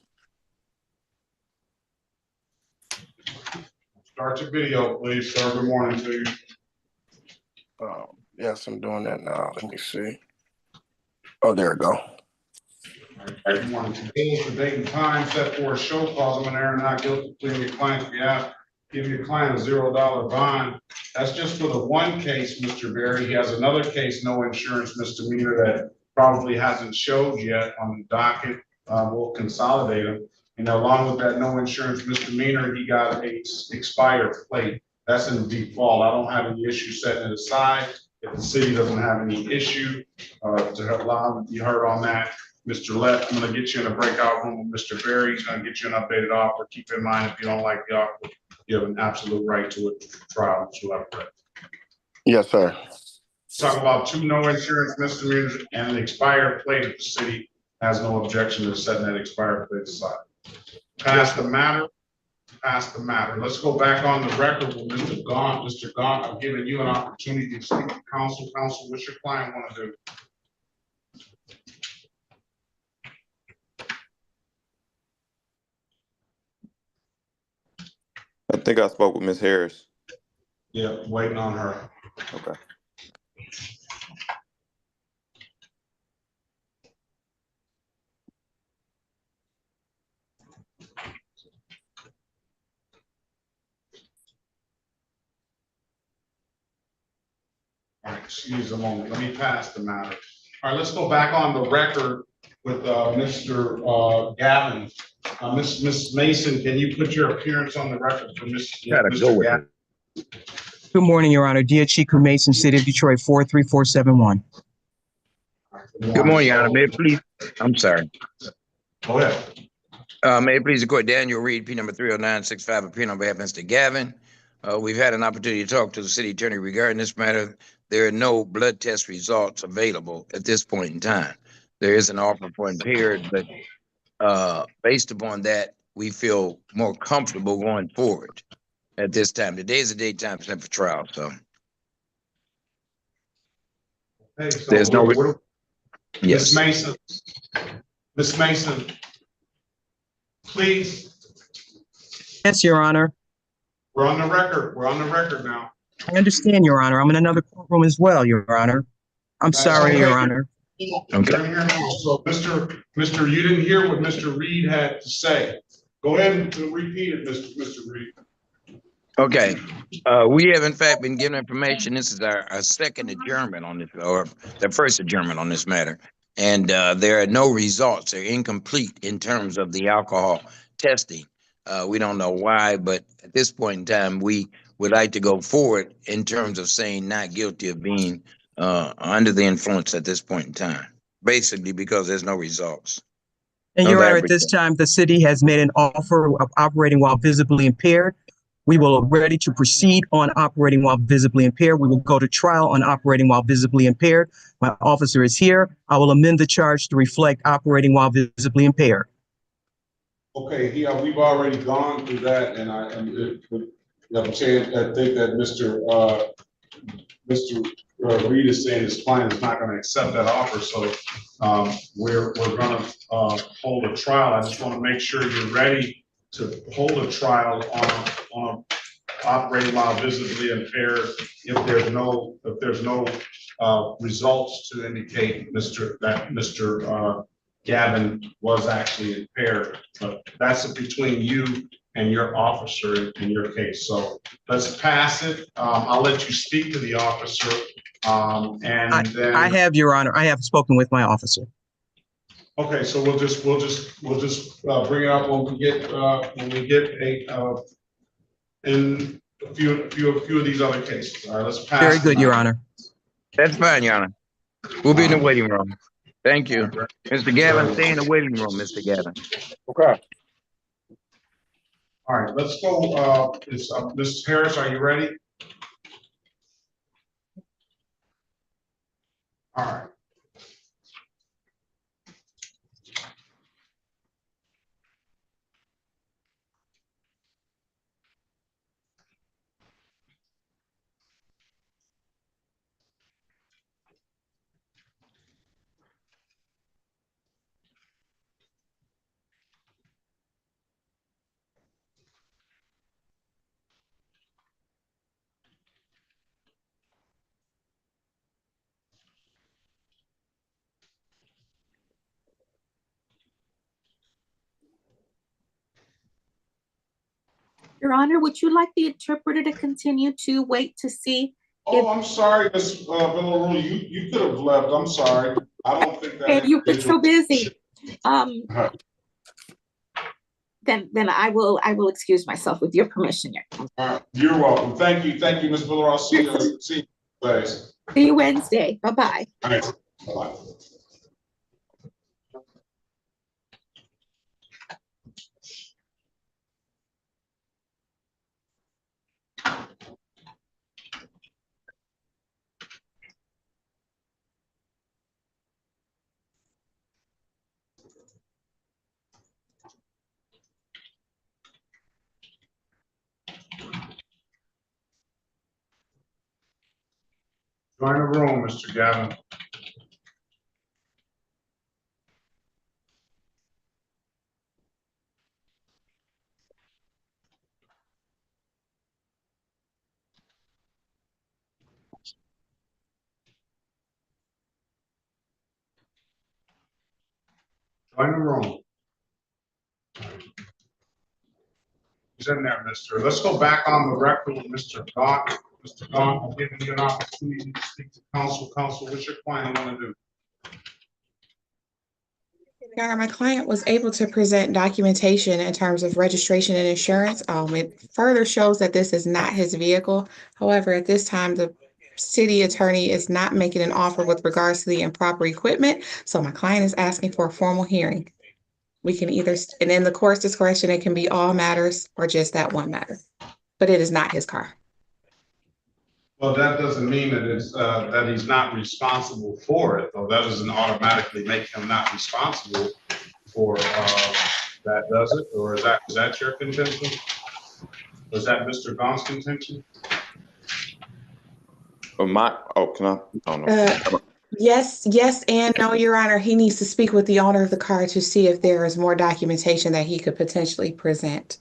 Start your video, please, sir. Good morning to you. Yes, I'm doing that now. Let me see. Oh, there we go. Good morning. Today is the date and time set for a show cause. I'm an error not guilty plea on your client's behalf. Give your client a $0 bond. That's just for the one case, Mr. Berry. He has another case, no insurance misdemeanor, that probably hasn't showed yet on the docket. We'll consolidate them. And along with that no insurance misdemeanor, he got a expired plate. That's in default. I don't have any issue setting it aside. If the city doesn't have any issue to allow him to be heard on that, Mr. Lett, I'm gonna get you in a breakout room with Mr. Berry. He's gonna get you an updated offer. Keep in mind, if you don't like the offer, you have an absolute right to a trial, Mr. Lett. Yes, sir. Talk about 2 no insurance misdemeanors and an expired plate if the city has no objection to setting that expired plate aside. Pass the matter. Pass the matter. Let's go back on the record with Mr. Gaunt. Mr. Gaunt, I've given you an opportunity to speak to counsel. Counsel, what's your client want to do? I think I spoke with Ms. Harris. Yeah, waiting on her. Okay. All right, excuse a moment. Let me pass the matter. All right, let's go back on the record with Mr. Gavin. Miss Mason, can you put your appearance on the record for Mr. Gavin? Good morning, Your Honor. Dear Chiku Mason, City of Detroit, 43471. Good morning, Your Honor. May it please, I'm sorry. Go ahead. May it please the court, Daniel Reed, P number 30965, appearing on behalf of Mr. Gavin. We've had an opportunity to talk to the city attorney regarding this matter. There are no blood test results available at this point in time. There is an offer for impaired, but based upon that, we feel more comfortable going forward at this time. Today is the date time set for trial, so. Hey, so There's no. Yes. Miss Mason, please. Yes, Your Honor. We're on the record. We're on the record now. I understand, Your Honor. I'm in another courtroom as well, Your Honor. I'm sorry, Your Honor. Okay. So, Mr. You didn't hear what Mr. Reed had to say. Go ahead and repeat it, Mr. Reed. Okay. We have in fact been given information. This is our second adjournment on this, or the first adjournment on this matter. And there are no results. They're incomplete in terms of the alcohol testing. We don't know why, but at this point in time, we would like to go forward in terms of saying not guilty of being under the influence at this point in time, basically because there's no results. And No Your Honor, at laboratory. this time, the city has made an offer of operating while visibly impaired. We will ready to proceed on operating while visibly impaired. We will go to trial on operating while visibly impaired. My officer is here. I will amend the charge to reflect operating while visibly impaired. Okay, yeah, we've already gone through that, and I think that Mr. Reed is saying his client is not going to accept that offer, so we're going to hold a trial. I just want to make sure you're ready to hold a trial on operating while visibly impaired if there's no results to indicate that Mr. Gavin was actually impaired, but that's between you and your officer in your case. So let's pass it. I'll let you speak to the officer. And then I have, Your Honor. I have spoken with my officer. Okay, so we'll just bring it up when we get in a few of these other cases. All right, let's pass. Very good, Your Honor. That's fine, Your Honor. We'll be in the waiting room. Thank you. Mr. Gavin, stay in the waiting room, Mr. Gavin. Okay. All right, let's go. Mrs. Harris, are you ready? All right. Your Honor, would you like the interpreter to continue to wait to see? Oh, I'm sorry, Ms. Villaroo, you could have left. I'm sorry. I don't think that. And you've been so busy. Then I will excuse myself with your permission. You're welcome. Thank you, Ms. Villaroo. I'll see you. See you See you Wednesday. Bye-bye. All right. Bye-bye. Join the room, Mr. Gavin. Join the room. He's in there, mister. Let's go back on the record with Mr. Gaunt. Mr. Gaunt, I'm giving you an opportunity to speak to counsel. Counsel, what's your client want to do? Your Honor, my client was able to present documentation in terms of registration and insurance. It further shows that this is not his vehicle. However, at this time, the city attorney is not making an offer with regards to the improper equipment. So my client is asking for a formal hearing. We can either, and in the court's discretion, it can be all matters or just that one matter. But it is not his car. Well, that doesn't mean that it's, that he's not responsible for it, though. That doesn't automatically make him not responsible for, that, does it? Or is that your contention? Was that Mr. Gaunt's contention? Can I don't know. Yes, and no, Your Honor. He needs to speak with the owner of the car to see if there is more documentation that he could potentially present.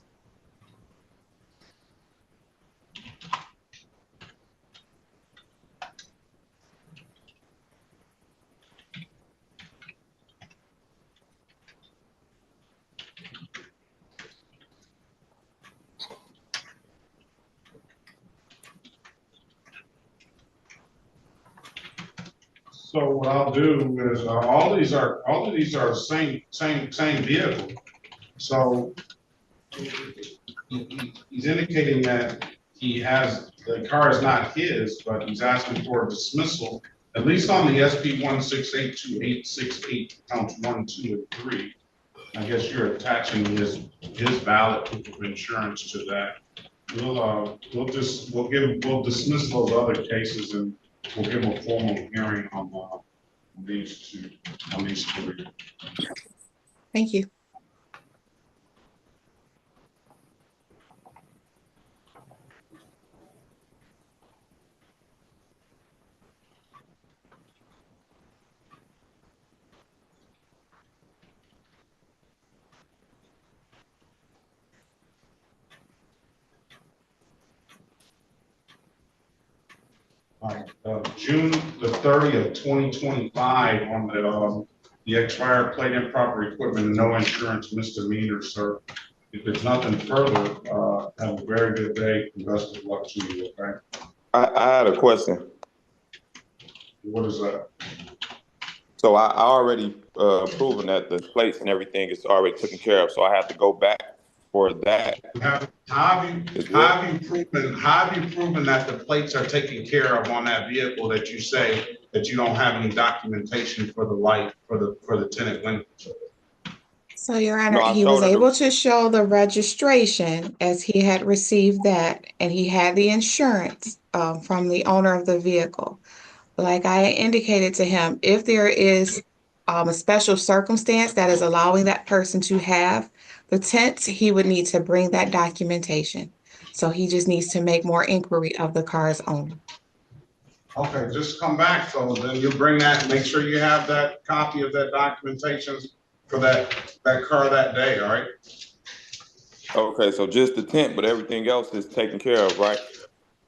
So what I'll do is, all of these are same vehicle. So he's indicating that the car is not his, but he's asking for a dismissal, at least on the SP 1682868 counts 1, 2, and 3. I guess you're attaching his valid proof of insurance to that. We'll dismiss those other cases and we'll give a formal hearing on these three. Thank you. All right, June the 30th, 2025, on the expired plate improper equipment and no insurance misdemeanor, sir. If there's nothing further, have a very good day and best of luck to you, okay? I had a question. What is that? So I already proven that the plates and everything is already taken care of. So I have to go back for that. How have you proven that the plates are taken care of on that vehicle that you say that you don't have any documentation for the light for the tinted windows? So, Your Honor, he was able to show the registration as he had received that, and he had the insurance from the owner of the vehicle. Like I indicated to him, if there is a special circumstance that is allowing that person to have the tents, he would need to bring that documentation. So he just needs to make more inquiry of the car's owner. Okay, just come back. So then you bring that, make sure you have that copy of that documentation for that car that day, all right? Okay, so just the tent, but everything else is taken care of, right?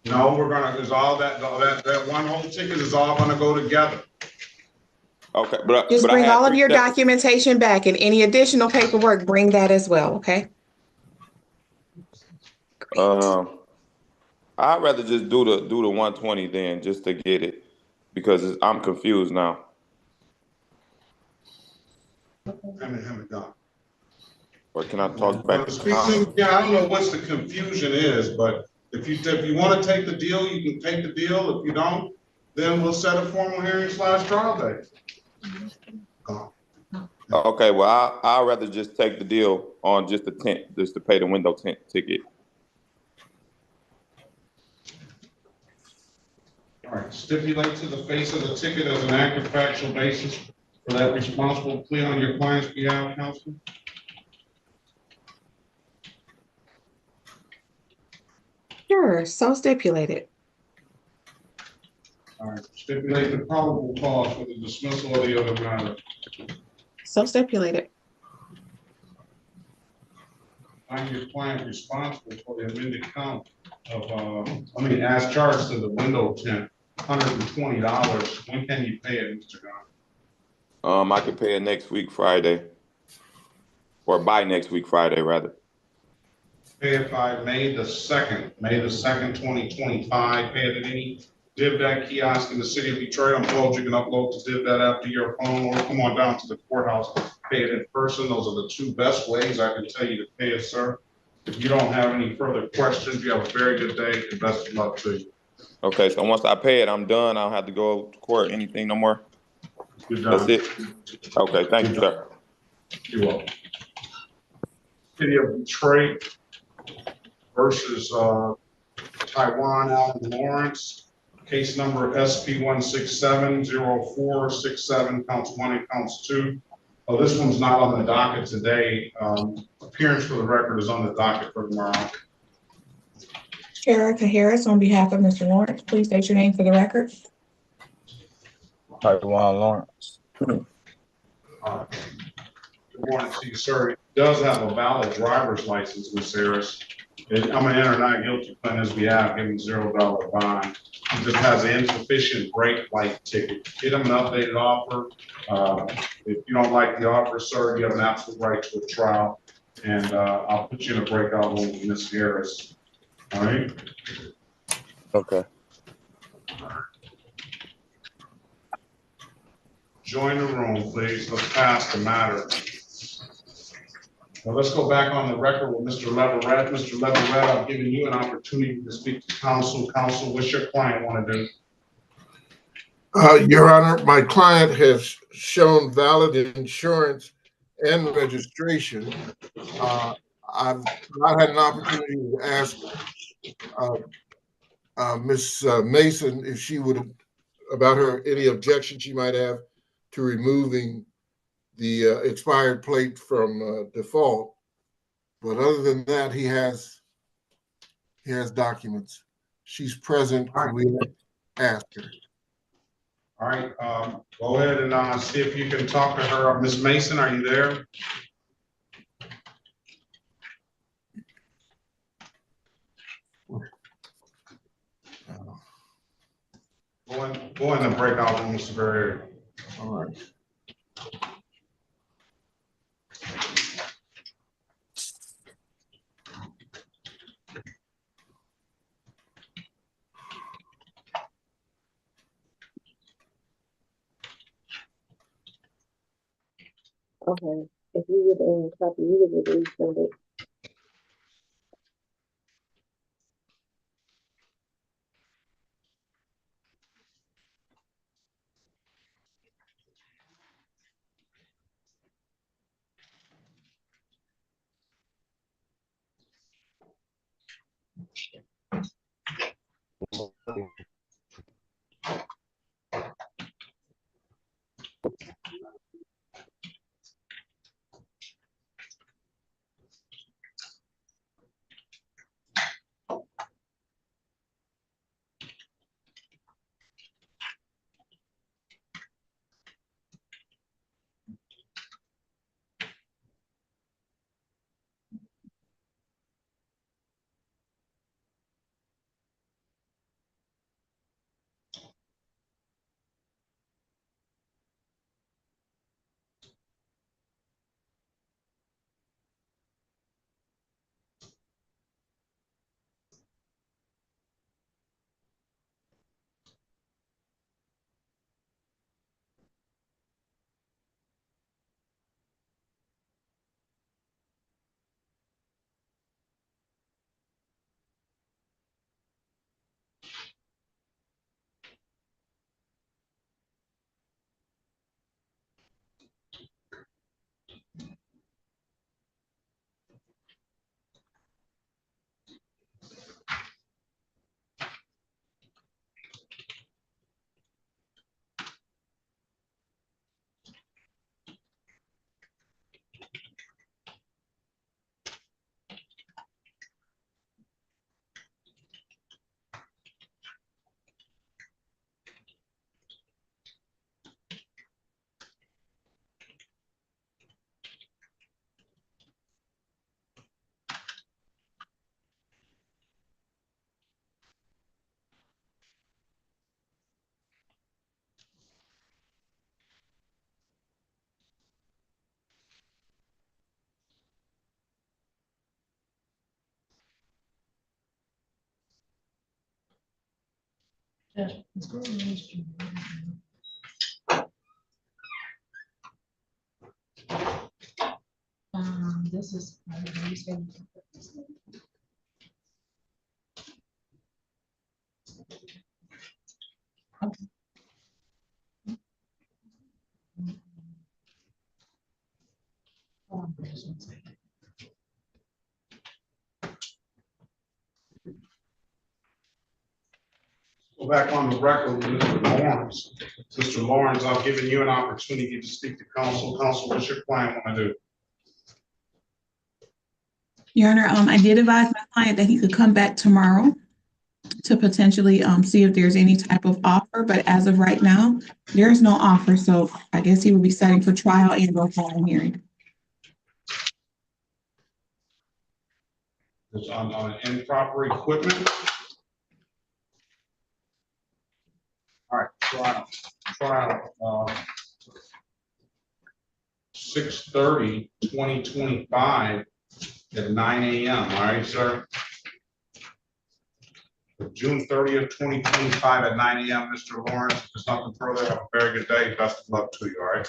No, there's all that one whole ticket is all gonna go together. Okay, but Just bring all of your separate documentation back, and any additional paperwork, bring that as well, okay? I'd rather just do the 120 then, just to get it, because I'm confused now. Or can I talk back to counsel? Yeah, I don't know what the confusion is, but if you want to take the deal, you can take the deal. If you don't, then we'll set a formal hearing / trial date. Okay, well, I'd rather just take the deal on just the tent, just to pay the window tent ticket. All right, stipulate to the face of the ticket as an active factual basis for that responsible plea on your client's behalf, counsel. Sure, so stipulated. All right, stipulate the probable cause for the dismissal of the other matter. So stipulated. Find your client responsible for the amended count of, as charged to the window tint, $120. When can you pay it, Mr. Gunn? I could pay it next week, Friday, or by next week, Friday, rather. Pay it by May the 2nd, 2025. Pay it at any DivDat kiosk in the city of Detroit. I'm told you can upload the DivDat app to your phone or come on down to the courthouse, pay it in person. Those are the two best ways I can tell you to pay it, sir. If you don't have any further questions, you have a very good day and best of luck to you. Okay, so once I pay it, I'm done. I don't have to go to court, anything no more? You're done. That's it? Okay, thank you, sir. You're welcome. City of Detroit versus Taiwan Allen Lawrence. Case number SP 1670467, counts 1 and counts 2. Oh, this one's not on the docket today. Appearance for the record is on the docket for tomorrow. Erica Harris, on behalf of Mr. Lawrence, please state your name for the record. Taiwan Lawrence. Good morning to you, sir. He does have a valid driver's license, Ms. Harris. I'm gonna enter not guilty on his behalf, give him $0 fine. He just has an insufficient brake light ticket. Get him an updated offer. If you don't like the offer, sir, you have an absolute right to a trial. And I'll put you in a breakout room with Ms. Harris. All right? Okay. Join the room, please. Let's pass the matter. Now let's go back on the record with Mr. Leverett. Mr. Leverett, I've given you an opportunity to speak to counsel. Counsel, what's your client want to do? Your Honor, my client has shown valid insurance and registration. I've not had an opportunity to ask Ms. Mason if she would, about her, any objection she might have to removing the expired plate from default. But other than that, he has documents. She's present. We ask her. All right, go ahead and see if you can talk to her. Ms. Mason, are you there? Go in the breakout room, Mr. Barrier. All right. Okay, if you would copy, you would resend it. This is. Go back on the record with Mr. Lawrence. Mr. Lawrence, I've given you an opportunity to speak to council. Council, what's your client want to do? Your Honor, I did advise my client that he could come back tomorrow to potentially see if there's any type of offer, but as of right now, there is no offer, so I guess he would be setting for trial and or trial hearing. It's on improper equipment. All right, trial, 6/30/2025 at 9 a.m. All right, sir. June 30th, 2025 at 9 a.m. Mr. Lawrence, if there's nothing further, have a very good day. Best of luck to you, all right?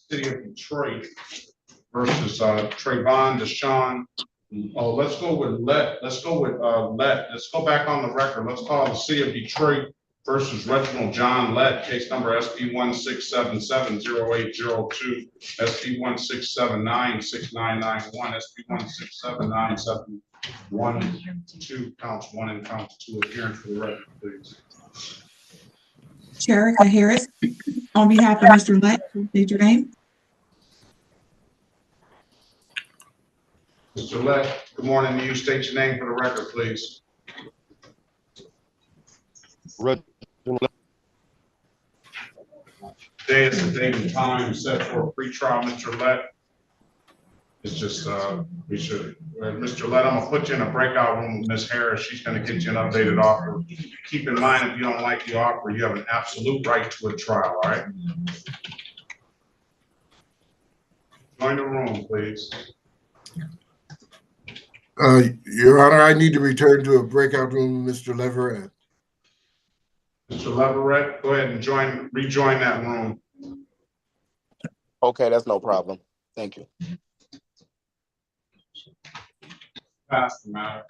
City of Detroit versus Trayvon Deshaun. Oh, let's go with Let. Let's go with Let. Let's go back on the record. Let's call the City of Detroit versus Reginald John Let, case number SP 16770802, SP 16796991, SP 16797112, counts 1 and counts 2. Appearance for the record, please. Sherika Harris, on behalf of Mr. Let, state your name. Mr. Let, good morning to you. State your name for the record, please. Today is the date and time set for a pretrial, Mr. Let. It's just, Mr. Let, I'm gonna put you in a breakout room with Ms. Harris. She's gonna get you an updated offer. Keep in mind, if you don't like the offer, you have an absolute right to a trial, all right? Join the room, please. Your Honor, I need to return to a breakout room with Mr. Leverett. Mr. Leverett, go ahead and rejoin that room. Okay, that's no problem. Thank you. Pass the matter.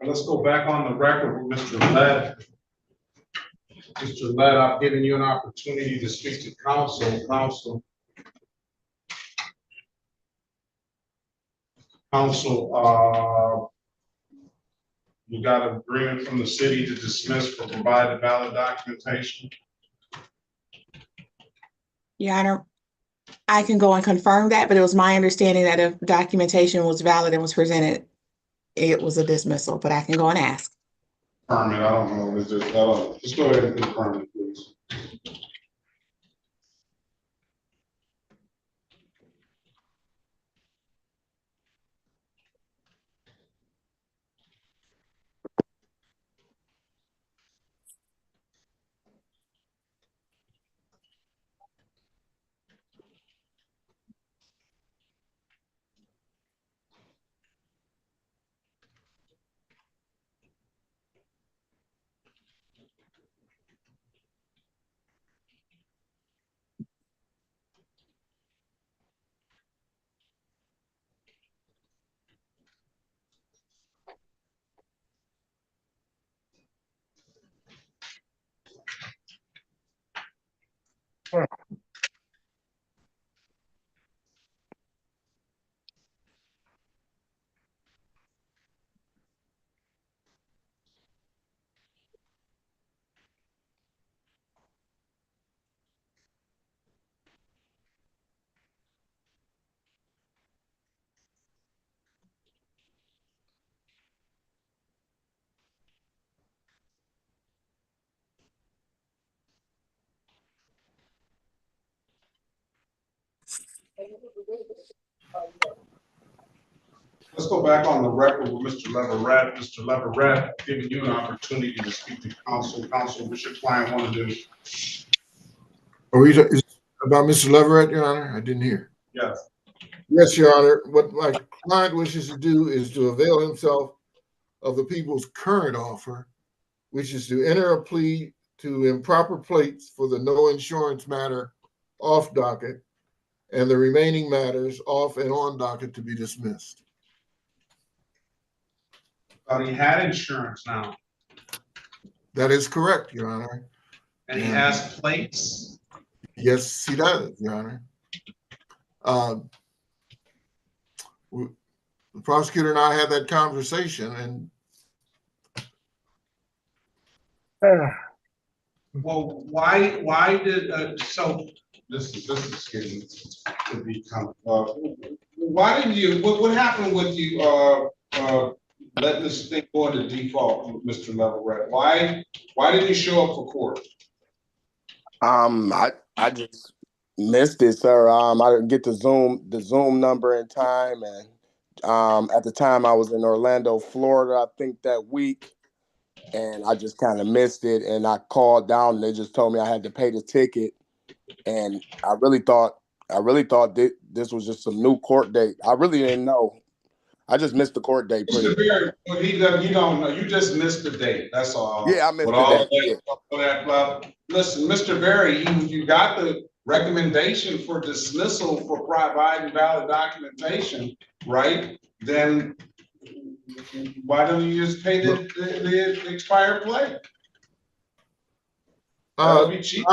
Let's go back on the record with Mr. Lett. Mr. Lett, I've given you an opportunity to speak to counsel. Counsel, you got an agreement from the city to dismiss for provided valid documentation? Your Honor, I can go and confirm that, but it was my understanding that if documentation was valid and was presented, it was a dismissal, but I can go and ask. Confirm it, I don't know, just go ahead and confirm it, please. Let's go back on the record with Mr. Leverett. Mr. Leverett, giving you an opportunity to speak to counsel. Counsel, what's your client want to do? Are we is about Mr. Leverett, Your Honor? I didn't hear. Yes. Yes, Your Honor. What my client wishes to do is to avail himself of the people's current offer, which is to enter a plea to improper plates for the no insurance matter off docket and the remaining matters off and on docket to be dismissed. He had insurance now. That is correct, Your Honor. And he has plates? Yes, he does, Your Honor. The prosecutor and I had that conversation, and well, why did so? This is getting to be kind of. Why didn't you? What happened with you? Letting this thing go into default, Mr. Leverett. Why didn't you show up for court? I just missed it, sir. I didn't get the Zoom number in time, and at the time I was in Orlando, Florida, I think that week, and I just kind of missed it. And I called down, and they just told me I had to pay the ticket, and I really thought this was just some new court date. I really didn't know. I just missed the court date. Mr. Berry, you don't know. You just missed the date. That's all. Yeah, I missed the date. Yeah. Listen, Mr. Berry, you got the recommendation for dismissal for providing valid documentation, right? Then why don't you just pay the expired plate? That would be cheap.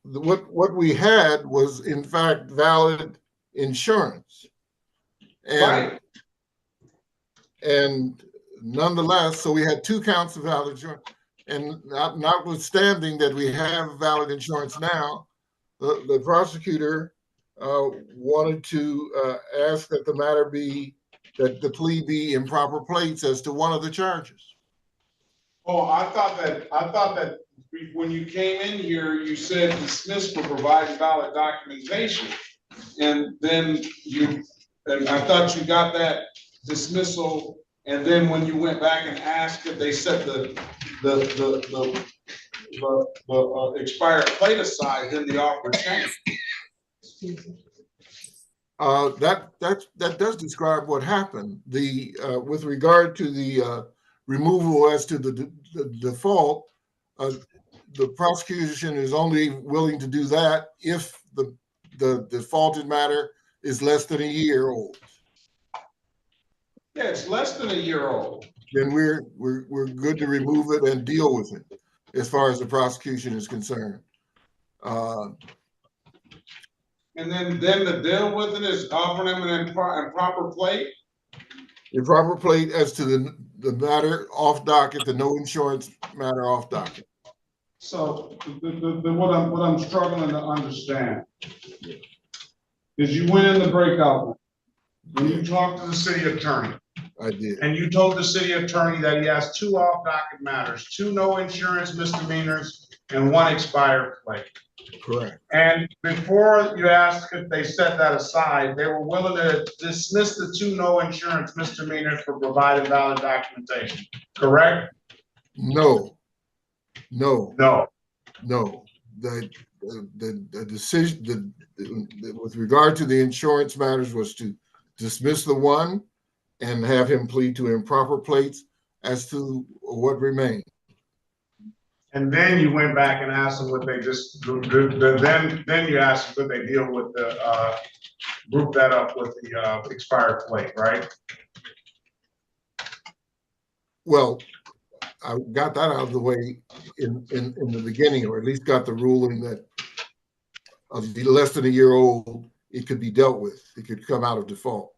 What we had was in fact valid insurance. Right. And nonetheless, so we had 2 counts of valid insurance. And notwithstanding that we have valid insurance now, the prosecutor wanted to ask that the plea be improper plates as to one of the charges. Oh, I thought that when you came in here, you said dismiss for providing valid documentation, and then I thought you got that dismissal, and then when you went back and asked if they set the expired plate aside, then the offer changed. That does describe what happened. With regard to the removal as to the default, the prosecution is only willing to do that if the defaulted matter is less than a year old. Yeah, it's less than a year old. then we're good to remove it and deal with it as far as the prosecution is concerned. And then the deal with it is offering him an improper plate? Improper plate as to the matter off docket, the no insurance matter off docket. So what I'm struggling to understand is you went in the breakout room and you talked to the city attorney. I did. And you told the city attorney that he has 2 off docket matters, 2 no insurance misdemeanors, and 1 expired plate. Correct. And before you asked if they set that aside, they were willing to dismiss the 2 no insurance misdemeanors for providing valid documentation, correct? No. The decision with regard to the insurance matters was to dismiss the 1 and have him plead to improper plates as to what remained. And then you went back and asked them what they just, then you asked could they deal with the, group that up with the expired plate, right? Well, I got that out of the way in the beginning, or at least got the ruling that less than a year old, it could be dealt with. It could come out of default.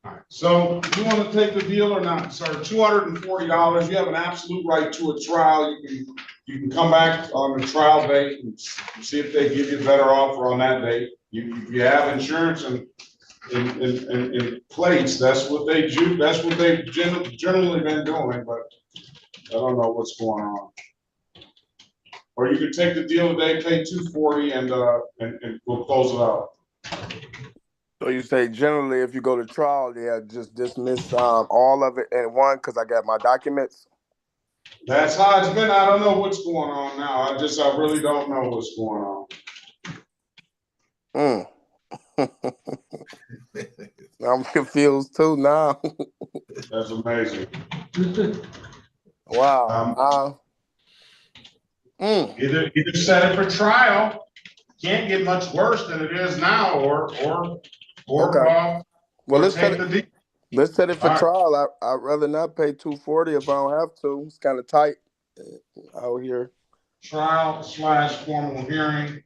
All right. So you want to take the deal or not, sir? $240. You have an absolute right to a trial. You can come back on the trial date and see if they give you a better offer on that date. You have insurance and plates. That's what they do. That's what they've generally been doing. But I don't know what's going on. Or you could take the deal today, pay $240, and we'll close it out. So you say generally, if you go to trial, yeah, just dismiss all of it in one because I got my documents. That's how it's been. I don't know what's going on now. I really don't know what's going on. I'm confused too now. That's amazing. Wow. Either set it for trial. Can't get much worse than it is now, or okay. Well, let's set it for All trial. I'd rather not pay $240 if I don't have to. It's kind of tight out here. Trial/formal hearing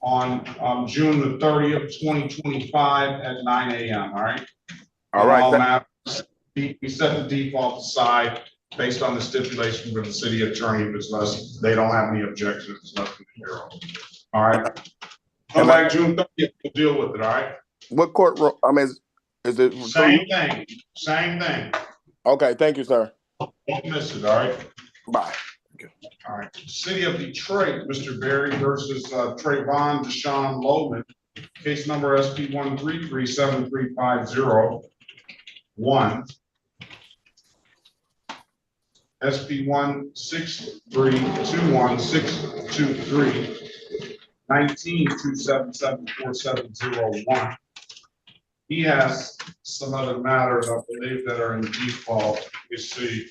on June the 30th, 2025 at 9 a.m. All right. All right. Matters, we set the default aside based on the stipulation with the city attorney. If it's less, they don't have any objections. It's less than a year old. All right. Come back June 30th. We'll deal with it. All right. What courtroom? I mean, is it same thing? Same thing. Okay. Thank you, sir. Don't miss it. All right. Bye. All right. City of Detroit, Mr. Berry versus Trayvon Deshaun Loman. Case number SP 133-73501. SP 163-21623. 19-277-4701. He has some other matters, I believe, that are in default. You see.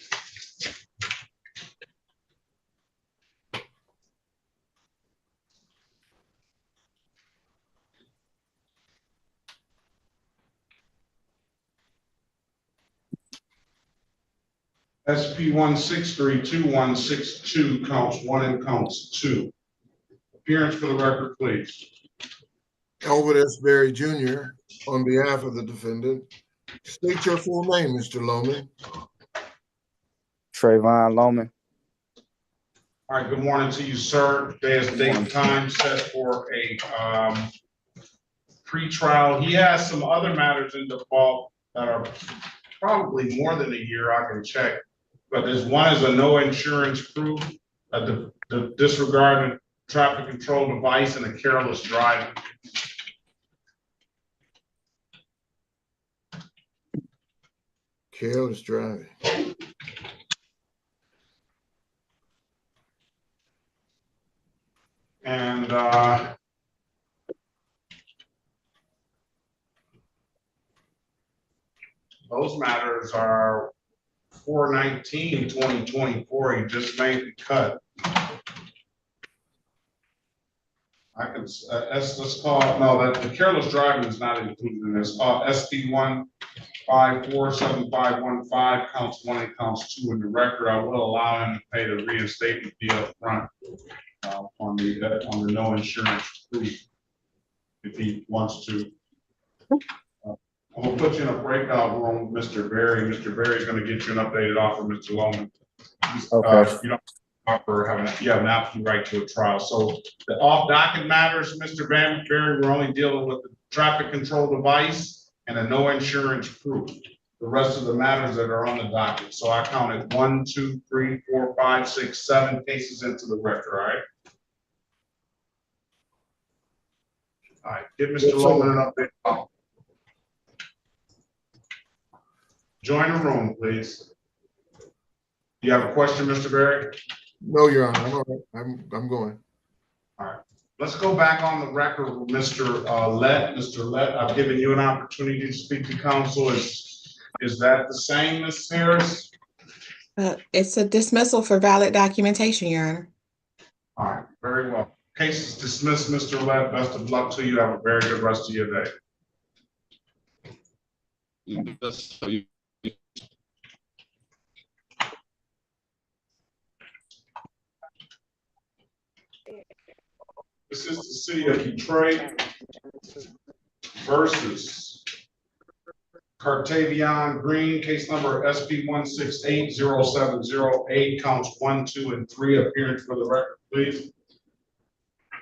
SP 163-2162, counts 1 and counts 2. Appearance for the record, please. Elwood S. Berry Jr. on behalf of the defendant. State your full name, Mr. Loman. Trayvon Loman. All right, good morning to you, sir. Today is date and time set for a pre-trial. He has some other matters in default that are probably more than a year. I can check. But there's one is a no insurance proof, the disregard of traffic control device, and a careless driving. Careless driving. And those matters are 4/19/2024. He just made the cut. I can let's call it, no, that the careless driving is not included in this. SP CR434 counts 1 and counts 2 in the record. I will allow him to pay the reinstatement fee up front on the no insurance proof if he wants to. I'm gonna put you in a breakout room with Mr. Berry. Mr. Berry is gonna get you an updated offer, Mr. Loman. Okay. You don't you have an absolute right to a trial. So the off docket matters, Mr. Berry, we're only dealing with the traffic control device and a no insurance proof. The rest of the matters that are on the docket. So I counted 1, 2, 3, 4, 5, 6, 7 cases into the record, all right? All right, give Mr. Loman an update. Join the room, please. Do you have a question, Mr. Berry? No, Your Honor, I'm all right. I'm going. All right. Let's go back on the record with Mr. Lett. Mr. Lett, I've given you an opportunity to speak to counsel. Is that the same, Ms. Harris? It's a dismissal for valid documentation, Your Honor. All right, very well. Case is dismissed, Mr. Lett. Best of luck to you. Have a very good rest of your day. This is the city of Detroit versus Cartavion Green, case number SP 1680708, counts 1, 2, and 3. Appearance for the record, please.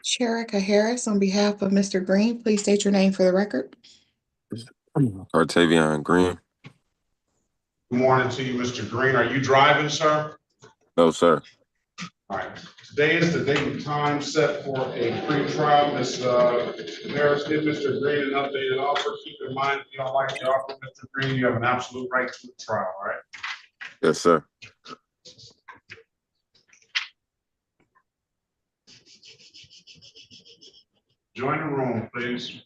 Sherika Harris, on behalf of Mr. Green, please state your name for the record. Cartavion Green. Good morning to you, Mr. Green. Are you driving, sir? No, sir. All right. Today is the date and time set for a pre-trial. Ms. Harris, give Mr. Green an updated offer. Keep in mind, if you don't like the offer, Mr. Green, you have an absolute right to a trial, all right? Yes, sir. Join the room, please.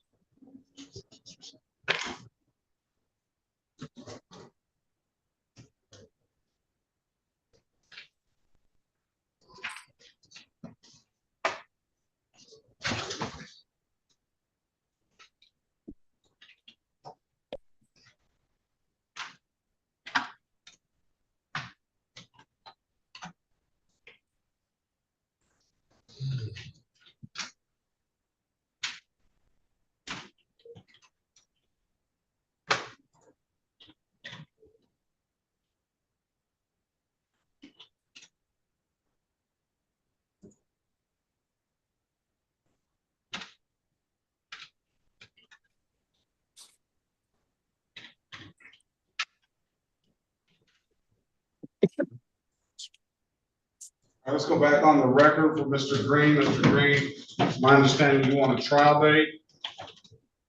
All right, let's go back on the record for Mr. Green. Mr. Green, it's my understanding you want a trial date.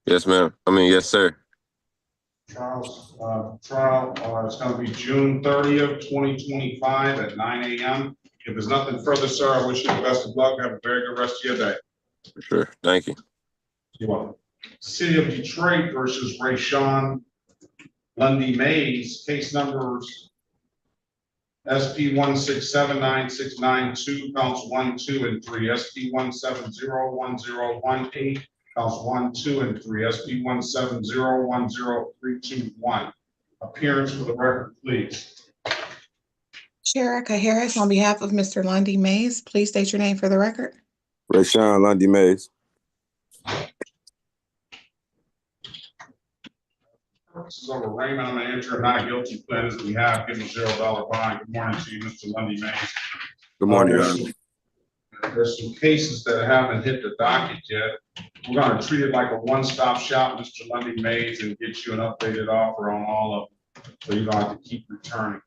Yes, ma'am. Yes, sir. Trial, it's going to be June 30th, 2025 at 9 a.m. If there's nothing further, sir, I wish you the best of luck. Have a very good rest of your day. For sure. Thank you. You're welcome. City of Detroit versus Rayshawn Lundy Mays, case numbers SP 1679692, counts 1, 2, and 3. SP 1701018, counts 1, 2, and 3. SP 1701031. Appearance for the record, please. Sherika Harris, on behalf of Mr. Lundy Mays, please state your name for the record. Rayshawn Lundy Mays. This is over Raymond. I'm going to enter a not guilty plea as we have given $0 bond. Good morning to you, Mr. Lundy Mays. Good morning, There's some cases that haven't hit the docket yet. We're going to treat it like a one-stop shop, Mr. Lundy Mays, and get you an updated offer on all of them, so you don't have to keep returning.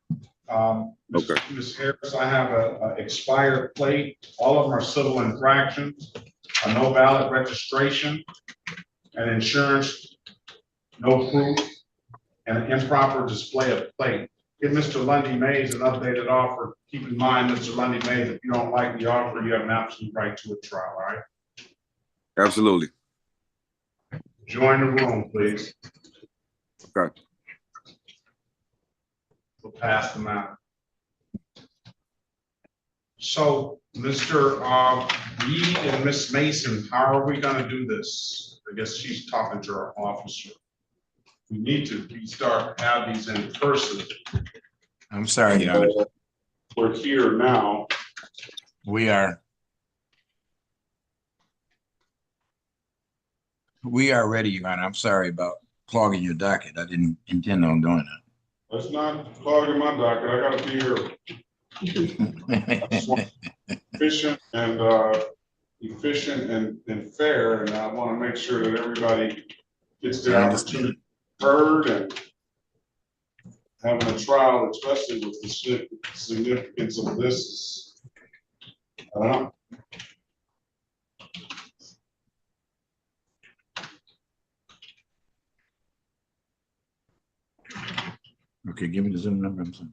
Okay. Ms. Harris, I have a expired plate. All of them are civil infractions, a no valid registration, an insurance, no proof, and an improper display of plate. Give Mr. Lundy Mays an updated offer. Keep in mind, Mr. Lundy Mays, if you don't like the offer, you have an absolute right to a trial, all right? Absolutely. Join the room, please. Okay. We'll pass them out. So, Mr. Reed and Miss Mason, how are we gonna do this? I guess she's talking to her officer. we need to restart, have these in person. I'm sorry, Your Honor. We're here now. We are ready, Your Honor. I'm sorry about clogging your docket. I didn't intend on doing that. That's not clogging my docket. I gotta be here. Efficient and fair, and I want to make sure that everybody gets their opportunity heard, and having a trial, especially with the significance of this, is, I don't know. Okay, give me the Zoom number. I'm sorry.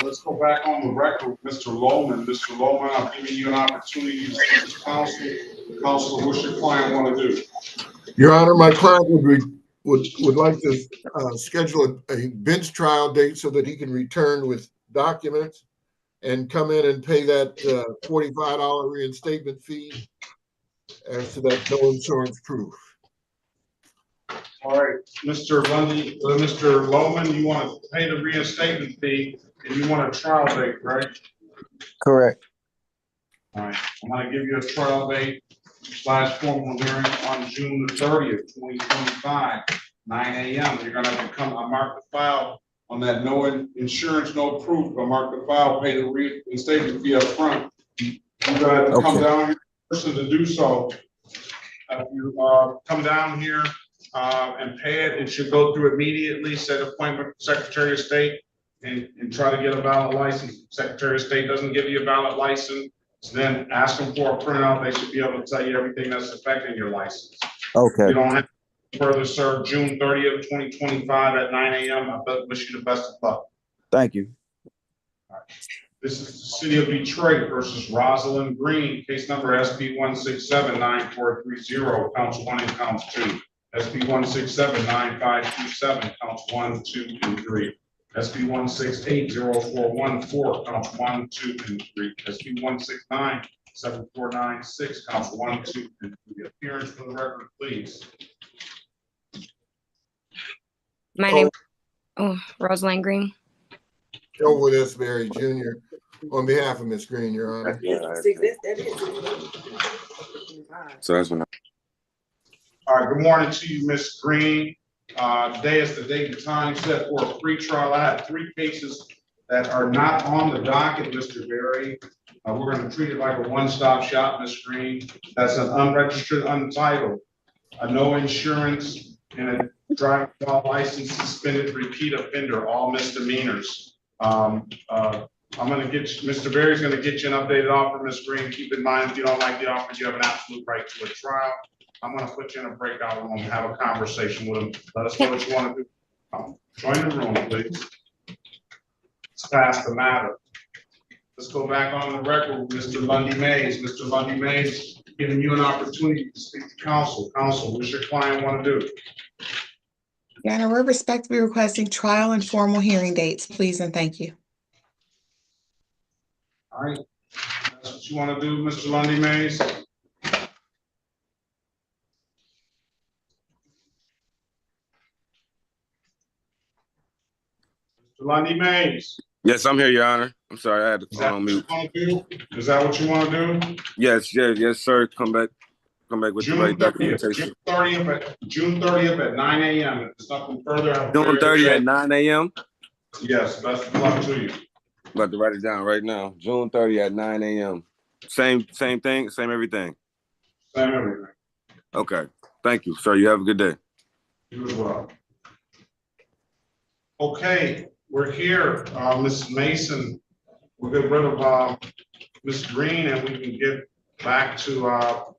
Let's go back on the record with Mr. Lohman. Mr. Lohman, I'm giving you an opportunity to speak to counsel. Counsel, what's your client want to do? Your Honor, my client would like to schedule a bench trial date so that he can return with documents and come in and pay that $45 reinstatement fee as to that no insurance proof. All right, Mr. Lundy, Mr. Lohman, you want to pay the reinstatement fee and you want a trial date, right? Correct. All right, I'm going to give you a trial date / formal hearing on June the 30th, 2025, 9 a.m. You're going to have to come, I mark the file on that no insurance, no proof. I mark the file, pay the reinstatement fee up front. You're going to have to come down here in person to do so. If you come down here and pay it, it should go through immediately. Set appointment with Secretary of State and try to get a valid license. Secretary of State doesn't give you a valid license, so then ask them for a printout. They should be able to tell you everything that's affecting your license. Okay. You don't have to further serve June 30th, 2025 at 9 a.m. I wish you the best of luck. Thank you. All right. This is the City of Detroit versus Rosalind Green, case number SP 1679430, counts 1 and counts 2. SP 1679527, counts 1, 2, and 3. SP 1680414, counts 1, 2, and 3. SP 1697496, counts 1, 2, and 3. Appearance for the record, please. My name is Rosalind Green. Over this, Barry Jr. On behalf of Ms. Green, Your Honor. So that's when All right, good morning to you, Ms. Green. Today is the date and time set for a pre-trial. I have 3 cases that are not on the docket, Mr. Berry. We're going to treat it like a one-stop shop, Ms. Green. That's an unregistered, untitled, no insurance, and a driving while license suspended, repeat offender, all misdemeanors. I'm going to get you, Mr. Berry's going to get you an updated offer, Ms. Green. Keep in mind, if you don't like the offer, you have an absolute right to a trial. I'm going to put you in a breakout room and have a conversation with him. Let us know what you want to do. Join the room, please. Let's pass the matter. Let's go back on the record with Mr. Lundy Mays. Mr. Lundy Mays, giving you an opportunity to speak to counsel. Counsel, what's your client want to do? Your Honor, we're respectfully requesting trial and formal hearing dates, please, and thank you. All right, that's what you want to do, Mr. Lundy Mays? Mr. Lundy Mays. Yes, I'm here, Your Honor. I'm sorry, I had the Is that phone on what you mute. want to do? Is that what you want to do? Yes, sir. Come back with the right documentation. June 30th at 9 a.m. If there's nothing further, have a June very 30th good at day. 9 a.m. Yes, best of luck to you. I'm about to write it down right now. June 30th at 9 a.m. Same thing, same everything. Same everything. Okay. Thank you, sir. You have a good day. You as well. Okay, we're here. Mrs. Mason, we'll get rid of Ms. Green and we can get back to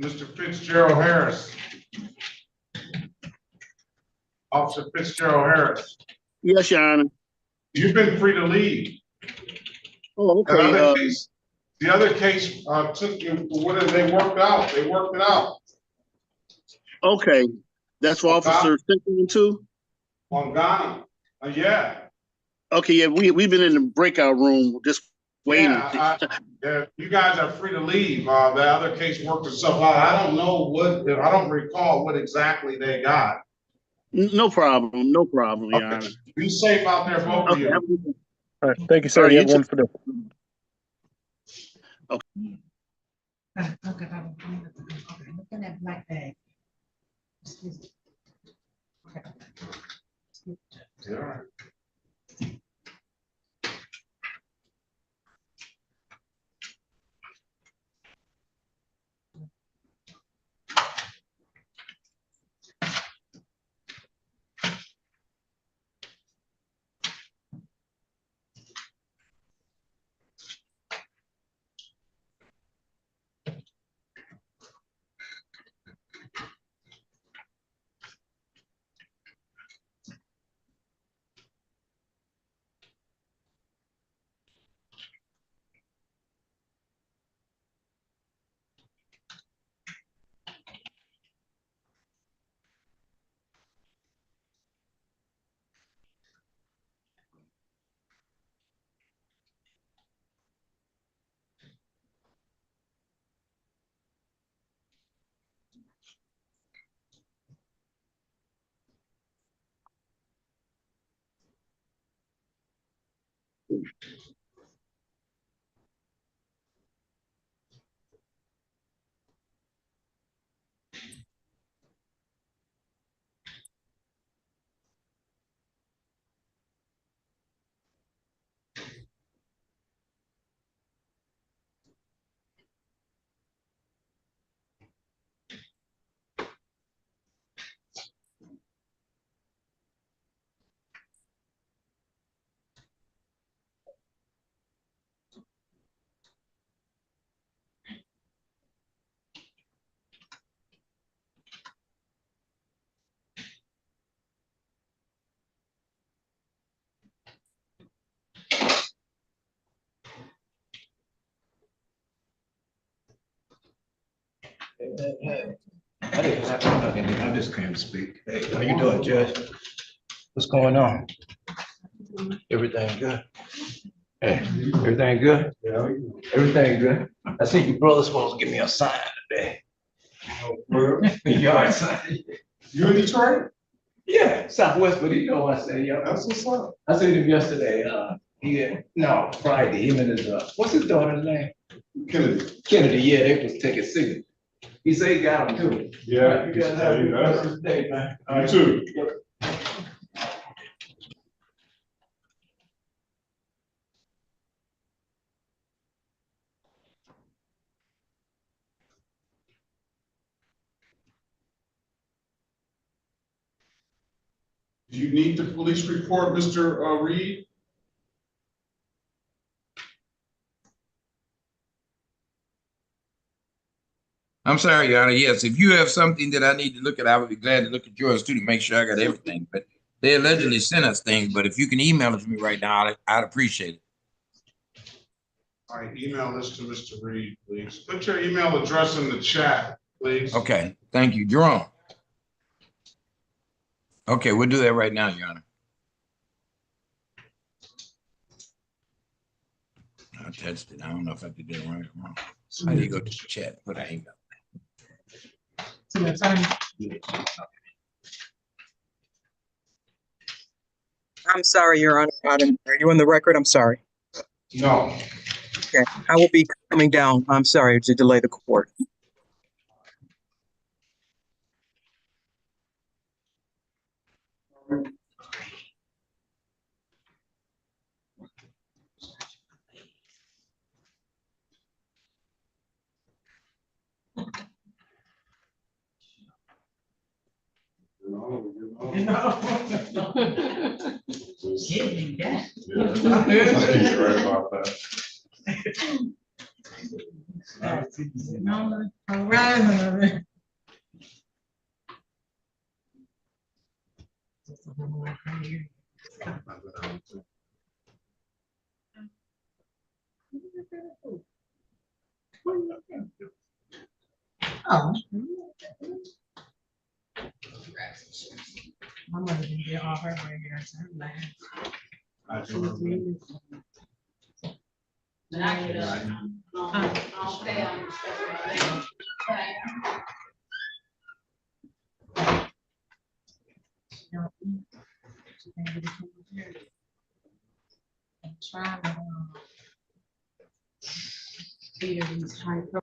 Mr. Fitzgerald Harris. Officer Fitzgerald Harris. Yes, Your Honor. You've been free to leave. Oh, okay. The other case took you, what did they worked out? They worked it out. Okay. That's for Officer 612? On Ghana. Yeah. Okay, yeah, we've been in the breakout room just waiting. Yeah, you guys are free to leave. The other case worked itself out. I don't know I don't recall what exactly they got. No problem, Your Honor. Be safe out there, both of you. All right, thank you, sir. You have one for the. Okay. Okay, look at that black bag. Excuse me. All right. I just can't speak. Hey, how you doing, Judge? What's going on? Everything good? Hey, everything good? Everything good? I see your brother's supposed to give me a sign today. Yard sign. You in Detroit? Yeah, Southwest, but you know what I say, yo. That's what's up. I seen him yesterday. Friday. Him and his what's his daughter's name? Kennedy, yeah, they was taking signal. He said he got him too. Yeah. You guys have a good rest of the day, man. You too. Do you need the police report, Mr. Reed? I'm sorry, Your Honor. Yes, if you have something that I need to look at, I would be glad to look at yours too to make sure I got everything. But they allegedly sent us things, but if you can email it to me right now, I'd appreciate it. All right, email this to Mr. Reed, please. Put your email address in the chat, please. Okay, thank you, Jerome. Okay, we'll do that right now, Your Honor. I touched it. I don't know if I did it right or wrong. How do you go to the chat? Put an email. To the attorney. I'm sorry, Your Honor. Are you on the record? I'm sorry. No. Okay, I will be coming down. I'm sorry to delay the court. Getting that. You're right about that. No, all right. Oh. My mother didn't get all her hair here, so I'm laughing. I'm trying to figure these high pro-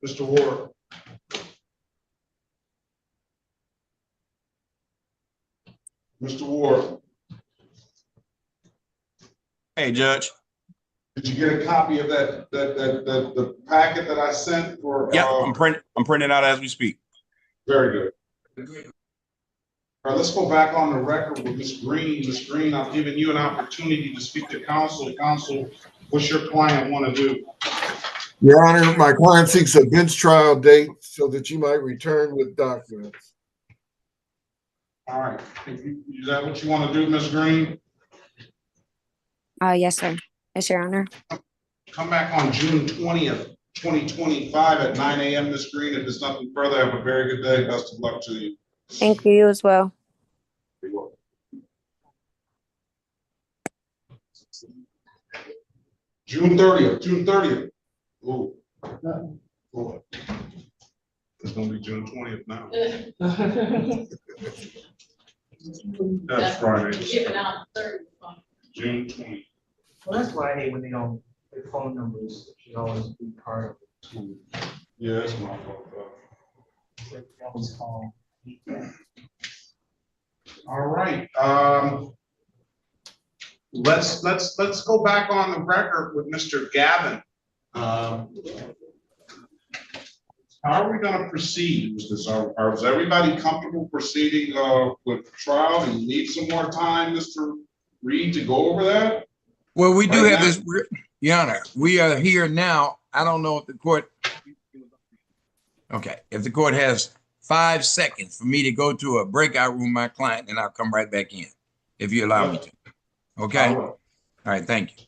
Mr. Ward. Mr. Ward, Hey, Judge. did you get a copy of the packet that I sent for? Yep, I'm printing out as we speak. Very good. All right, let's go back on the record with Ms. Green. Ms. Green, I've given you an opportunity to speak to counsel. Counsel, what's your client want to do? Your Honor, my client seeks a bench trial date so that you might return with documents. All right, is that what you want to do, Ms. Green? Yes, sir. Yes, Your Honor. Come back on June 20th, 2025 at 9 a.m., Ms. Green. If there's nothing further, have a very good day. Best of luck to you. Thank you as well. June 30th, June 30th. Ooh. Boy. It's gonna be June 20th now. That's Friday. June 20th. Well, that's why I hate when they don't, their phone numbers should always be part of it too. Yeah, that's my fault. They always call. All right. Let's go back on the record with Mr. Gavin. How are we going to proceed with this? Is everybody comfortable proceeding with trial? Do you need some more time, Mr. Reed, to go over that? Well, we do Right have now? this, Your Honor, we are here now. I don't know if the court, okay, if the court has 5 seconds for me to go to a breakout room with my client, and I'll come right back in, if you allow me to. Okay? All right, thank you.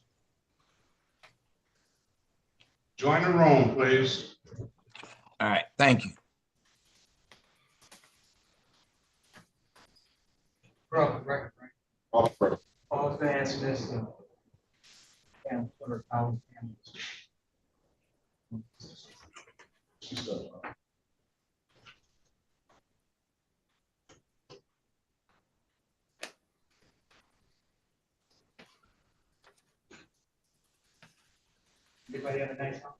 Join the room, please. All right, thank you. Bro, right. Off record. I was gonna answer this. Everybody have a nice one?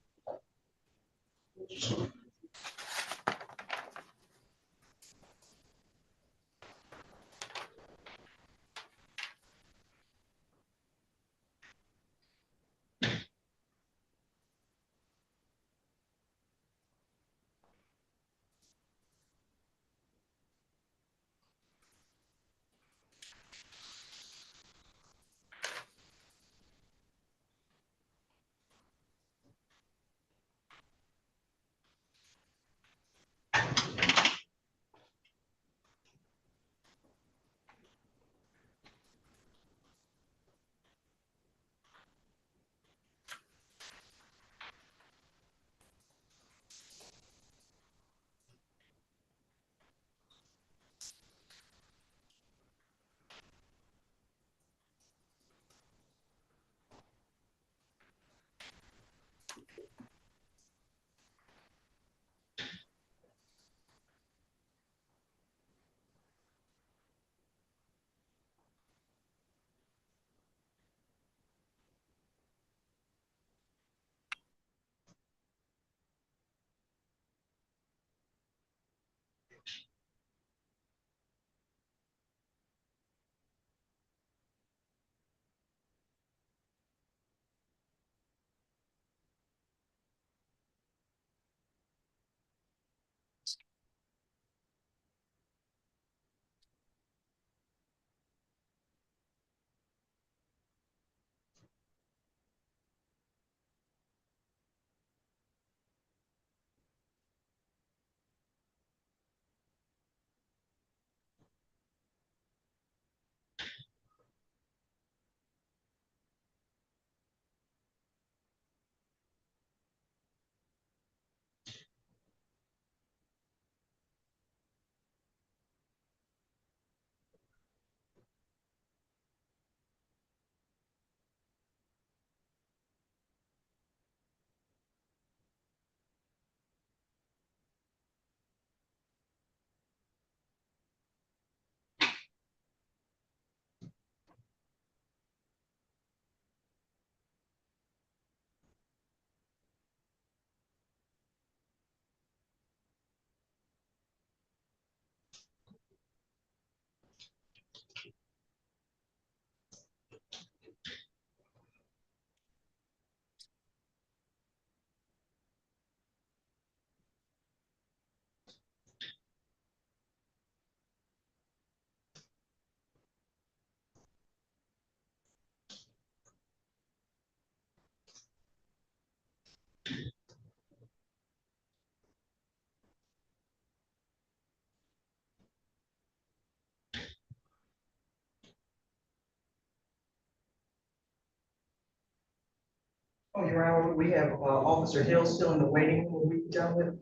Oh, Your Honor, we have Officer Hill still in the waiting room. We done with,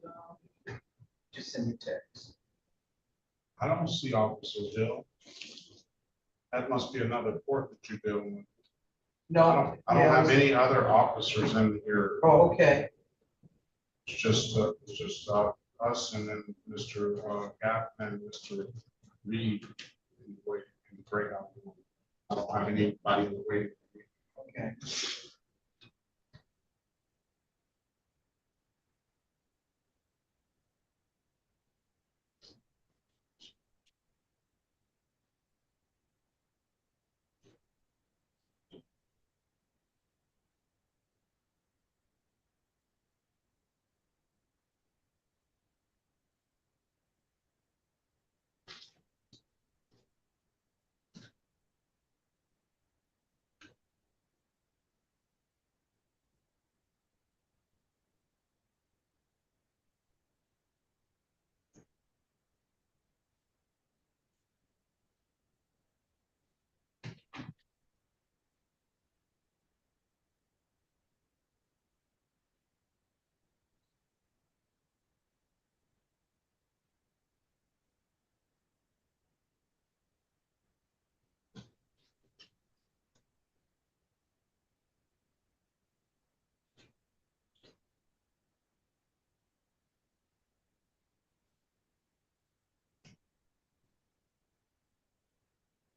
just send me a text. I don't see Officer Hill. That must be another court that you're dealing with. No. I don't have any other officers in here. Oh, okay. It's just us and then Mr. Gap and Mr. Reed in the breakout room. I don't have anybody in the waiting room. Okay.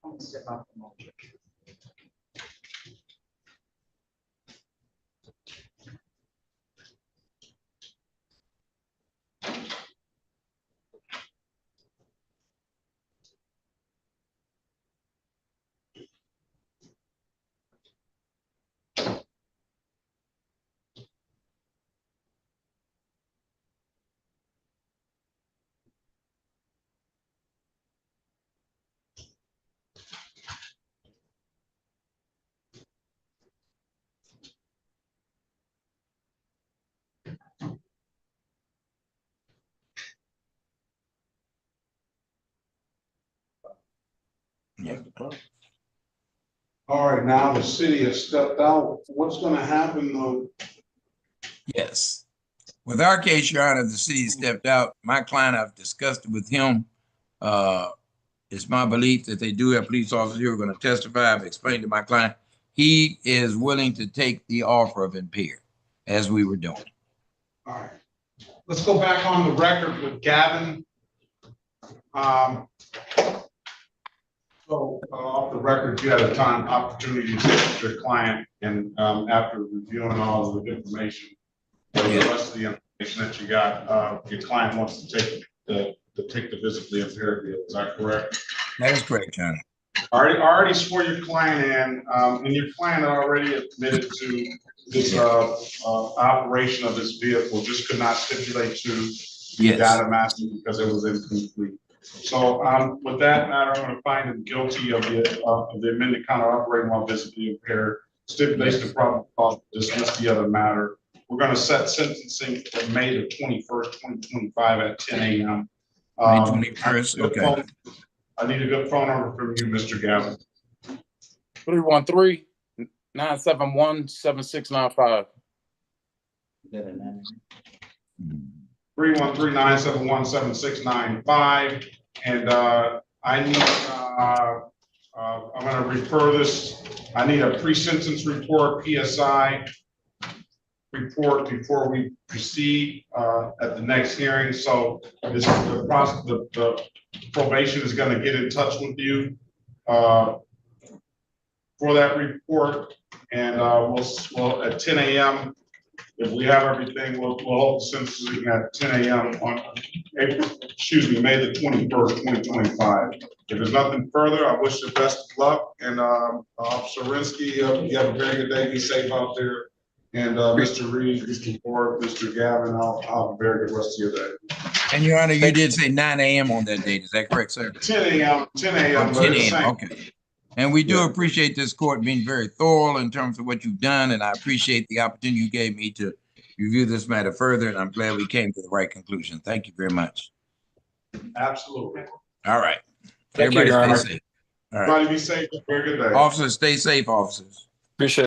I'm gonna step out the motion. Yeah. All right, now the city has stepped out. What's gonna happen though? Yes. With our case, Your Honor, the city stepped out. My client, I've discussed it with him. It's my belief that they do have police officers who are going to testify. I've explained to my client, he is willing to take the offer of impaired, as we were doing. All right, let's go back on the record with Gavin. So off the record, you had a opportunity to sit with your client, and after reviewing all of the information, the rest of the information that you got, your client wants to take the visibly impaired deal. Is that correct? That is correct, Your Honor. Already swore your client in, and your client already admitted to this operation of this vehicle, just could not stipulate to the data matching because it was incomplete. So with that matter, I'm going to find him guilty of the amended counter operating while visibly impaired, stipulation of probable cause to dismiss the other matter. We're going to set sentencing for May the 21st, 2025 at 10 a.m. May 21st, okay. I need a good phone number from you, Mr. Gavin. 313-971-7695. 313-971-7695. And I need, I'm going to refer this, I need a pre-sentence report, PSI report before we proceed at the next hearing. So this the process, the probation is going to get in touch with you for that report, and we'll at 10 a.m. If we have everything, we'll hold the sentencing at 10 a.m. on May the 21st, 2025. If there's nothing further, I wish you the best of luck. And Officer Rinsky, you have a very good day. Be safe out there. And Mr. Reed, Mr. Ford, Mr. Gavin, I'll have a very good rest of your day. And Your Honor, you did say 9 a.m. on that date. Is that correct, sir? 10 a.m. 10 a.m. 10 a.m. Okay. And we do appreciate this court being very thorough in terms of what you've done. And I appreciate the opportunity you gave me to review this matter further. And I'm glad we came to the right conclusion. Thank you very much. Absolutely. All right. Thank you, Everybody Your stay Honor. safe. All right. Everybody be safe. Very good day. Officers, stay safe, officers. Appreciate it.